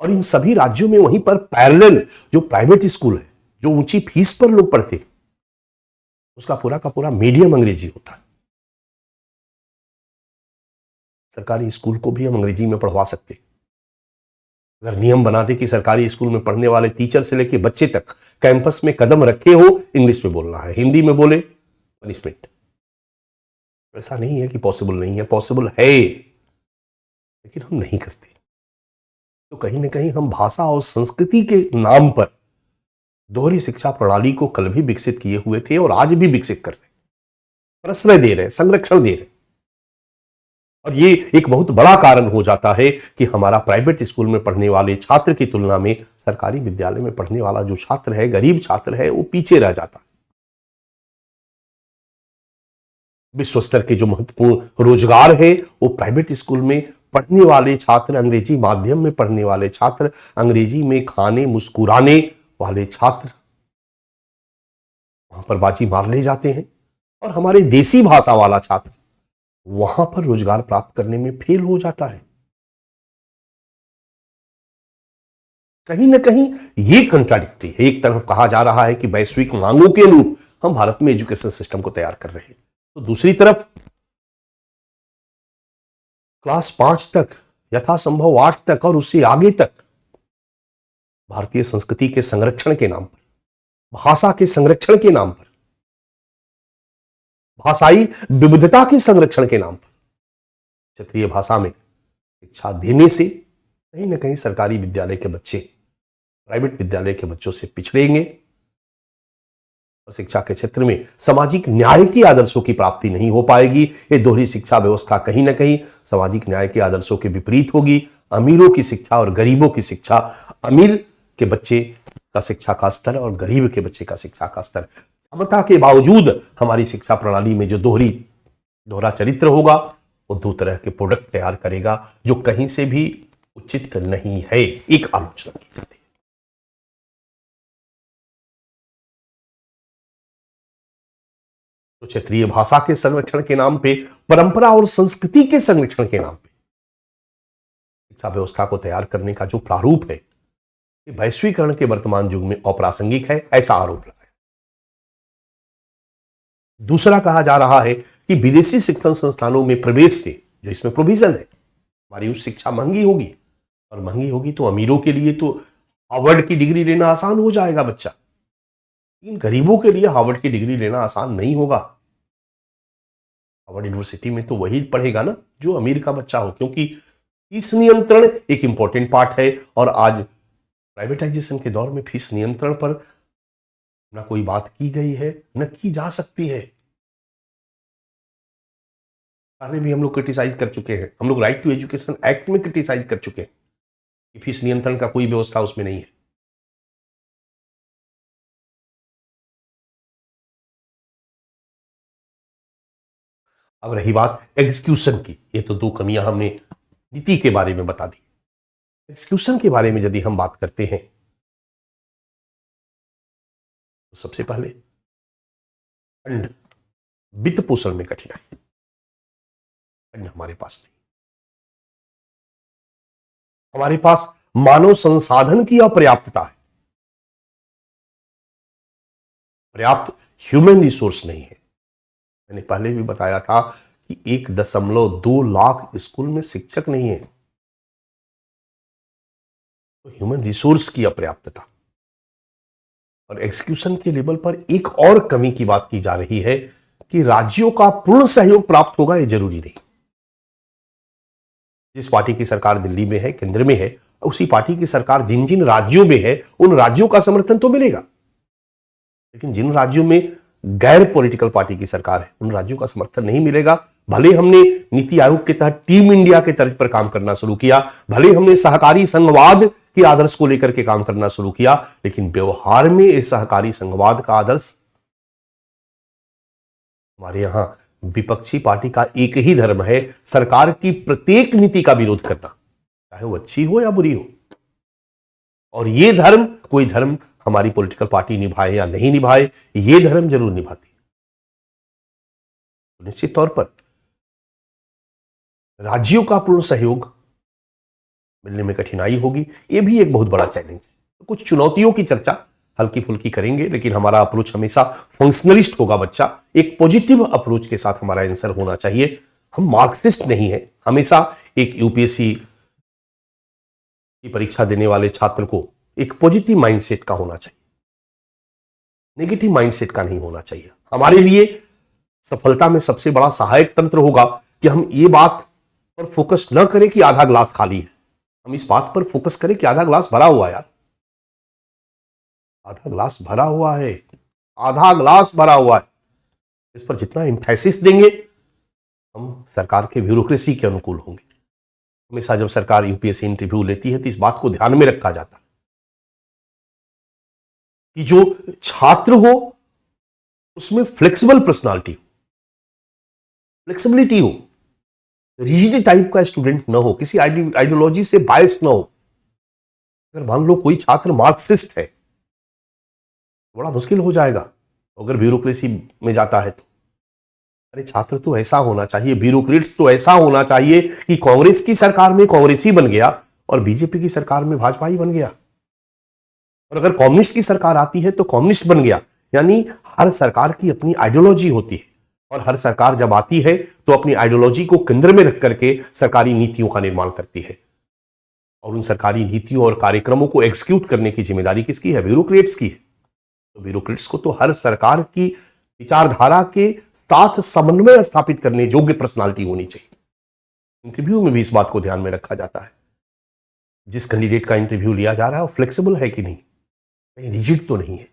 और इन सभी राज्यों में वहीं पर पैरेलल जो प्राइवेट स्कूल है, जो ऊंची फीस पर लोग पढ़ते, उसका पूरा का पूरा मीडियम अंग्रेजी होता है। सरकारी स्कूल को भी हम अंग्रेजी में पढ़वा सकते हैं अगर नियम बना दे कि सरकारी स्कूल में पढ़ने वाले टीचर से लेकर बच्चे तक कैंपस में कदम रखे हो इंग्लिश में बोलना है, हिंदी में बोले पनिशमेंट। ऐसा नहीं है कि पॉसिबल नहीं है, पॉसिबल है, लेकिन हम नहीं करते। तो कहीं ना कहीं हम भाषा और संस्कृति के नाम पर दोहरी शिक्षा प्रणाली को कल भी विकसित किए हुए थे और आज भी विकसित कर रहे हैं, प्रश्रय दे रहे हैं, संरक्षण दे रहे हैं। और ये एक बहुत बड़ा कारण हो जाता है कि हमारा प्राइवेट स्कूल में पढ़ने वाले छात्र की तुलना में सरकारी विद्यालय में पढ़ने वाला जो छात्र है, गरीब छात्र है, वो पीछे रह जाता है। विश्व स्तर के जो महत्वपूर्ण रोजगार है वो प्राइवेट स्कूल में पढ़ने वाले छात्र, अंग्रेजी माध्यम में पढ़ने वाले छात्र, अंग्रेजी में खाने मुस्कुराने वाले छात्र वहां पर बाजी मार ले जाते हैं, और हमारे देसी भाषा वाला छात्र वहां पर रोजगार प्राप्त करने में फेल हो जाता है। कहीं ना कहीं ये कंट्राडिक्टरी है। एक तरफ कहा जा रहा है कि वैश्विक मांगों के अनुरूप हम भारत में एजुकेशन सिस्टम को तैयार कर रहे हैं, तो दूसरी तरफ क्लास 5 तक, यथासंभव 8 तक और उससे आगे तक भारतीय संस्कृति के संरक्षण के नाम पर, भाषा के संरक्षण के नाम पर, भाषाई विविधता के संरक्षण के नाम पर क्षेत्रीय भाषा में शिक्षा देने से कहीं ना कहीं सरकारी विद्यालय के बच्चे प्राइवेट विद्यालय के बच्चों से पिछड़ेंगे और शिक्षा के क्षेत्र में सामाजिक न्याय के आदर्शों की प्राप्ति नहीं हो पाएगी। ये दोहरी शिक्षा व्यवस्था कहीं ना कहीं सामाजिक न्याय के आदर्शों के विपरीत होगी। अमीरों की शिक्षा और गरीबों की शिक्षा, अमीर के बच्चे का शिक्षा का स्तर और गरीब के बच्चे का शिक्षा का स्तर, क्षमता के बावजूद हमारी शिक्षा प्रणाली में जो दोहरा चरित्र होगा वो दो तरह के प्रोडक्ट तैयार करेगा, जो कहीं से भी उचित नहीं है, एक आलोचना की जाती है। तो क्षेत्रीय भाषा के संरक्षण के नाम पे, परंपरा और संस्कृति के संरक्षण के नाम पे शिक्षा व्यवस्था को तैयार करने का जो प्रारूप है, ये वैश्वीकरण के वर्तमान युग में अप्रासंगिक है, ऐसा आरोप लगाया। दूसरा कहा जा रहा है कि विदेशी शिक्षण संस्थानों में प्रवेश से, जो इसमें प्रोविजन है, हमारी उच्च शिक्षा महंगी होगी, और महंगी होगी तो अमीरों के लिए तो हार्वर्ड की डिग्री लेना आसान हो जाएगा बच्चा, लेकिन गरीबों के लिए हार्वर्ड की डिग्री लेना आसान नहीं होगा। हार्वर्ड यूनिवर्सिटी में तो वही पढ़ेगा ना जो अमीर का बच्चा हो, क्योंकि फीस नियंत्रण एक इंपॉर्टेंट पार्ट है, और आज प्राइवेटाइजेशन के दौर में फीस नियंत्रण पर ना कोई बात की गई है, न की जा सकती है। पहले भी हम लोग क्रिटिसाइज कर चुके हैं, हम लोग राइट टू एजुकेशन एक्ट में क्रिटिसाइज कर चुके हैं कि फीस नियंत्रण का कोई व्यवस्था उसमें नहीं है। अब रही बात एग्जीक्यूशन की, ये तो दो कमियां हमने नीति के बारे में बता दी। एग्जीक्यूशन के बारे में यदि हम बात करते हैं तो सबसे पहले फंड, वित्त पोषण में कठिनाई, फंड हमारे पास नहीं, हमारे पास मानव संसाधन की अपर्याप्तता है, पर्याप्त ह्यूमन रिसोर्स नहीं है। मैंने पहले भी बताया था कि 1.2 लाख स्कूल में शिक्षक नहीं है, तो ह्यूमन रिसोर्स की अपर्याप्तता। और एग्जीक्यूशन के लेवल पर एक और कमी की बात की जा रही है कि राज्यों का पूर्ण सहयोग प्राप्त होगा, यह जरूरी नहीं। जिस पार्टी की सरकार दिल्ली में है, केंद्र में है, उसी पार्टी की सरकार जिन जिन राज्यों में है उन राज्यों का समर्थन तो मिलेगा, लेकिन जिन राज्यों में गैर पॉलिटिकल पार्टी की सरकार है उन राज्यों का समर्थन नहीं मिलेगा। भले हमने नीति आयोग के तहत टीम इंडिया के तर्ज पर काम करना शुरू किया, भले हमने सहकारी संघवाद के आदर्श को लेकर के काम करना शुरू किया, लेकिन व्यवहार में इस सहकारी संघवाद का आदर्श, हमारे यहां विपक्षी पार्टी का एक ही धर्म है, सरकार की प्रत्येक नीति का विरोध करना, चाहे वो अच्छी हो या बुरी हो। और ये धर्म, कोई धर्म हमारी पॉलिटिकल पार्टी निभाए या नहीं निभाए, ये धर्म जरूर निभाती है। तो निश्चित तौर पर राज्यों का पूर्ण सहयोग मिलने में कठिनाई होगी, यह भी एक बहुत बड़ा चैलेंज है। तो कुछ चुनौतियों की चर्चा हल्की फुल्की करेंगे, लेकिन हमारा अप्रोच हमेशा फंक्शनलिस्ट होगा बच्चा, एक पॉजिटिव अप्रोच के साथ हमारा आंसर होना चाहिए। हम मार्क्सिस्ट नहीं है, हमेशा एक यूपीएससी की परीक्षा देने वाले छात्र को एक पॉजिटिव माइंडसेट का होना चाहिए, नेगेटिव माइंडसेट का नहीं होना चाहिए। हमारे लिए सफलता में सबसे बड़ा सहायक तंत्र होगा कि हम ये बात पर फोकस न करें कि आधा ग्लास खाली है, हम इस बात पर फोकस करें कि आधा ग्लास भरा हुआ है। यार, आधा ग्लास भरा हुआ है, आधा ग्लास भरा हुआ है। इस पर जितना एम्फेसिस देंगे हम सरकार के ब्यूरोक्रेसी के अनुकूल होंगे। हमेशा जब सरकार यूपीएससी इंटरव्यू लेती है तो इस बात को ध्यान में रखा जाता है कि जो छात्र हो उसमें फ्लेक्सिबल पर्सनालिटी हो, फ्लेक्सिबिलिटी हो, रिजिड टाइप का स्टूडेंट ना हो, किसी आइडियोलॉजी से बायस ना हो। अगर मान लो कोई छात्र मार्क्सिस्ट है, बड़ा मुश्किल हो जाएगा अगर ब्यूरोक्रेसी में जाता है तो। अरे छात्र तो ऐसा होना चाहिए, ब्यूरोक्रेट्स तो ऐसा होना चाहिए कि कांग्रेस की सरकार में कांग्रेसी बन गया और बीजेपी की सरकार में भाजपा ही बन गया, और अगर कम्युनिस्ट की सरकार आती है तो कम्युनिस्ट बन गया। यानी हर सरकार की अपनी आइडियोलॉजी होती है, और हर सरकार जब आती है तो अपनी आइडियोलॉजी को केंद्र में रख करके सरकारी नीतियों का निर्माण करती है, और उन सरकारी नीतियों और कार्यक्रमों को एग्जीक्यूट करने की जिम्मेदारी किसकी है? ब्यूरोक्रेट्स की है। तो ब्यूरोक्रेट्स को तो हर सरकार की विचारधारा के साथ समन्वय स्थापित करने योग्य पर्सनालिटी होनी चाहिए। इंटरव्यू में भी इस बात को ध्यान में रखा जाता है, जिस कैंडिडेट का इंटरव्यू लिया जा रहा है वो फ्लेक्सिबल है कि नहीं, कहीं रिजिड तो नहीं है।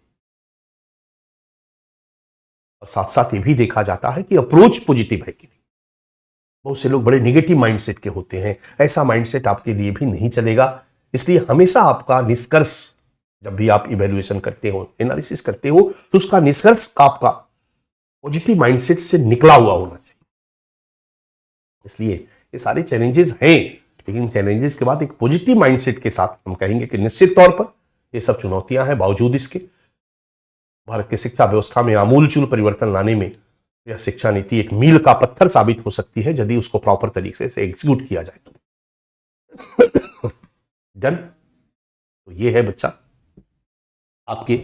और साथ साथ ये भी देखा जाता है कि अप्रोच पॉजिटिव है कि नहीं। बहुत से लोग बड़े नेगेटिव माइंडसेट के होते हैं, ऐसा माइंडसेट आपके लिए भी नहीं चलेगा। इसलिए हमेशा आपका निष्कर्ष, जब भी आप इवैल्यूएशन करते हो, एनालिसिस करते हो, तो उसका निष्कर्ष आपका पॉजिटिव माइंडसेट से निकला हुआ होना चाहिए। इसलिए ये सारे चैलेंजेस हैं, लेकिन चैलेंजेस के बाद एक पॉजिटिव माइंडसेट के साथ हम कहेंगे कि निश्चित तौर पर ये सब चुनौतियां हैं, बावजूद इसके भारत की शिक्षा व्यवस्था में आमूलचूल परिवर्तन लाने में यह शिक्षा नीति एक मील का पत्थर साबित हो सकती है, यदि उसको प्रॉपर तरीके से एग्जीक्यूट किया जाए तो। डन। तो ये है बच्चा आपके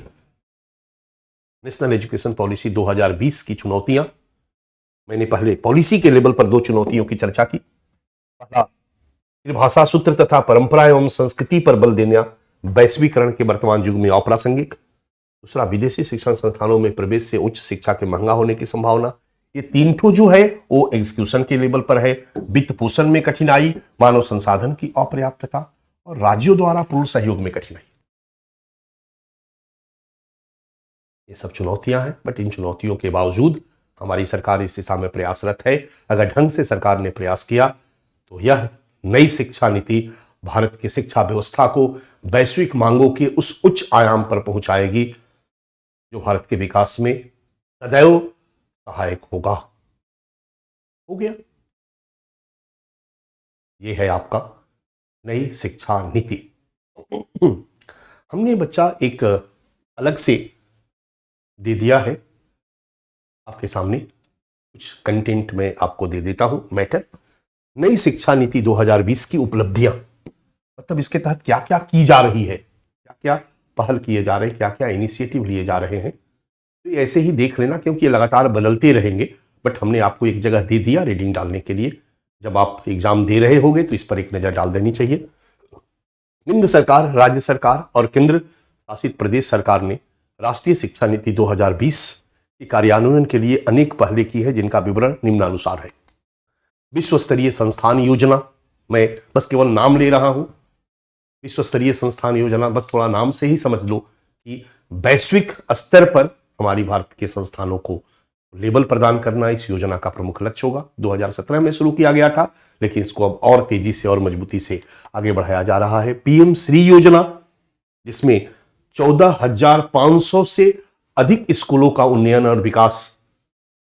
नेशनल एजुकेशन पॉलिसी 2020 की चुनौतियां। मैंने पहले पॉलिसी के लेवल पर 2 चुनौतियों की चर्चा की। पहला, भाषा सूत्र तथा परंपरा एवं संस्कृति पर बल देना वैश्वीकरण के वर्तमान युग में अप्रासंगिक। दूसरा, विदेशी शिक्षण संस्थानों में प्रवेश से उच्च शिक्षा के महंगा होने की संभावना। ये 3 ठो जो है वो एग्जीक्यूशन के लेवल पर है। वित्त पोषण में कठिनाई, मानव संसाधन की अपर्याप्तता और राज्यों द्वारा पूर्ण सहयोग में कठिनाई। ये सब चुनौतियां हैं, बट इन चुनौतियों के बावजूद हमारी सरकार इस दिशा में प्रयासरत है। अगर ढंग से सरकार ने प्रयास किया तो यह नई शिक्षा नीति भारत की शिक्षा व्यवस्था को वैश्विक मांगों के उस उच्च आयाम पर पहुंचाएगी जो भारत के विकास में सदैव सहायक होगा। हो गया, यह है आपका नई शिक्षा नीति। हमने बच्चा एक अलग से दे दिया है आपके सामने, कुछ कंटेंट में आपको दे देता हूं। मैटर नई शिक्षा नीति 2020 की उपलब्धियां, मतलब इसके तहत क्या क्या की जा रही है, क्या क्या पहल किए जा रहे हैं, क्या क्या इनिशिएटिव लिए जा रहे हैं। तो ऐसे ही देख लेना, क्योंकि ये लगातार बदलते रहेंगे, बट हमने आपको एक जगह दे दिया रीडिंग डालने के लिए। जब आप एग्जाम दे रहे होंगे तो इस पर एक नजर डाल देनी चाहिए। केंद्र सरकार, राज्य सरकार और केंद्र शासित प्रदेश सरकार ने राष्ट्रीय शिक्षा नीति 2020 के कार्यान्वयन के लिए अनेक पहलें की है, जिनका विवरण निम्नानुसार है। विश्व स्तरीय संस्थान योजना, मैं बस केवल नाम ले रहा हूं। विश्व स्तरीय संस्थान योजना, बस थोड़ा नाम से ही समझ लो कि वैश्विक स्तर पर हमारी भारत के संस्थानों को लेबल प्रदान करना इस योजना का प्रमुख लक्ष्य होगा। 2017 में शुरू किया गया था, लेकिन इसको अब और तेजी से और मजबूती से आगे बढ़ाया जा रहा है। पीएम श्री योजना, जिसमें 14,500 से अधिक स्कूलों का उन्नयन और विकास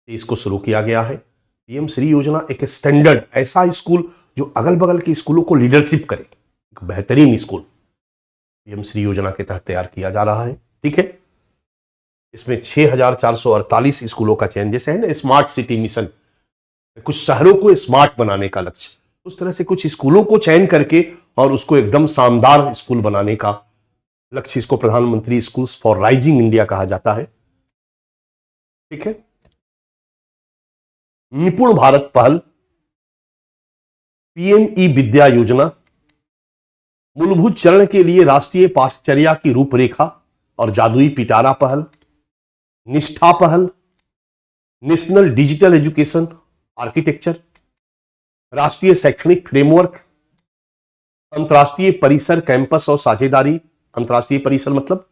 इसको शुरू किया गया है। पीएम श्री योजना एक स्टैंडर्ड ऐसा स्कूल जो अगल बगल के स्कूलों को लीडरशिप करे, एक बेहतरीन स्कूल पीएम श्री योजना के तहत तैयार किया जा रहा है। ठीक है, इसमें 6,448 स्कूलों का चयन, जैसे है ना स्मार्ट सिटी मिशन, कुछ शहरों को स्मार्ट बनाने का लक्ष्य, उस तरह से कुछ स्कूलों को चयन करके और उसको एकदम शानदार स्कूल बनाने का लक्ष्य, इसको प्रधानमंत्री स्कूल्स फॉर राइजिंग इंडिया कहा जाता है। ठीक है, निपुण भारत पहल, पीएम ई विद्या योजना, मूलभूत चरण के लिए राष्ट्रीय पाठचर्या की रूपरेखा और जादुई पिटारा पहल, निष्ठा पहल, नेशनल डिजिटल एजुकेशन आर्किटेक्चर, राष्ट्रीय शैक्षणिक फ्रेमवर्क, अंतर्राष्ट्रीय परिसर कैंपस और साझेदारी। अंतर्राष्ट्रीय परिसर मतलब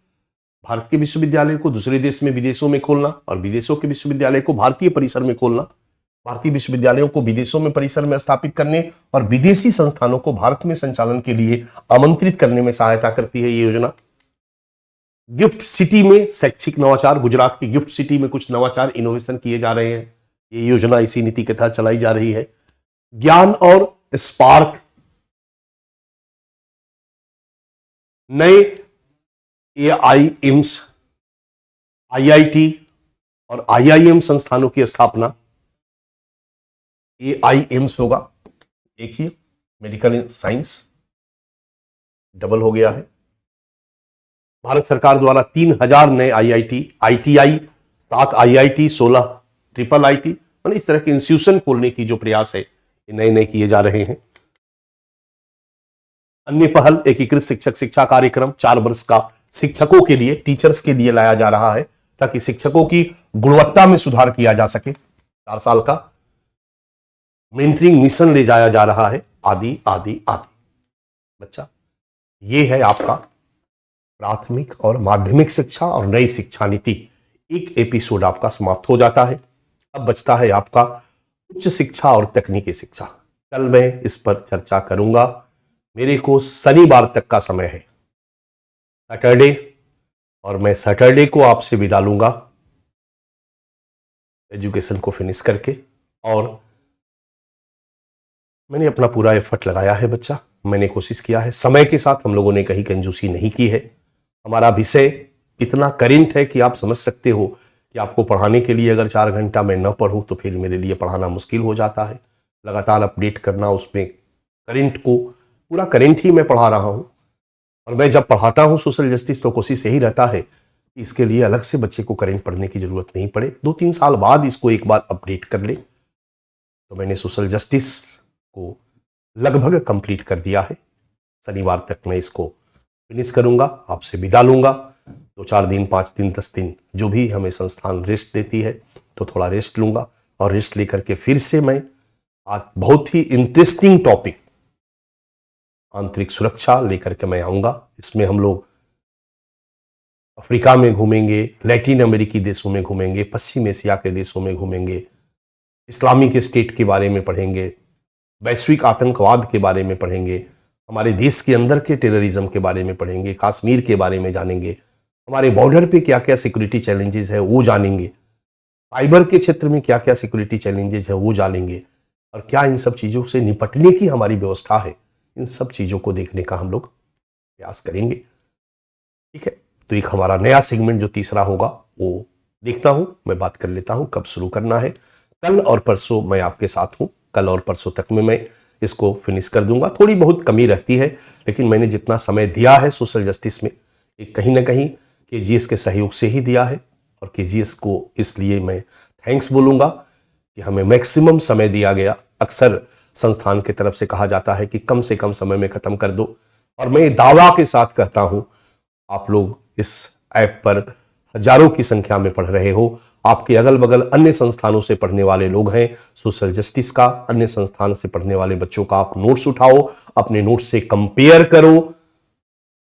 भारत के विश्वविद्यालय को दूसरे देश में विदेशों में खोलना और विदेशों के विश्वविद्यालय को भारतीय परिसर में खोलना, भारतीय विश्वविद्यालयों को विदेशों में परिसर में स्थापित करने और विदेशी संस्थानों को भारत में संचालन के लिए आमंत्रित करने में सहायता करती है ये योजना। गिफ्ट सिटी में शैक्षिक नवाचार, गुजरात की गिफ्ट सिटी में कुछ नवाचार इनोवेशन किए जा रहे हैं। ये योजना इसी नीति के तहत चलाई जा रही है। ज्ञान और स्पार्क नए एआईएम्स, आईआईटी और आईआईएम संस्थानों की स्थापना। एआईएम्स होगा, एक ही मेडिकल साइंस, डबल हो गया है। भारत सरकार द्वारा 3000 नए IIT, ITI, 7 IIT, 16 triple IT, मतलब इस तरह के इंस्टीट्यूशन खोलने की जो प्रयास है ये नए नए किए जा रहे हैं। अन्य पहल एकीकृत शिक्षक शिक्षा कार्यक्रम 4 वर्ष का शिक्षकों के लिए, टीचर्स के लिए लाया जा रहा है ताकि शिक्षकों की गुणवत्ता में सुधार किया जा सके। 4 साल का मेंटरिंग मिशन ले जाया जा रहा है, आदि आदि आदि। बच्चा, ये है आपका प्राथमिक और माध्यमिक शिक्षा और नई शिक्षा नीति। एक एपिसोड आपका समाप्त हो जाता है। अब बचता है आपका उच्च शिक्षा और तकनीकी शिक्षा। कल मैं इस पर चर्चा करूंगा। मेरे को शनिवार तक का समय है, सैटरडे, और मैं सैटरडे को आपसे विदा लूंगा एजुकेशन को फिनिश करके। और मैंने अपना पूरा एफर्ट लगाया है बच्चा, मैंने कोशिश किया है। समय के साथ हम लोगों ने कहीं कंजूसी नहीं की है। हमारा विषय इतना करेंट है कि आप समझ सकते हो कि आपको पढ़ाने के लिए अगर 4 घंटा मैं न पढ़ूं तो फिर मेरे लिए पढ़ाना मुश्किल हो जाता है। लगातार अपडेट करना, उसमें करेंट को, पूरा करेंट ही मैं पढ़ा रहा हूं। और मैं जब पढ़ाता हूं सोशल जस्टिस तो कोशिश यही रहता है कि इसके लिए अलग से बच्चे को करेंट पढ़ने की जरूरत नहीं पड़े, 2-3 साल बाद इसको एक बार अपडेट कर ले। तो मैंने सोशल जस्टिस को लगभग कंप्लीट कर दिया है। शनिवार तक मैं इसको फिनिश करूंगा, आपसे विदा लूंगा। 2-4 दिन, 5 दिन, 10 दिन, जो भी हमें संस्थान रेस्ट देती है तो थोड़ा रेस्ट लूंगा। और रेस्ट लेकर के फिर से मैं आज बहुत ही इंटरेस्टिंग टॉपिक आंतरिक सुरक्षा लेकर के मैं आऊंगा। इसमें हम लोग अफ्रीका में घूमेंगे, लैटिन अमेरिकी देशों में घूमेंगे, पश्चिम एशिया के देशों में घूमेंगे, इस्लामिक स्टेट के बारे में पढ़ेंगे, वैश्विक आतंकवाद के बारे में पढ़ेंगे, हमारे देश के अंदर के टेररिज्म के बारे में पढ़ेंगे, कश्मीर के बारे में जानेंगे, हमारे बॉर्डर पे क्या क्या सिक्योरिटी चैलेंजेस है वो जानेंगे, साइबर के क्षेत्र में क्या क्या सिक्योरिटी चैलेंजेस है वो जानेंगे, और क्या इन सब चीज़ों से निपटने की हमारी व्यवस्था है, इन सब चीज़ों को देखने का हम लोग प्रयास करेंगे। ठीक है, तो एक हमारा नया सेगमेंट जो तीसरा होगा वो देखता हूं, मैं बात कर लेता हूं कब शुरू करना है। कल और परसों मैं आपके साथ हूं, कल और परसों तक में मैं इसको फिनिश कर दूंगा। थोड़ी बहुत कमी रहती है, लेकिन मैंने जितना समय दिया है सोशल जस्टिस में, एक कहीं ना कहीं केजीएस के सहयोग से ही दिया है। और केजीएस को इसलिए मैं थैंक्स बोलूंगा कि हमें मैक्सिमम समय दिया गया। अक्सर संस्थान की तरफ से कहा जाता है कि कम से कम समय में खत्म कर दो, और मैं दावा के साथ कहता हूं आप लोग इस ऐप पर हजारों की संख्या में पढ़ रहे हो। आपके अगल बगल अन्य संस्थानों से पढ़ने वाले लोग हैं, सोशल जस्टिस का अन्य संस्थानों से पढ़ने वाले बच्चों का आप नोट्स उठाओ, अपने नोट्स से कंपेयर करो,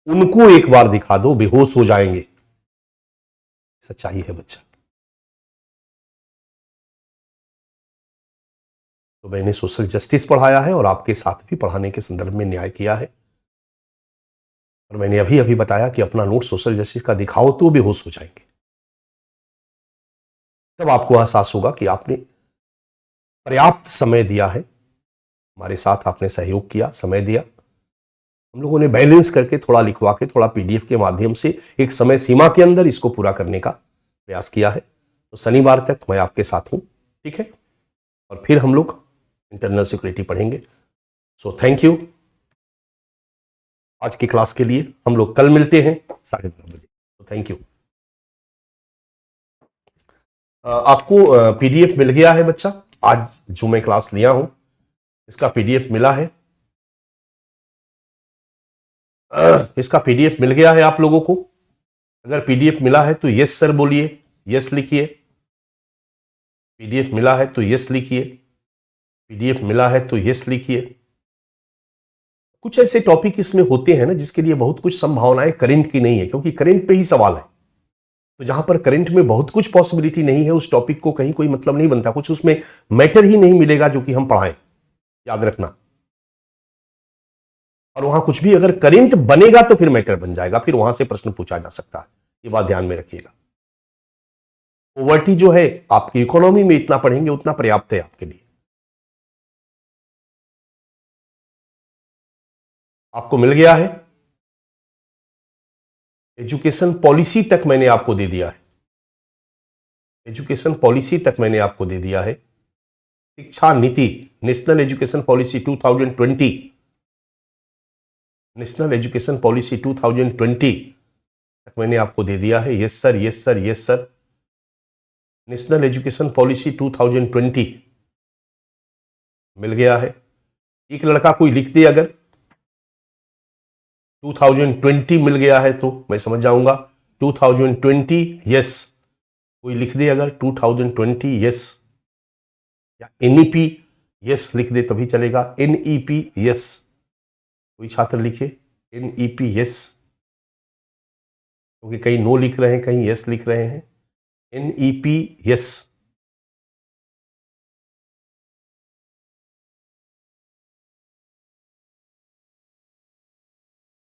उनको एक बार दिखा दो, बेहोश हो जाएंगे। सच्चाई है बच्चा। तो मैंने सोशल जस्टिस पढ़ाया है और आपके साथ भी पढ़ाने के संदर्भ में न्याय किया है। और मैंने अभी अभी बताया कि अपना नोट सोशल जस्टिस का दिखाओ तो बेहोश हो जाएंगे। तब आपको एहसास होगा कि आपने पर्याप्त समय दिया है, हमारे साथ आपने सहयोग किया, समय दिया। हम लोगों ने बैलेंस करके थोड़ा लिखवा के, थोड़ा पीडीएफ के माध्यम से एक समय सीमा के अंदर इसको पूरा करने का प्रयास किया है। तो शनिवार तक मैं आपके साथ हूं, ठीक है, और फिर हम लोग इंटरनल सिक्योरिटी पढ़ेंगे। So thank you. आज की क्लास के लिए हम लोग कल मिलते हैं 12:30 बजे। तो थैंक यू। आपको पीडीएफ मिल गया है बच्चा, आज जो मैं क्लास लिया हूं इसका पीडीएफ मिला है। इसका पीडीएफ मिल गया है आप लोगों को? अगर पीडीएफ मिला है तो यस सर बोलिए, यस लिखिए। पीडीएफ मिला है तो यस लिखिए, पीडीएफ मिला है तो यस लिखिए। कुछ ऐसे टॉपिक इसमें होते हैं ना जिसके लिए बहुत कुछ संभावनाएं करंट की नहीं है, क्योंकि करंट पे ही सवाल है। तो जहां पर करंट में बहुत कुछ पॉसिबिलिटी नहीं है, उस टॉपिक को कहीं कोई मतलब नहीं बनता, कुछ उसमें मैटर ही नहीं मिलेगा जो कि हम पढ़ाएं, याद रखना। और वहां कुछ भी अगर करंट बनेगा तो फिर मैटर बन जाएगा, फिर वहां से प्रश्न पूछा जा सकता है, ये बात ध्यान में रखिएगा। पॉवर्टी जो है आपकी इकोनॉमी में इतना पढ़ेंगे उतना पर्याप्त है आपके लिए। आपको मिल गया है। एजुकेशन पॉलिसी तक मैंने आपको दे दिया है। एजुकेशन पॉलिसी तक मैंने आपको दे दिया है। शिक्षा नीति, national education policy 2020, national education policy 2020 तक मैंने आपको दे दिया है। Yes sir, yes sir, yes sir. National education policy 2020 मिल गया है। एक लड़का कोई लिख दे अगर 2020 मिल गया है तो मैं समझ जाऊंगा 2020 यस। कोई लिख दे अगर 2020 यस, या एनईपी यस लिख दे तभी चलेगा। एनईपी यस, कोई छात्र लिखे एनईपी यस, क्योंकि कहीं नो लिख रहे हैं, कहीं यस लिख रहे हैं। NEP yes.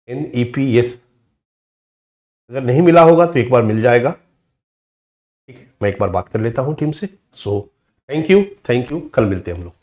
NEP yes. अगर नहीं मिला होगा तो एक बार मिल जाएगा। ठीक है, मैं एक बार बात कर लेता हूं टीम से। So thank you, thank you. कल मिलते हैं हम लोग।